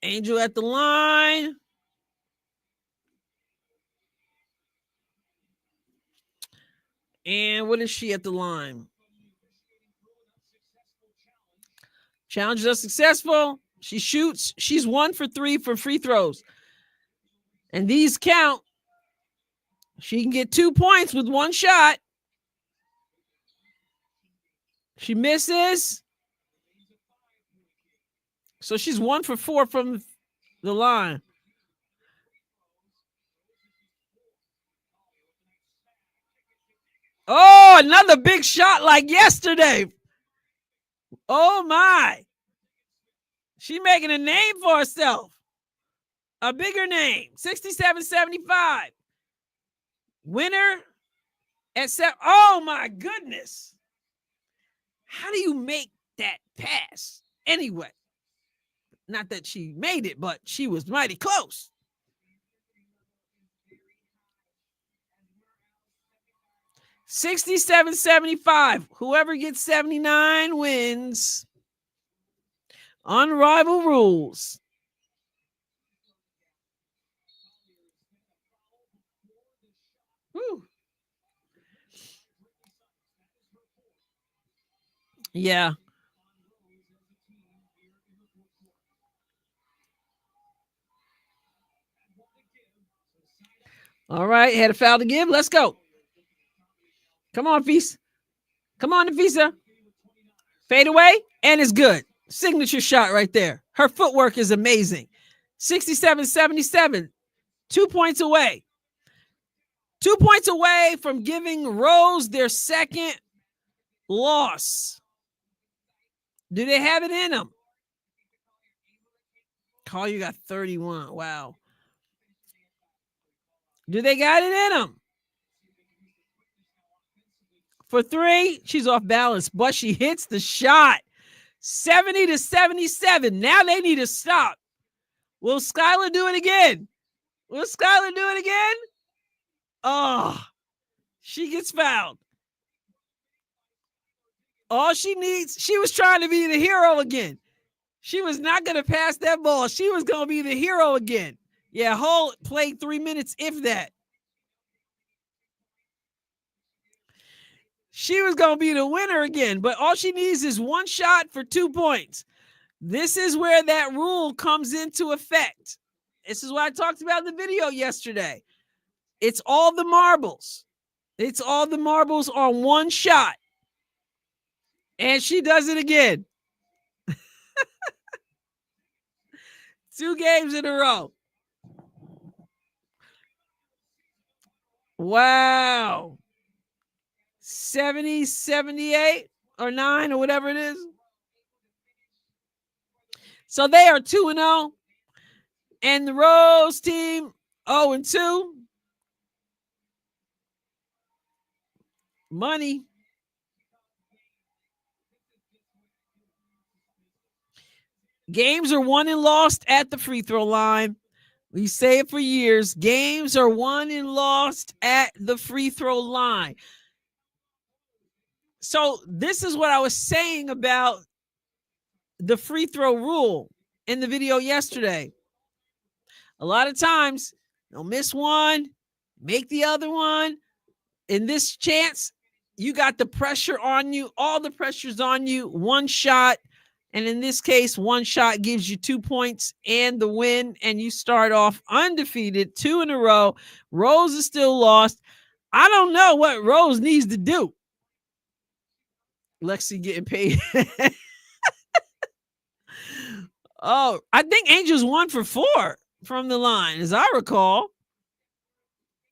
Angel at the line. And what is she at the line? Challenges are successful. She shoots. She's 1 for 3 for free throws. And these count. She can get 2 points with 1 shot. She misses. So she's 1 for 4 from the line. Oh, another big shot like yesterday. Oh, my. She making a name for herself. A bigger name. 67-75. Winner at 7. Oh, my goodness. How do you make that pass? Anyway, not that she made it, but she was mighty close. 67-75. Whoever gets 79 wins. Unrivaled rules. Whew. Yeah. All right. Had a foul to give. Let's go. Come on, Feast. Come on, Nafisa. Fade away, and it's good. Signature shot right there. Her footwork is amazing. 67-77. 2 points away. 2 points away from giving Rose their second loss. Do they have it in them? Collier got 31. Wow. Do they got it in them? For 3, she's off balance, but she hits the shot. 70-77. Now they need to stop. Will Skylar do it again? Will Skylar do it again? Oh, she gets fouled. All she needs, she was trying to be the hero again. She was not going to pass that ball. She was going to be the hero again. Yeah, Hull played 3 minutes, if that. She was going to be the winner again, but all she needs is 1 shot for 2 points. This is where that rule comes into effect. This is what I talked about in the video yesterday. It's all the marbles. It's all the marbles on 1 shot. And she does it again. 2 games in a row. Wow. 70-78 or 9 or whatever it is. So they are 2-0. And the Rose team 0-2. Money. Games are won and lost at the free throw line. We say it for years. Games are won and lost at the free throw line. So this is what I was saying about the free throw rule in the video yesterday. A lot of times, they'll miss one, make the other one. In this chance, you got the pressure on you. All the pressure's on you. 1 shot. And in this case, one shot gives you 2 points and the win, and you start off undefeated, 2 in a row. Rose is still lost. I don't know what Rose needs to do. Lexi getting paid. Oh, I think Angel's 1 for 4 from the line, as I recall.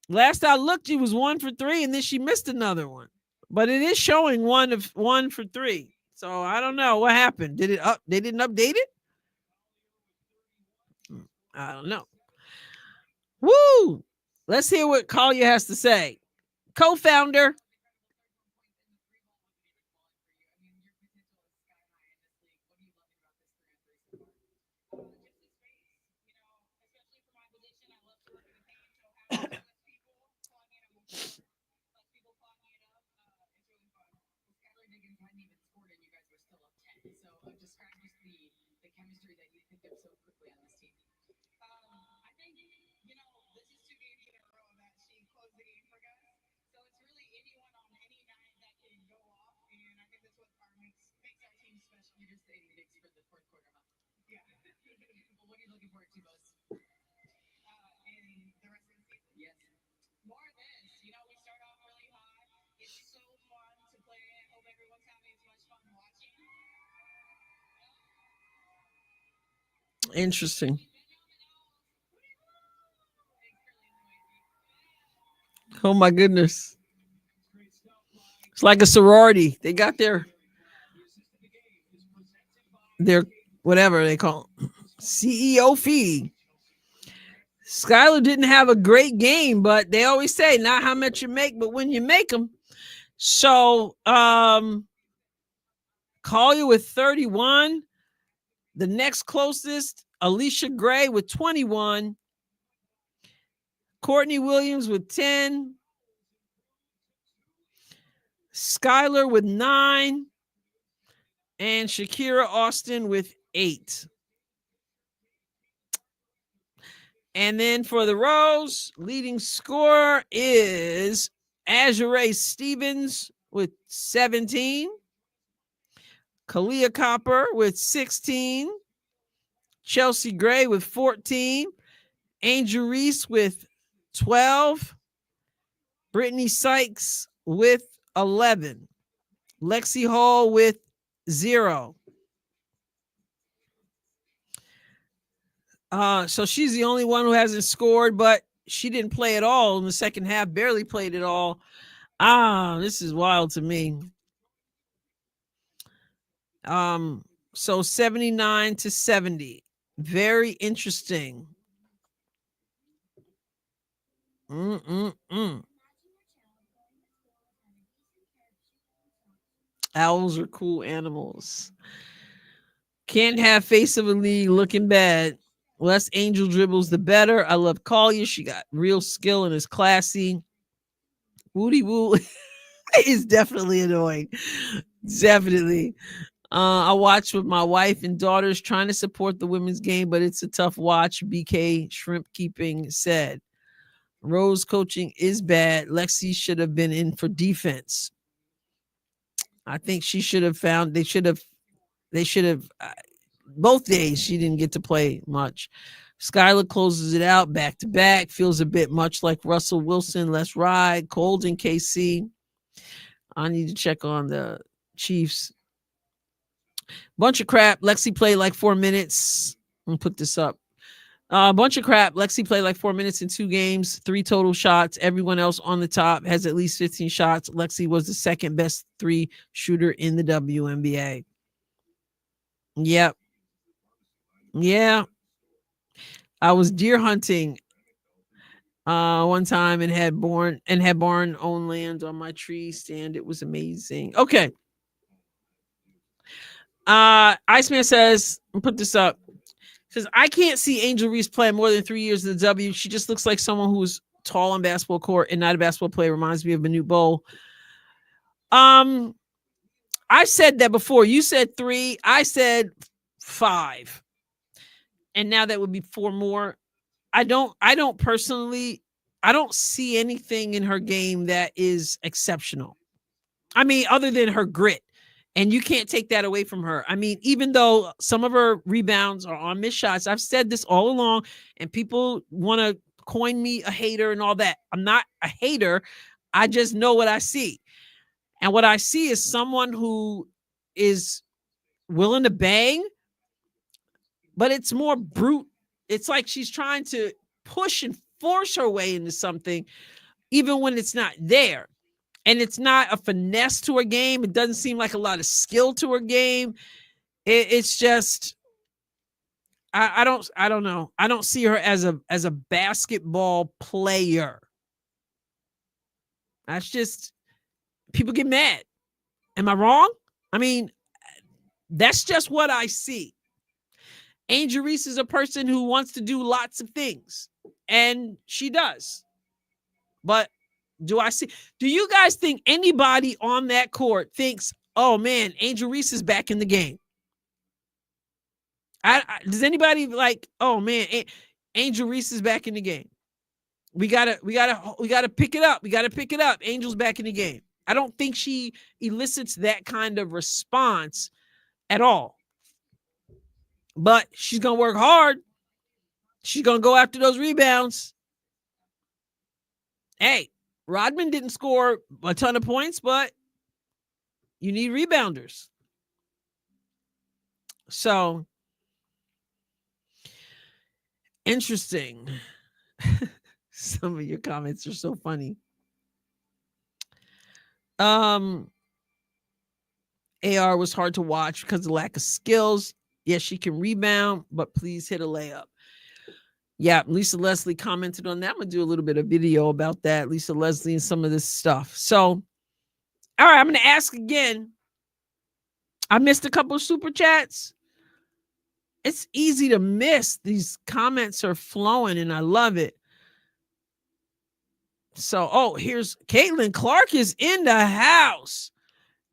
Last I looked, she was 1 for 3, and then she missed another one. But it is showing 1 for 3. So I don't know what happened. Did it up? They didn't update it? I don't know. Woo! Let's hear what Collier has to say. Co-founder. Interesting. Oh my goodness. It's like a sorority. They got their whatever they call it, CEO fee. Skylar didn't have a great game, but they always say not how much you make, but when you make them. So Collier with 31. The next closest, Alicia Gray with 21. Courtney Williams with 10. Skylar with 9. And Shakira Austin with 8. And then for the Rose, leading scorer is Azure Stevens with 17. Kalia Copper with 16. Chelsea Gray with 14. Angel Reese with 12. Brittany Sykes with 11. Lexi Hall with 0. So she's the only one who hasn't scored, but she didn't play at all in the second half, barely played at all. This is wild to me. So 79 to 70. Very interesting. Owls are cool animals. Can't have face of a league looking bad. Less Angel dribbles, the better. I love Collier. She got real skill and is classy. Woody Woo is definitely annoying. Definitely. I watched with my wife and daughters trying to support the women's game, but it's a tough watch. BK Shrimp Keeping said. Rose coaching is bad. Lexi should have been in for defense. I think she should have found, they should have, both days she didn't get to play much. Skylar closes it out back to back. Feels a bit much like Russell Wilson. Let's ride. Cold in KC. I need to check on the Chiefs. Bunch of crap. Lexi played like 4 minutes. I'll put this up. Bunch of crap. Lexi played like 4 minutes in 2 games, 3 total shots. Everyone else on the top has at least 15 shots. Lexi was the second best 3 shooter in the WNBA. Yep. Yeah. I was deer hunting one time and had barn owned land on my tree stand. It was amazing. Okay. Iceman says, I'll put this up. Says, I can't see Angel Reese playing more than 3 years in the W. She just looks like someone who's tall on basketball court and not a basketball player. Reminds me of Manute Bol. I said that before. You said 3. I said 5. And now that would be 4 more. I don't see anything in her game that is exceptional. I mean, other than her grit And you can't take that away from her. I mean, even though some of her rebounds are on missed shots, I've said this all along, and people want to coin me a hater and all that. I'm not a hater. I just know what I see. And what I see is someone who is willing to bang, but it's more brute. It's like she's trying to push and force her way into something, even when it's not there. And it's not a finesse to her game. It doesn't seem like a lot of skill to her game. It's just, I don't know. I don't see her as a basketball player. That's just, people get mad. Am I wrong? I mean, that's just what I see. Angel Reese is a person who wants to do lots of things, and she does. But do you guys think anybody on that court thinks, oh man, Angel Reese is back in the game? Does anybody like, oh man, Angel Reese is back in the game? We gotta pick it up. We gotta pick it up. Angel's back in the game. I don't think she elicits that kind of response at all. But she's gonna work hard. She's gonna go after those rebounds. Hey, Rodman didn't score a ton of points, but you need rebounders. So interesting. Some of your comments are so funny. AR was hard to watch because of the lack of skills. Yes, she can rebound, but please hit a layup. Yeah, Lisa Leslie commented on that. I'm going to do a little bit of video about that. Lisa Leslie and some of this stuff. So, all right, I'm going to ask again. I missed a couple of super chats. It's easy to miss. These comments are flowing, and I love it. So, here's Caitlin Clark is in the house.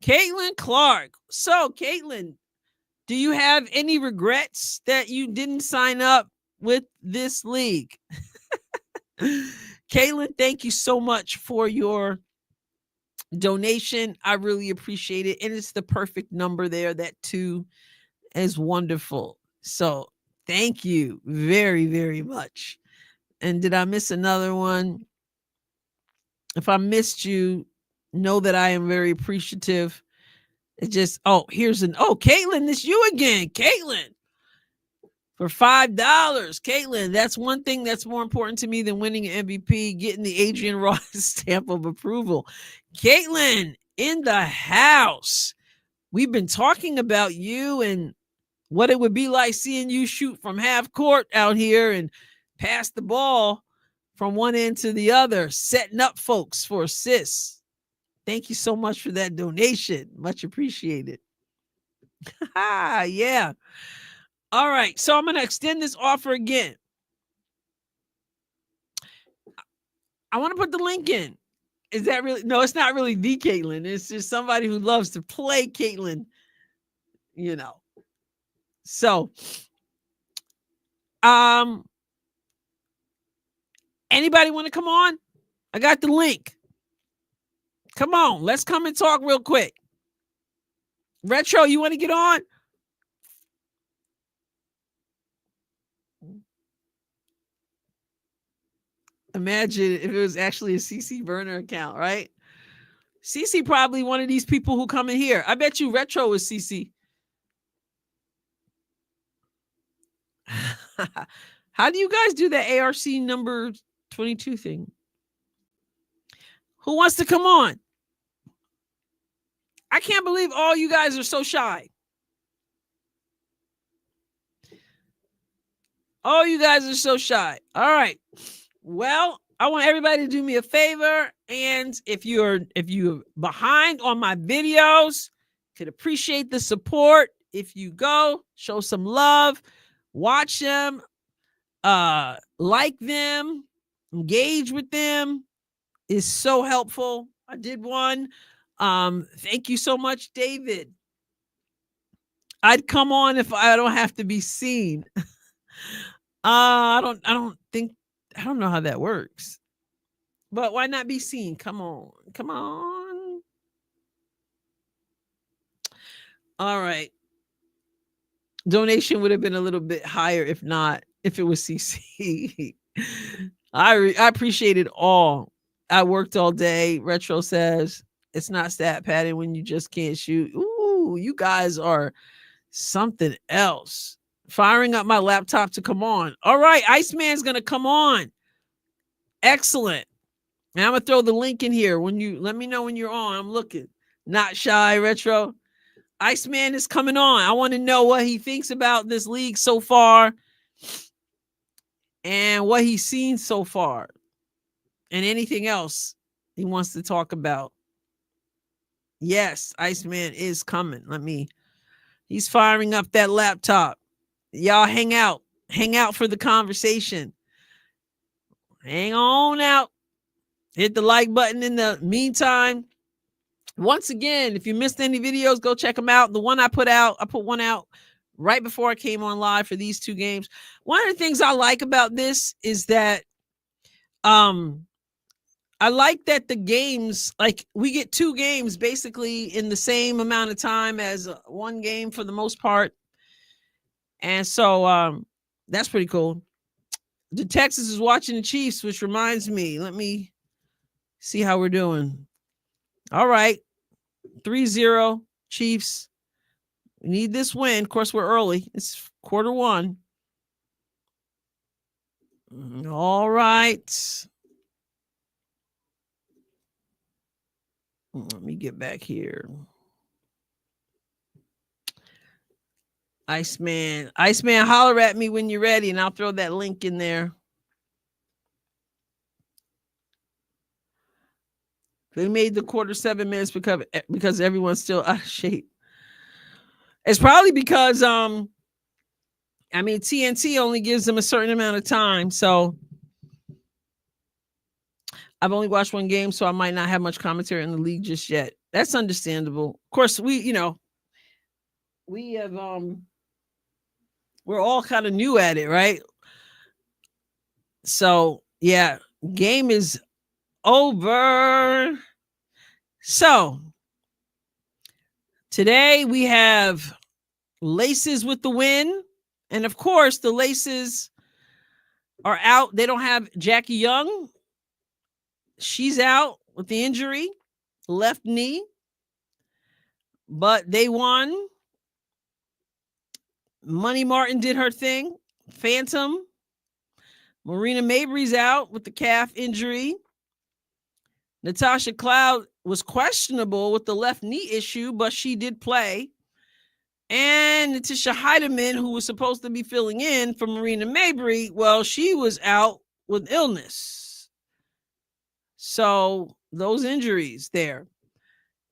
Caitlin Clark. So, Caitlin, do you have any regrets that you didn't sign up with this league? Caitlin, thank you so much for your donation. I really appreciate it. And it's the perfect number there. That 2 is wonderful. So thank you very, very much. And did I miss another one? If I missed you, know that I am very appreciative. It just, Caitlin, it's you again. Caitlin. For $5, Caitlin, that's one thing that's more important to me than winning an MVP, getting the Adrienne Ross stamp of approval. Caitlin, in the house. We've been talking about you and what it would be like seeing you shoot from half court out here and pass the ball from one end to the other, setting up folks for assists. Thank you so much for that donation. Much appreciated. Yeah. All right, so I'm going to extend this offer again. I want to put the link in. Is that really? No, it's not really the Caitlin. It's just somebody who loves to play Caitlin, So, anybody want to come on? I got the link. Come on, let's come and talk real quick. Retro, you want to get on? Imagine if it was actually a CC burner account, right? CC probably one of these people who come in here. I bet you Retro is CC. How do you guys do that ARC number 22 thing? Who wants to come on? I can't believe all you guys are so shy. All you guys are so shy. All right. Well, I want everybody to do me a favor. And if you're behind on my videos, could appreciate the support. If you go, show some love, watch them, like them, engage with them is so helpful. I did one. Thank you so much, David. I'd come on if I don't have to be seen. I don't know how that works. But why not be seen? Come on. All right. Donation would have been a little bit higher if it was CC. I appreciate it all. I worked all day. Retro says it's not stat padding when you just can't shoot. Ooh, you guys are something else. Firing up my laptop to come on. All right, Iceman's gonna come on. Excellent. And I'm gonna throw the link in here when you let me know when you're on. I'm looking. Not shy, Retro. Iceman is coming on. I want to know what he thinks about this league so far and what he's seen so far and anything else he wants to talk about. Yes, Iceman is coming. He's firing up that laptop. Y'all hang out for the conversation. Hang on out. Hit the like button in the meantime. Once again, if you missed any videos, go check them out. The one I put one out right before I came on live for these two games. One of the things I like about this is that I like that the games, like we get two games basically in the same amount of time as one game for the most part. And so that's pretty cool. The Texas is watching the Chiefs, which reminds me, let me see how we're doing. All right. 3-0 Chiefs. We need this win. Of course, we're early. It's quarter one. All right. Let me get back here. Iceman, holler at me when you're ready, and I'll throw that link in there. They made the quarter 7 minutes because everyone's still out of shape. It's probably because TNT only gives them a certain amount of time. So I've only watched one game, so I might not have much commentary in the league just yet. That's understandable. Of course, we have we're all kind of new at it, right? So yeah, game is over. So today we have Laces with the win. And of course, the Laces are out. They don't have Jackie Young. She's out with the injury, left knee. But they won. Money Martin did her thing. Phantom. Marina Mabry's out with the calf injury. Natasha Cloud was questionable with the left knee issue, but she did play. And Natisha Heidemann, who was supposed to be filling in for Marina Mabry, well, she was out with illness. So those injuries there.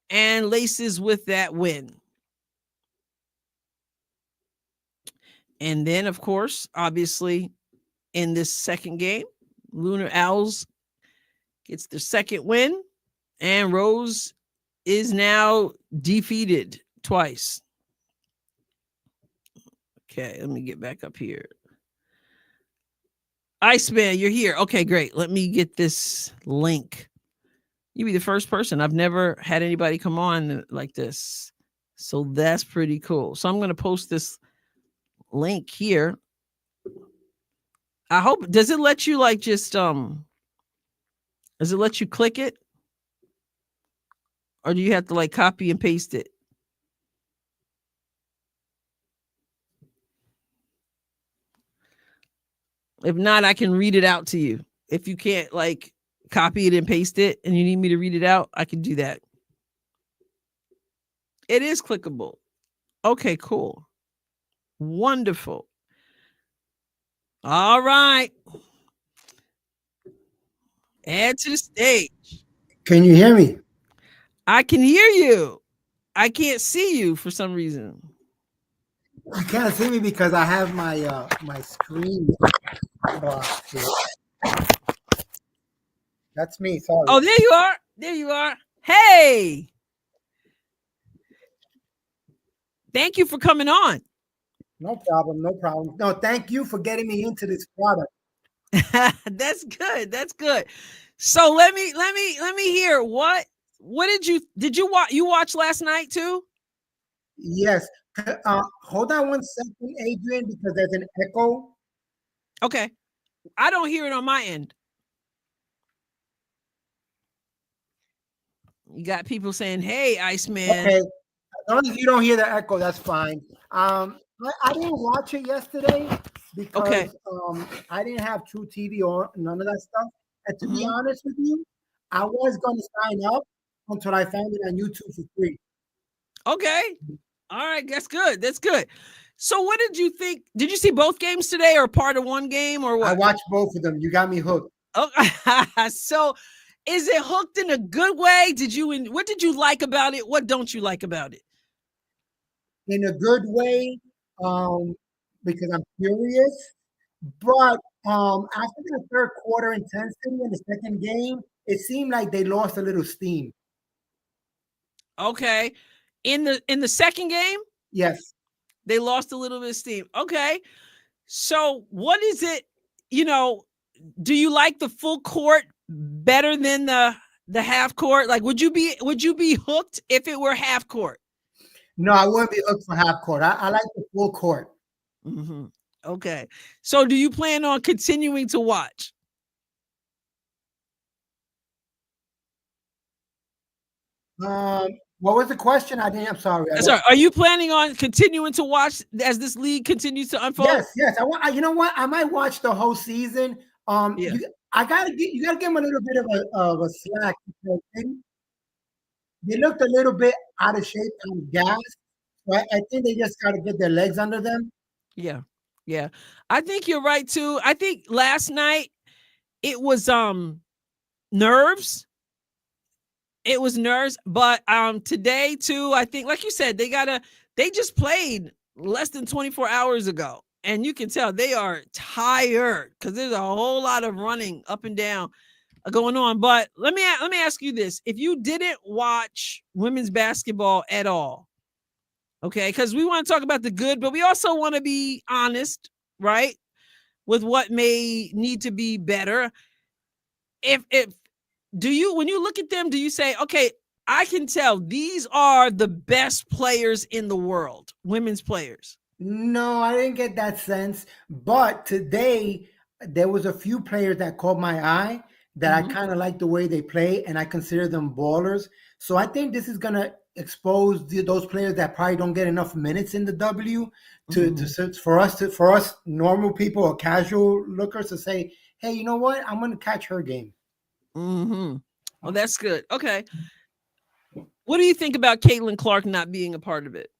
And Laces with that win. And then, of course, obviously, in this second game, Lunar Owls gets their second win, and Rose is now defeated twice. Okay, let me get back up here. Iceman, you're here. Okay, great. Let me get this link. You'll be the first person. I've never had anybody come on like this. So that's pretty cool. So I'm going to post this link here. I hope, does it let you does it let you click it? Or do you have to copy and paste it? If not, I can read it out to you. If you can't copy it and paste it and you need me to read it out, I can do that. It is clickable. Okay, cool. Wonderful. All right. Add to the stage. Can you hear me? I can hear you. I can't see you for some reason. You can't see me because I have my my screen blocked here. That's me. Sorry. Oh, there you are. There you are. Hey. Thank you for coming on. No problem. No problem. No, thank you for getting me into this product. That's good. That's good. So let me hear what did you watch? You watched last night too? Yes. Hold on one second, Adrian, because there's an echo. Okay. I don't hear it on my end. You got people saying, "Hey, Iceman." Okay. As long as you don't hear the echo, that's fine. I didn't watch it yesterday Okay. because I didn't have True TV or none of that stuff. And to be Mhm. honest with you, I was going to sign up until I found it on YouTube for free. Okay. All right. That's good. That's good. So, what did you think? Did you see both games today, or part of one game, or I what? watched both of them. You got me hooked. Oh, so is it hooked in a good way? What did you like about it? What don't you like about it? In a good way, because I'm curious. But after the third quarter intensity in the second game, it seemed like they lost a little steam. Okay. In the second game, Yes. they lost a little bit of steam. Okay. So, what is it, you know, do you like the full court better than the half court? Like, would you be hooked if it were half court? No, I wouldn't be hooked for half court. I like the full court. Mm-hmm. Okay. So, do you plan on continuing to watch? What was the question? I'm sorry. Sorry. Are you planning on continuing to watch as this league continues to unfold? Yes. You know what? I might watch the whole season. Yeah. You gotta give them a little bit of a slack because they looked a little bit out of shape, out of gas. So I think they just got to get their legs under them. Yeah. Yeah. I think you're right too. I think last night it was nerves. It was nerves, but today too, I think like you said, they just played less than 24 hours ago. And you can tell they are tired because there's a whole lot of running up and down going on. But let me ask you this: if you didn't watch women's basketball at all, okay, because we want to talk about the good, but we also want to be honest, right, with what may need to be better. If when you look at them, do you say, okay, I can tell these are the best players in the world, women's players? No, I didn't get that sense. But today, there was a few players that caught my eye that I Mhm. kind of like the way they play, and I consider them ballers. So I think this is gonna expose those players that probably don't get enough minutes in the W Mhm. for us normal people or casual lookers to say, hey, you know what? I'm gonna catch her game. Mhm. Well, that's good. Okay. What do you think about Caitlin Clark not being a part of it?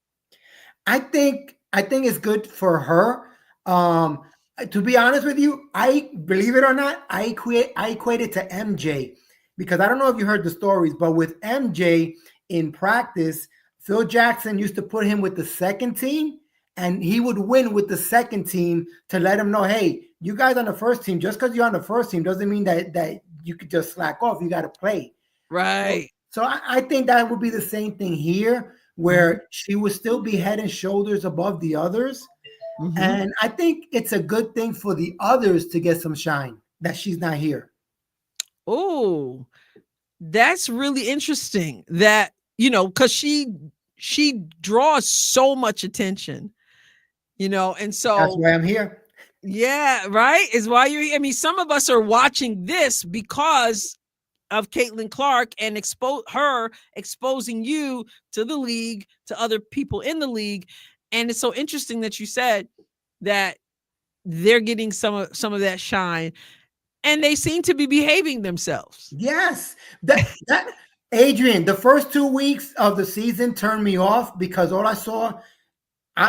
I think it's good for her. Um, to be honest with you, I believe it or not, I equate it to MJ because I don't know if you heard the stories, but with MJ in practice, Phil Jackson used to put him with the second team, and he would win with the second team to let him know, hey, you guys on the first team, just because you're on the first team doesn't mean that you could just slack off. You got to play. So, Right. so I think that would be the same thing here, Mhm. where she would still be head and shoulders above the others. Mhm. And I think it's a good thing for the others to get some shine that she's not here. Oh, that's really interesting that, because she draws so much attention, and That's so why I'm here. yeah, right, is why you're, I mean, some of us are watching this because of Caitlin Clark and exposing you to the league, to other people in the league. And it's so interesting that you said that they're getting some of that shine, and they seem to be behaving themselves. Yes. That Adrian, the first 2 weeks of the season turned me off because all I saw,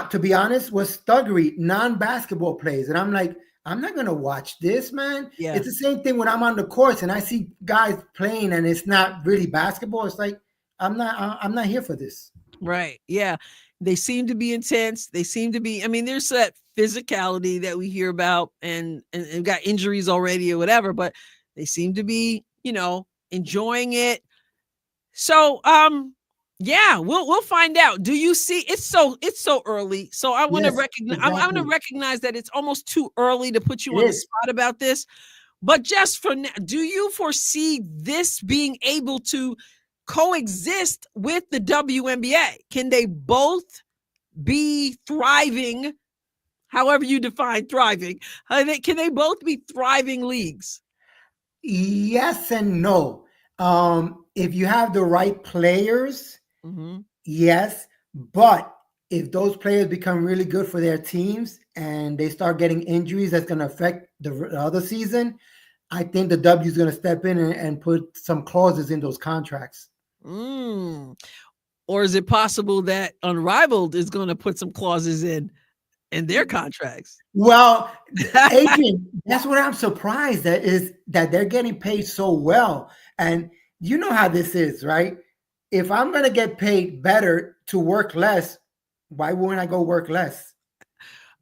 to be honest, was thuggery, non-basketball plays. And I'm like, I'm not gonna watch this, man. Yeah. It's the same thing when I'm on the courts and I see guys playing and it's not really basketball. It's like I'm not here for this. Right. Yeah. They seem to be intense. They seem to be, I mean, there's that physicality that we hear about and got injuries already or whatever, but they seem to be, enjoying it. So yeah, we'll find out. Do you see it's so early. So I want to Yes, recognize I'm going to exactly. recognize that it's almost too early to put you It on the is. spot about this. But just for now, do you foresee this being able to coexist with the WNBA? Can they both be thriving, however you define thriving? Can they both be thriving leagues? Yes and no. If you have the right players, yes. But if those players become really good for their teams and they start getting injuries that's going to affect the other season, I think the W is going to step in and put some clauses in those contracts. Or is it possible that Unrivaled is going to put some clauses in their contracts? Well, Adrienne, that's what I'm surprised at, is that they're getting paid so well. And you know how this is, right? If I'm going to get paid better to work less, why wouldn't I go work less?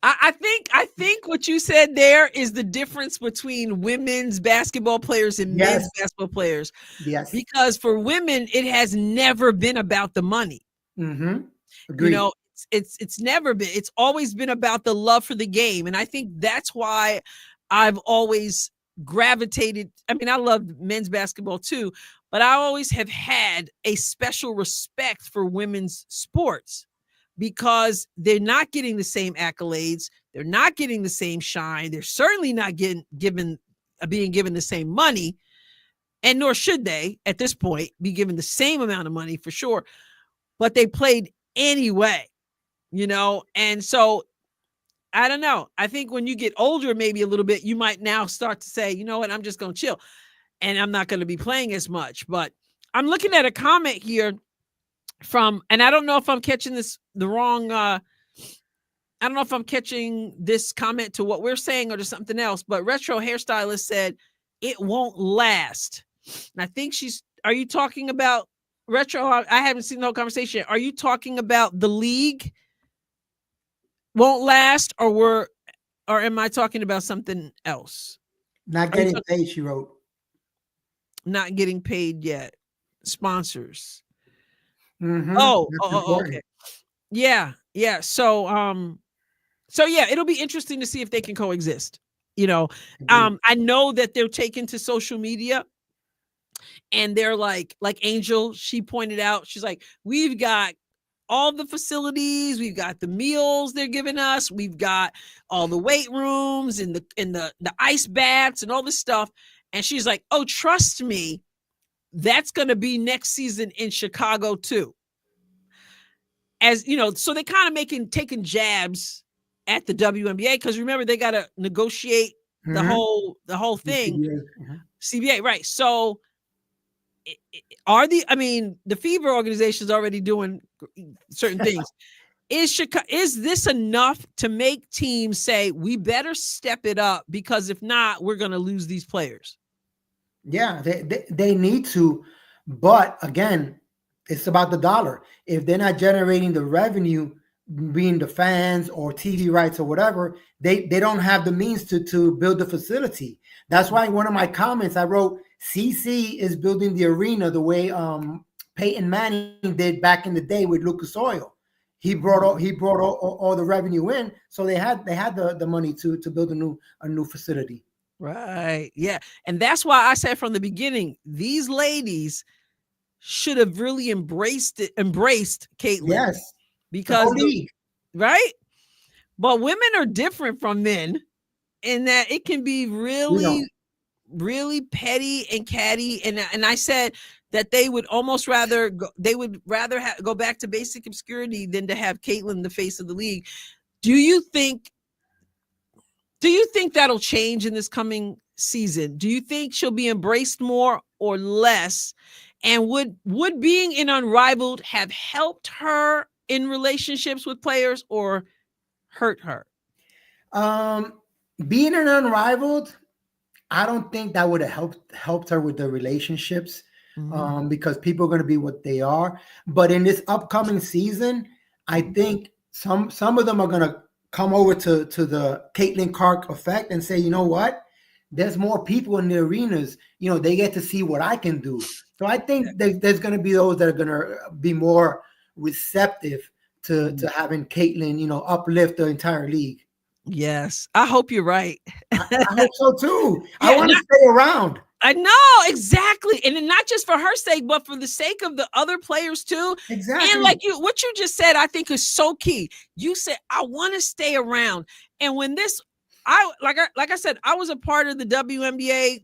I think what you said there is the difference between women's basketball players and men's basketball players. Yes. Because for women, it has never been about the money. Agreed. You know, it's never been. It's always been about the love for the game. And I think that's why I've always gravitated. I mean, I love men's basketball too, but I always have had a special respect for women's sports, because they're not getting the same accolades. They're not getting the same shine. They're certainly not being given the same money, and nor should they at this point be given the same amount of money, for sure. But they played anyway, you know? And so I don't know. I think when you get older, maybe a little bit, you might now start to say, you know what, I'm just going to chill and I'm not going to be playing as much. But I'm looking at a comment here from, and I don't know if I'm catching this the wrong, I don't know if I'm catching this comment to what we're saying or to something else, but Retro Hairstylist said it won't last. And I think are you talking about Retro? I haven't seen the whole conversation. Are you talking about the league won't last, or am I talking about something else? Not getting paid, she wrote. Not getting paid yet. Sponsors. Okay. Yeah. So yeah, it'll be interesting to see if they can coexist. You know, I know that they're taken to social media and they're like Angel, she pointed out, she's like, we've got all the facilities, we've got the meals they're giving us, we've got all the weight rooms and the ice baths and all this stuff. And she's like, oh, trust me, that's going to be next season in Chicago too. As you know, so they kind of taking jabs at the WNBA, because remember, they got to negotiate the whole thing. CBA, right? So the FIBA organization is already doing certain things. Is this enough to make teams say, we better step it up, because if not, we're going to lose these players? Yeah, they need to. But again, it's about the dollar. If they're not generating the revenue, being the fans or TV rights or whatever, they don't have the means to build the facility. That's why in one of my comments I wrote, CC is building the arena the way Peyton Manning did back in the day with Lucas Oil. He brought all the revenue in, so they had the money to build a new facility. Right. Yeah. And that's why I said from the beginning, these ladies should have really embraced Caitlin. Yes. Because right? But women are different from men in that it can be really, really petty and catty. And I said that they would almost rather go back to basic obscurity than to have Caitlin the face of the league. Do you think that'll change in this coming season? Do you think she'll be embraced more or less? And would being in Unrivaled have helped her in relationships with players or hurt her? Being in Unrivaled, I don't think that would have helped her with the relationships, because people are going to be what they are. But in this upcoming season, I think some of them are going to come over to the Caitlin Clark effect and say, you know what? There's more people in the arenas. You know, they get to see what I can do. So I think there's going to be those that are going to be more receptive to having Caitlin, you know, uplift the entire league. Yes, I hope you're right. I hope so too. Yeah, I want to stay around. I know, exactly. And then not just for her sake, but for the sake of the other players too. Exactly. And like what you just said, I think is so key. You said, I want to stay around. And when this, like I said, I was a part of the WNBA,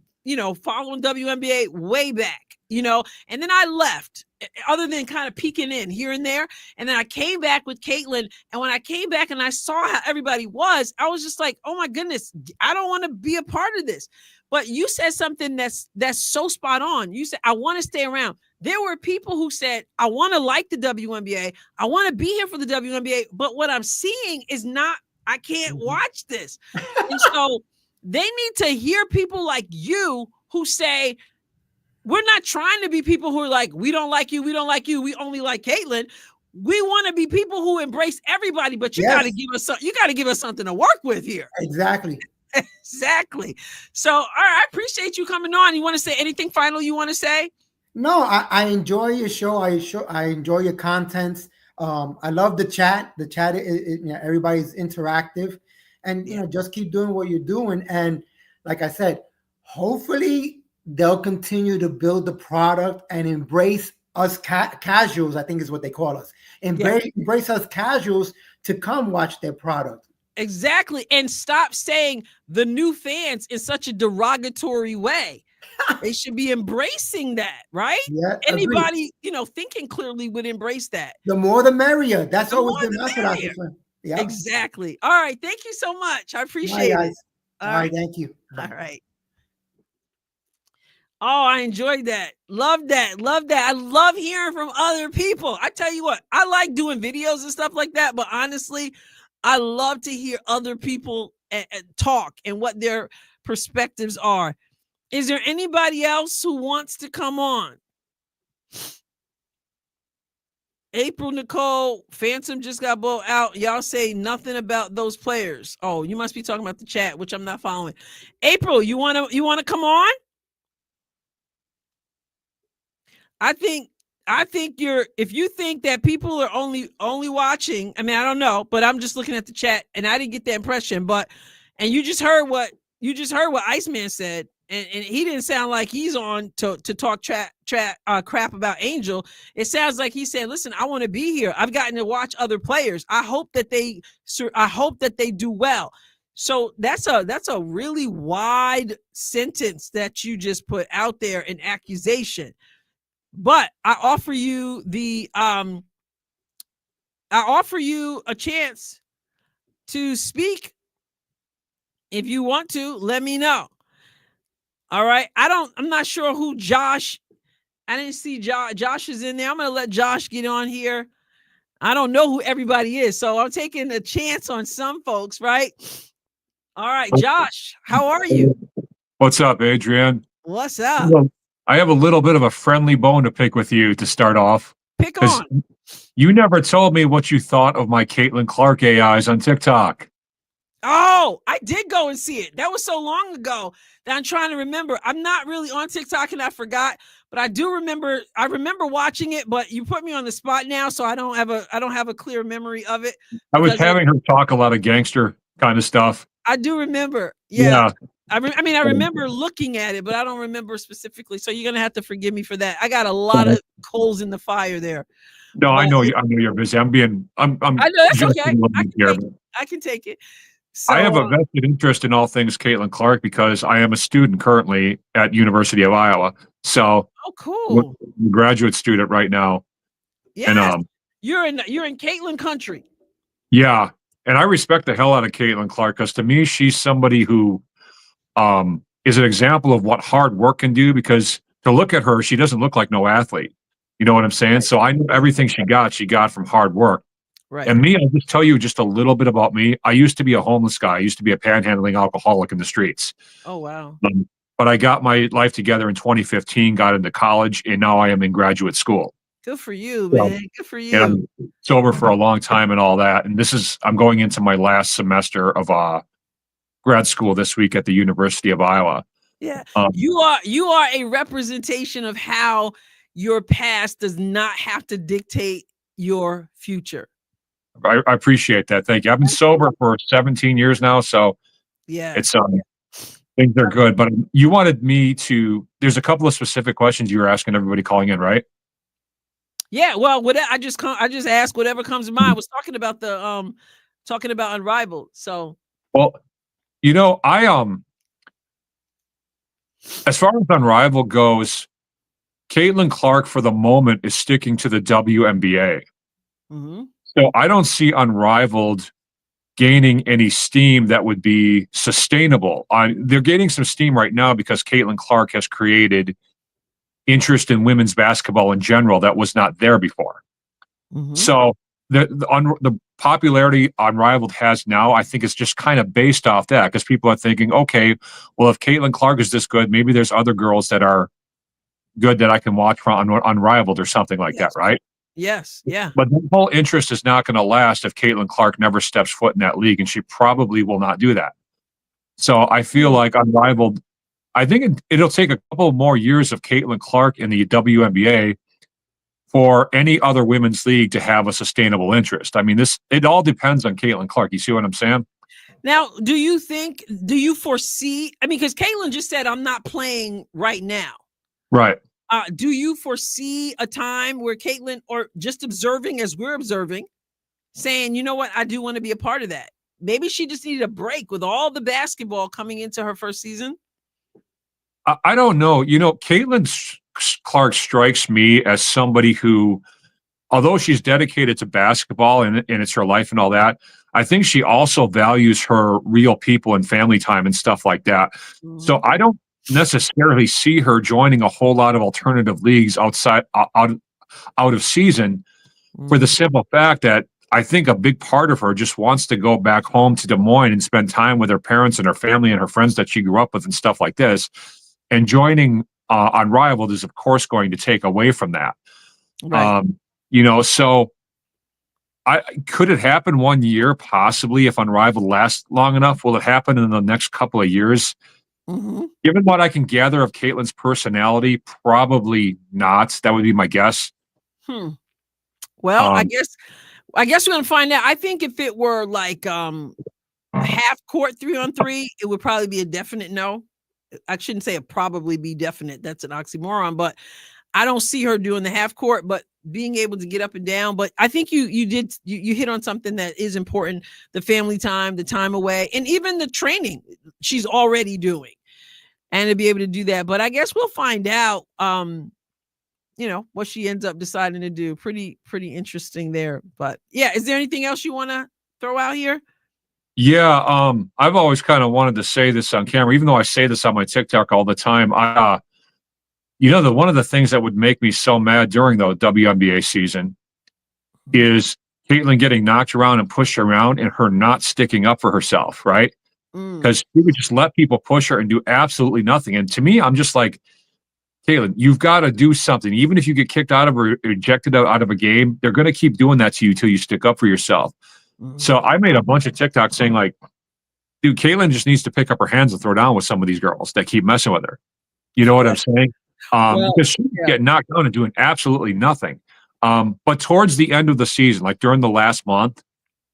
following WNBA way back, and then I left, other than kind of peeking in here and there. And then I came back with Caitlin. And when I came back and I saw how everybody was, I was just like, oh my goodness, I don't want to be a part of this. But you said something that's so spot on. You said, I want to stay around. There were people who said, I want to like the WNBA. I want to be here for the WNBA. But what I'm seeing is not, I can't watch this. And so they need to hear people like you who say, we're not trying to be people who are like, we don't like you. We don't like you. We only like Caitlin. We want to be people who embrace everybody, but you got to give us something to work with here. Exactly. Exactly. So, all right, I appreciate you coming on. You want to say anything final you want to say? No, I enjoy your show. I enjoy your contents. I love the chat. The chat, everybody's interactive, and just keep doing what you're doing. And like I said, hopefully they'll continue to build the product and embrace us casuals. I think is what they call us. Embrace us casuals to come watch their product. Exactly. And stop saying the new fans in such a derogatory way. They should be embracing that, right? Yeah. Anybody, thinking clearly would embrace that. The more the merrier. That's always been my philosophy. Yeah. Exactly. All right. Thank you so much. I appreciate it. All right. Thank you. All right. Oh, I enjoyed that. Love that. Love that. I love hearing from other people. I tell you what, I like doing videos and stuff like that, but honestly, I love to hear other people talk and what their perspectives are. Is there anybody else who wants to come on? April Nicole, Phantom just got bought out. Y'all say nothing about those players. Oh, you must be talking about the chat, which I'm not following. April, you wanna come on? I think if you think that people are only watching, I mean, I don't know, but I'm just looking at the chat and I didn't get that impression, and you just heard what Iceman said, and he didn't sound like he's on to talk crap about Angel. It sounds like he said, listen, I want to be here. I've gotten to watch other players. I hope that they do well. So that's a really wide sentence that you just put out there, an accusation. But I offer you a chance to speak. If you want to, let me know. All right. I'm not sure who Josh. I didn't see Josh. Josh is in there. I'm going to let Josh get on here. I don't know who everybody is, so I'm taking a chance on some folks, right? All right, Josh, how are you? What's up, Adrienne? What's up? I have a little bit of a friendly bone to pick with you to start off. Pick on. You never told me what you thought of my Caitlin Clark AIs on TikTok. Oh, I did go and see it. That was so long ago that I'm trying to remember. I'm not really on TikTok and I forgot, but I do remember. I remember watching it, but you put me on the spot now, so I don't have a clear memory of it. I was having her talk a lot of gangster kind of stuff. I do remember. Yeah. I remember looking at it, but I don't remember specifically. So you're gonna have to forgive me for that. I got a lot of coals in the fire there. No, I know you're busy. I'm I know that's okay. I can take it. So, I have a vested interest in all things Caitlin Clark because I am a student currently at University of Iowa. So, cool. I'm a graduate student right now. Yeah, and you're in Caitlin country. Yeah, and I respect the hell out of Caitlin Clark because to me, she's somebody who is an example of what hard work can do. Because to look at her, she doesn't look like no athlete. You know what I'm saying? Right. So I knew everything she got from hard work. Right. And me, I'll just tell you just a little bit about me. I used to be a homeless guy. I used to be a panhandling alcoholic in the streets. Oh, wow. But I got my life together in 2015, got into college, and now I am in graduate school. Good for you, man. Good for you. And I'm sober for a long time and all that. And I'm going into my last semester of grad school this week at the University of Iowa. Yeah. You are a representation of how your past does not have to dictate your future. I appreciate that. Thank you. I've been sober for 17 years now, so yeah, it's Things are good, but you wanted me to. There's a couple of specific questions you were asking everybody calling in, right? Yeah, well, I just ask whatever comes to mind. I was talking about talking about Unrivaled. So, well, I as far as Unrivaled goes, Caitlin Clark for the moment is sticking to the WNBA. mm-hmm. So I don't see Unrivaled gaining any steam that would be sustainable. They're gaining some steam right now because Caitlin Clark has created interest in women's basketball in general that was not there before. Mm-hmm. So the popularity Unrivaled has now, I think, is just kind of based off that because people are thinking, okay, well, if Caitlin Clark is this good, maybe there's other girls that are good that I can watch from Unrivaled or something like that, right? Yes, yeah. But the whole interest is not going to last if Caitlin Clark never steps foot in that league, and she probably will not do that. So I feel like Unrivaled, I think it'll take a couple more years of Caitlin Clark in the WNBA for any other women's league to have a sustainable interest. I mean, it all depends on Caitlin Clark. You see what I'm saying? Now, do you foresee, I mean, because Caitlin just said, I'm not playing right now. Right. Do you foresee a time where Caitlin, or just observing as we're observing, saying, you know what, I do want to be a part of that? Maybe she just needed a break with all the basketball coming into her first season. I don't know. Caitlin Clark strikes me as somebody who, although she's dedicated to basketball and it's her life and all that, I think she also values her real people and family time and stuff like that. Mm-hmm. So I don't necessarily see her joining a whole lot of alternative leagues out of season, for the simple fact that I think a big part of her just wants to go back home to Des Moines and spend time with her parents and her family and her friends that she grew up with and stuff like this. And joining Unrivaled is, of course, going to take away from that. Right. So could it happen one year? Possibly, if Unrivaled lasts long enough. Will it happen in the next couple of years? Mm-hmm. Given what I can gather of Caitlin's personality, probably not. That would be my guess. Well, I guess we're gonna find out. I think if it were like half court 3-on-3, it would probably be a definite no. I shouldn't say it probably be definite. That's an oxymoron, but I don't see her doing the half court, but being able to get up and down. But I think you hit on something that is important: the family time, the time away, and even the training she's already doing, and to be able to do that. But I guess we'll find out, what she ends up deciding to do. Pretty interesting there. But yeah, is there anything else you want to throw out here? Yeah, I've always kind of wanted to say this on camera, even though I say this on my TikTok all the time. One of the things that would make me so mad during the WNBA season is Caitlin getting knocked around and pushed around and her not sticking up for herself, right? Because she would just let people push her and do absolutely nothing. And to me, I'm just like, Caitlin, you've got to do something. Even if you get kicked out of or ejected out of a game, they're going to keep doing that to you till you stick up for yourself. So I made a bunch of TikToks saying, like, dude, Caitlin just needs to pick up her hands and throw down with some of these girls that keep messing with her. You know what I'm saying? Because she get knocked down and doing absolutely nothing. But towards the end of the season, like during the last month,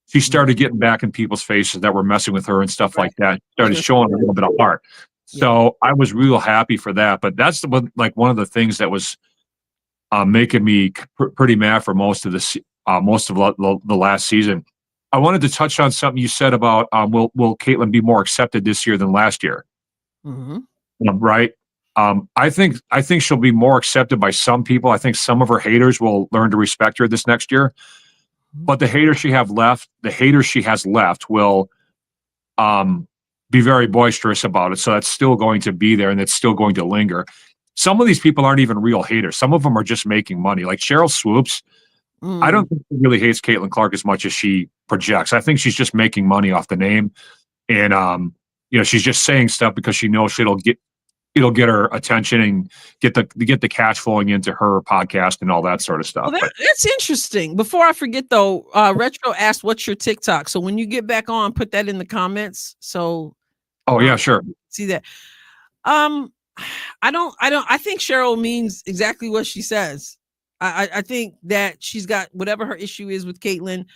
she started getting back in people's faces that were messing with her and stuff like that. Started showing a little bit of heart. So I was real happy for that. But that's one of the things that was making me pretty mad for most of the last season. I wanted to touch on something you said about will Caitlin be more accepted this year than last year? Mm-hmm. Right. I think she'll be more accepted by some people. I think some of her haters will learn to respect her this next year. But the haters she has left will be very boisterous about it. So that's still going to be there and it's still going to linger. Some of these people aren't even real haters. Some of them are just making money. Like Cheryl Swoops, I don't think she really hates Caitlin Clark as much as she projects. I think she's just making money off the name. And she's just saying stuff because she knows it'll get her attention and get the cash flowing into her podcast and all that sort of stuff. Well, that's interesting. Before I forget though, Retro asked, what's your TikTok? So when you get back on, put that in the comments. So yeah, sure. See that. I think Cheryl means exactly what she says. I think that she's got whatever her issue is with Caitlin.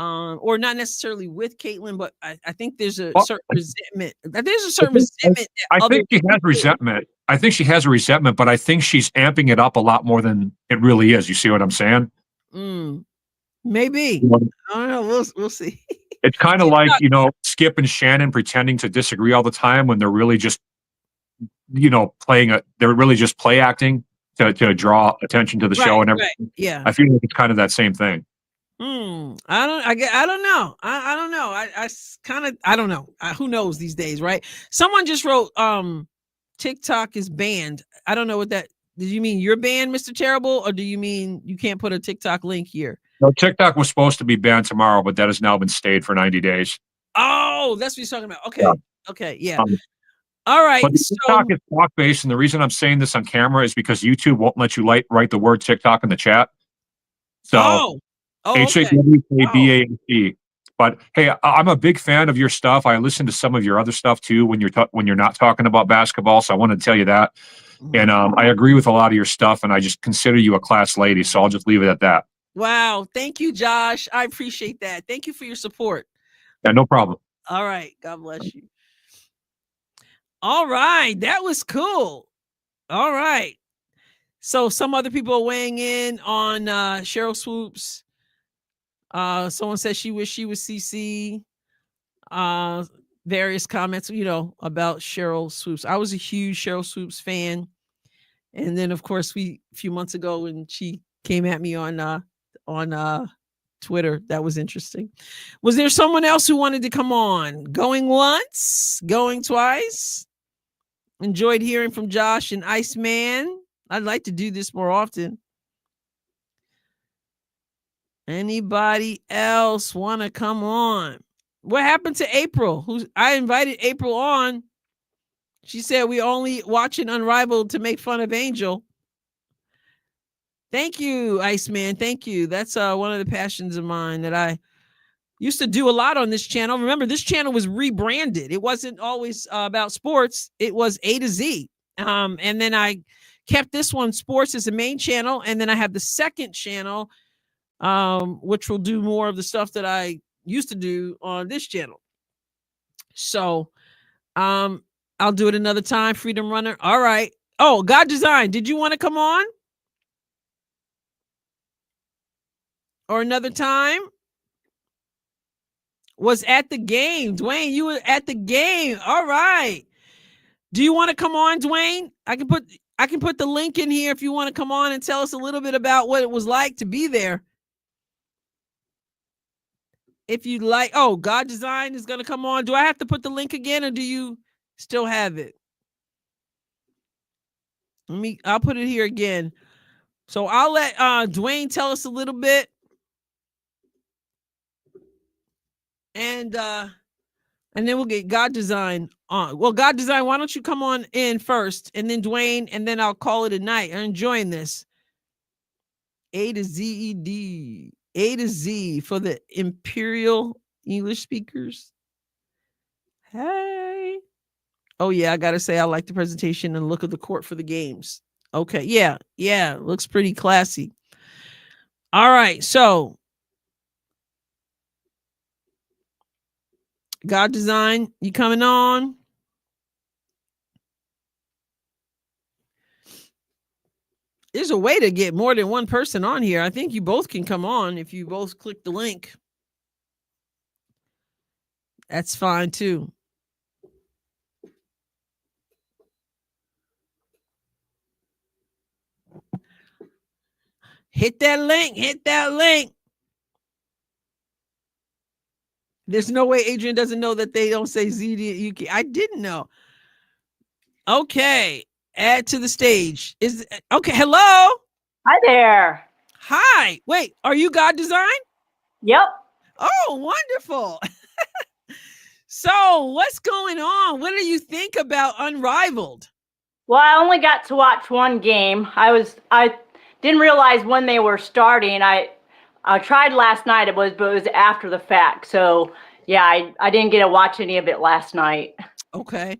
or not necessarily with Caitlyn, but I think there's a Well, certain resentment. There's a certain resentment. I that think she has resentment. I think she has a resentment, but I think she's amping it up a lot more than it really is. You see what I'm saying? Maybe. You know, I don't know. We'll see. it's kind of like, Skip and Shannon pretending to disagree all the time when they're really just, they're really just play acting to draw attention to the show and everything. Right. Yeah. I feel like it's kind of that same thing. I don't know. I don't know. I don't know. Who knows these days, right? Someone just wrote, TikTok is banned. I don't know what that, did you mean you're banned, Mr. Terrible? Or do you mean you can't put a TikTok link here? No, TikTok was supposed to be banned tomorrow, but that has now been stayed for 90 days. Oh, that's what he's talking about. Okay. Yeah. Okay. Yeah. All right. But TikTok is block based, and the reason I'm saying this on camera is because YouTube won't let you write the word TikTok in the chat. So HAWKBANC. But hey, I'm a big fan of your stuff. I listen to some of your other stuff too when you're not talking about basketball. So I wanted to tell you that. And I agree with a lot of your stuff, and I just consider you a class lady. So I'll just leave it at that. Wow. Thank you, Josh. I appreciate that. Thank you for your support. Yeah, no problem. All right. God bless you. All right. That was cool. All right. So some other people are weighing in on Cheryl Swoops. Someone says she wished she was CC. Various comments, about Cheryl Swoops. I was a huge Cheryl Swoops fan. And then, of course, a few months ago when she came at me on Twitter, that was interesting. Was there someone else who wanted to come on? Going once, going twice. Enjoyed hearing from Josh and Iceman. I'd like to do this more often. Anybody else want to come on? What happened to April? I invited April on. She said we only watching Unrivaled to make fun of Angel. Thank you, Iceman. Thank you. That's one of the passions of mine that I used to do a lot on this channel. Remember, this channel was rebranded. It wasn't always about sports. It was A to Z. And then I kept this one, sports, as a main channel. And then I have the second channel, which will do more of the stuff that I used to do on this channel. So I'll do it another time. Freedom Runner. All right. Oh, God Design. Did you want to come on? Or another time? Was at the game. Dwayne, you were at the game. All right. Do you want to come on, Dwayne? I can put the link in here if you want to come on and tell us a little bit about what it was like to be there. If you like, God Design is going to come on. Do I have to put the link again, or do you still have it? I'll put it here again. So I'll let Dwayne tell us a little bit. And then we'll get God Design on. Well, God Design, why don't you come on in first, and then Dwayne, and then I'll call it a night. I'm enjoying this. A to Z for the Imperial English speakers. Hey. Oh yeah, I gotta say I like the presentation and look at the court for the games. Okay, yeah, looks pretty classy. All right, so God Design, you coming on? There's a way to get more than one person on here. I think you both can come on if you both click the link. That's fine too. Hit that link. There's no way Adrienne doesn't know that they don't say ZD UK. I didn't know. Okay. Add to the stage. Okay. Hello. Hi there. Hi. Wait, are you God Design? Yep. Oh, wonderful. So what's going on? What do you think about Unrivaled? Well, I only got to watch one game. I didn't realize when they were starting. I tried last night, but it was after the fact. So yeah, I didn't get to watch any of it last night. Okay.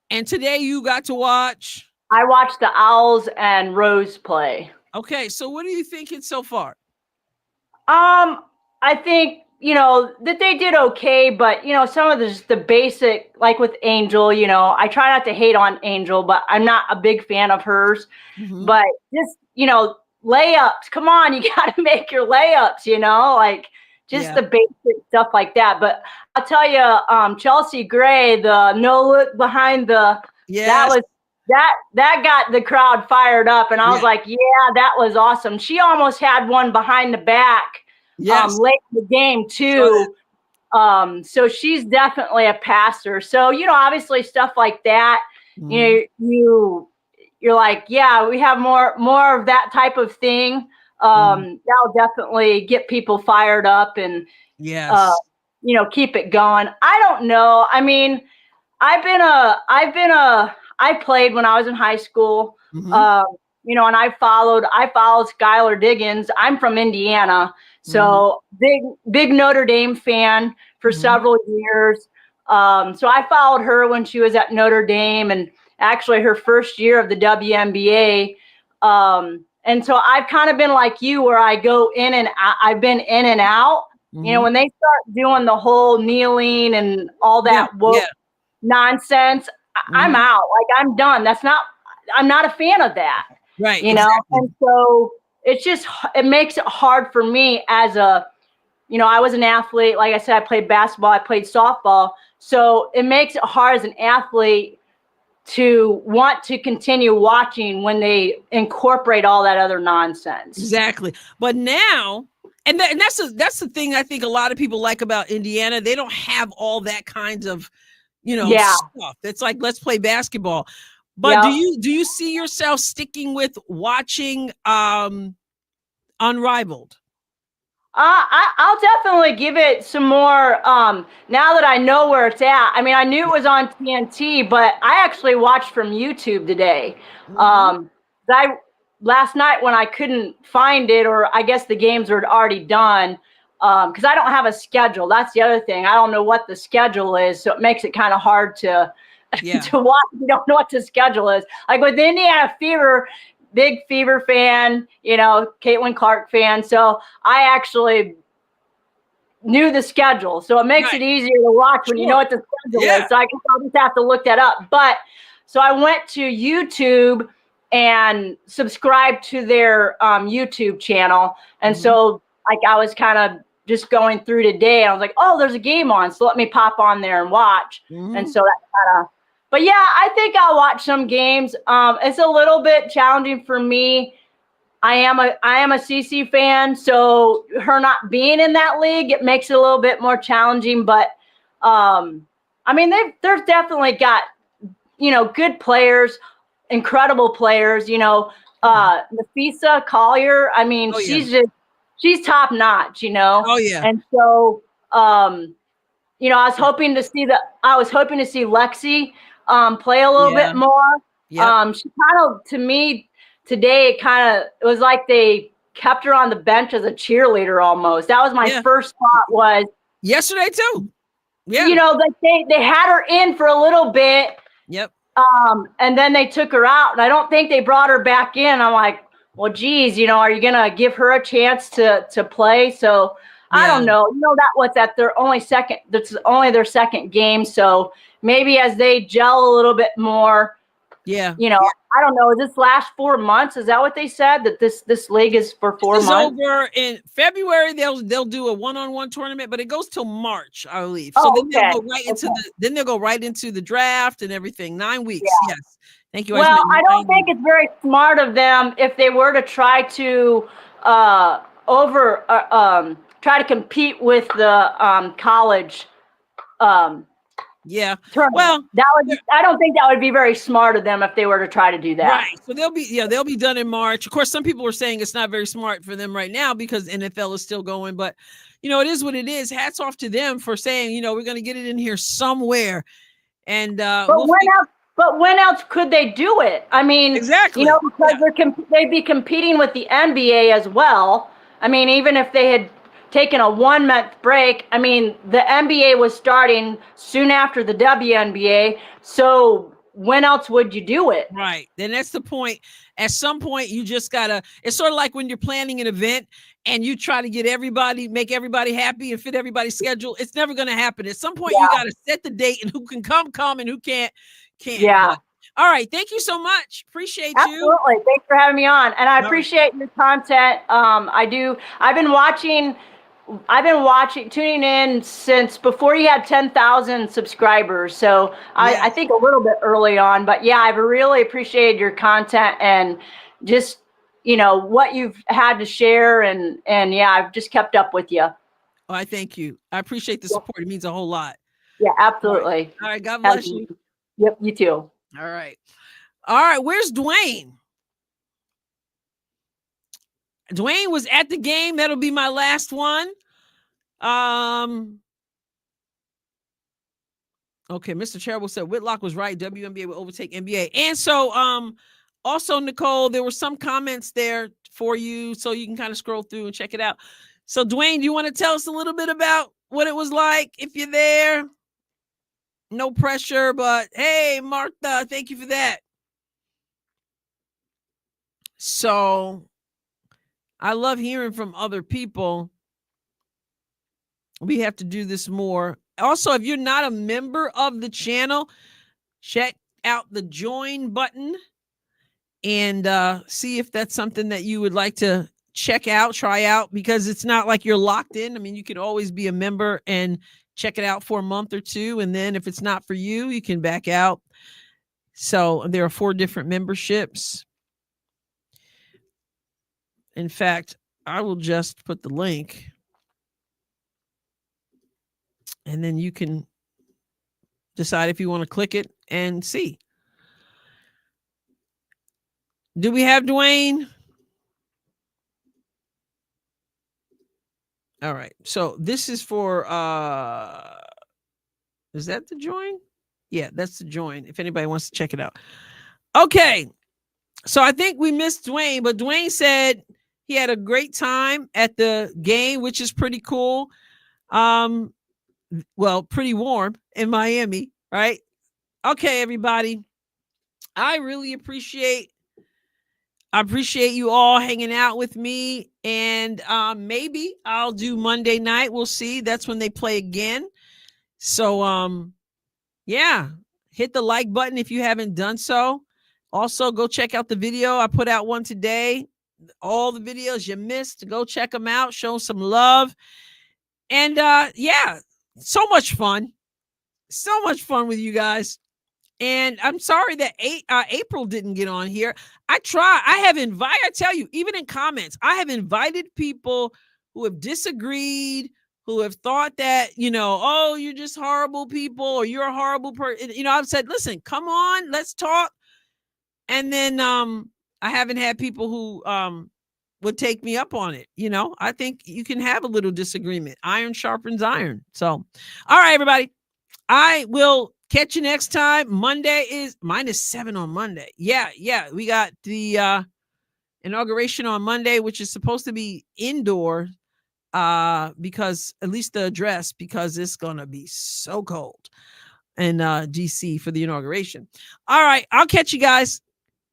And today you got to watch? I watched the Owls and Rose play. Okay. So what are you thinking so far? I think that they did okay, but some of the basic, like with Angel, I try not to hate on Angel, but I'm not a big fan of hers. Mhm. But just layups, come on, you got to make your layups, like just Yeah. the basic stuff like that. But I'll tell you, Chelsea Gray, the no look behind the Yes. that got the crowd fired up, and I was Yeah. like, yeah, that was awesome. She almost had one behind the back. Yes. Late in the game too. So she's definitely a passer. So, obviously stuff like that, Mhm. you're like, yeah, we have more of that type of thing. That'll definitely get people fired up and, Yes. keep it going. I don't know. I mean, I played when I was in high school. Mhm. And I followed Skylar Diggins. I'm from Indiana. So big Notre Dame fan for Mhm. several years. So I followed her when she was at Notre Dame and actually her first year of the WNBA. And so I've kind of been like you where I go in and out. I've been in and out. Mhm. When they start doing the whole kneeling and all Yeah. that woke nonsense, I'm Mhm. out. Like I'm done. I'm not a fan of that. Right. And Exactly. so it makes it hard for me as I was an athlete. Like I said, I played basketball, I played softball. So it makes it hard as an athlete to want to continue watching when they incorporate all that other nonsense. Exactly. But now, and that's the thing I think a lot of people like about Indiana. They don't have all that kinds of, stuff. It's like, let's play basketball. But do you see yourself sticking with watching Unrivaled? I'll definitely give it some more now that I know where it's at. I mean, I knew it was on TNT, but I actually watched from YouTube today. Last night when I couldn't find it, or I guess the games were already done, because I don't have a schedule. That's the other thing. I don't know what the schedule is, so it makes it kind of hard to to watch if you don't know what the schedule is. Like with Indiana Fever, big Fever fan, Caitlin Clark fan. So I actually knew the schedule. So it makes it easier to watch when you know what the schedule is. So I guess I'll just have to look that up. But so I went to YouTube and subscribed to their YouTube channel. And so like I was kind of just going through today. And I was like, oh, there's a game on. So let me pop on there and watch. And so that kind of, but yeah, I think I'll watch some games. It's a little bit challenging for me. I am a CC fan, so her not being in that league, it makes it a little bit more challenging. But I mean, they've definitely got good players, incredible players. Nafisa Collier. I mean, she's top notch. Oh yeah. And so I was hoping to see Lexi play a little bit more. She kind of, to me today, it was like they kept her on the bench as a cheerleader almost. That was my first thought was yesterday too. Yeah. Like they had her in for a little bit. Yep. And then they took her out, and I don't think they brought her back in. I'm like, well, geez, are you gonna give her a chance to play? So I don't know. That's only their second game. So maybe as they gel a little bit more, I don't know. This last 4 months, is that what they said? That this league is for 4 months? Over in February, they'll do a one-on-one tournament, but it goes till March, I believe. So then they'll go right into the draft and everything. 9 weeks. Yeah. Yes. Thank you. Well, I don't think it's very smart of them if they were to try to try to compete with the college tournament. Well, I don't think that would be very smart of them if they were to try to do that. Right. So they'll be done in March. Of course, some people are saying it's not very smart for them right now because NFL is still going, but it is what it is. Hats off to them for saying, we're going to get it in here somewhere. And but when else could they do it? I mean, exactly. Because they'd be competing with the NBA as well. I mean, even if they had taken a 1 month break, I mean, the NBA was starting soon after the WNBA. So when else would you do it? Right. Then that's the point. At some point, you just gotta, it's sort of like when you're planning an event and you try to get everybody, make everybody happy and fit everybody's schedule. It's never going to happen. At some point, you got to set the date, and who can come and who can't. Yeah. But, all right. Thank you so much. Appreciate you. Absolutely. Thanks for having me on. And I appreciate your content. I've been watching, tuning in since before you had 10,000 subscribers. So I think a little bit early on, but yeah, I've really appreciated your content and just, what you've had to share. And yeah, I've just kept up with you. Oh, I thank you. I appreciate the support. It means a whole lot. Yeah, absolutely. All right. God bless you. Yep. You too. All right. All right. Where's Dwayne? Dwayne was at the game. That'll be my last one. Okay, Mr. Terrible said Whitlock was right. WNBA will overtake NBA. And so also, Nicole, there were some comments there for you, so you can kind of scroll through and check it out. So, Dwayne, do you want to tell us a little bit about what it was like if you're there? No pressure, but hey, Martha, thank you for that. So I love hearing from other people. We have to do this more. Also, if you're not a member of the channel, check out the join button and see if that's something that you would like to check out, try out, because it's not like you're locked in. I mean, you can always be a member and check it out for a month or two. And then if it's not for you, you can back out. So there are 4 different memberships. In fact, I will just put the link and then you can decide if you want to click it and see. Do we have Dwayne? All right. So this is for, is that the join? Yeah, that's the join. If anybody wants to check it out. Okay. So I think we missed Dwayne, but Dwayne said he had a great time at the game, which is pretty cool. Well, pretty warm in Miami, right? Okay, everybody. I really appreciate you all hanging out with me, and maybe I'll do Monday night. We'll see. That's when they play again. So yeah, hit the like button if you haven't done so. Also, go check out the video. I put out one today. All the videos you missed, go check them out. Show some love. And yeah, so much fun. So much fun with you guys. And I'm sorry that April didn't get on here. I tell you, even in comments, I have invited people who have disagreed, who have thought that, oh, you're just horrible people, or you're a horrible person. I've said, listen, come on, let's talk. And then I haven't had people who would take me up on it. I think you can have a little disagreement. Iron sharpens iron. So, all right, everybody. I will catch you next time. Monday is -7 on Monday. Yeah. We got the inauguration on Monday, which is supposed to be indoor because at least the address, because it's going to be so cold in DC for the inauguration. All right. I'll catch you guys.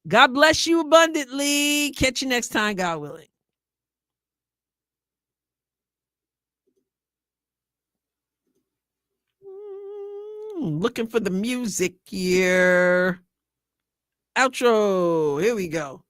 God bless you abundantly. Catch you next time, God willing. Looking for the music here. Outro. Here we go.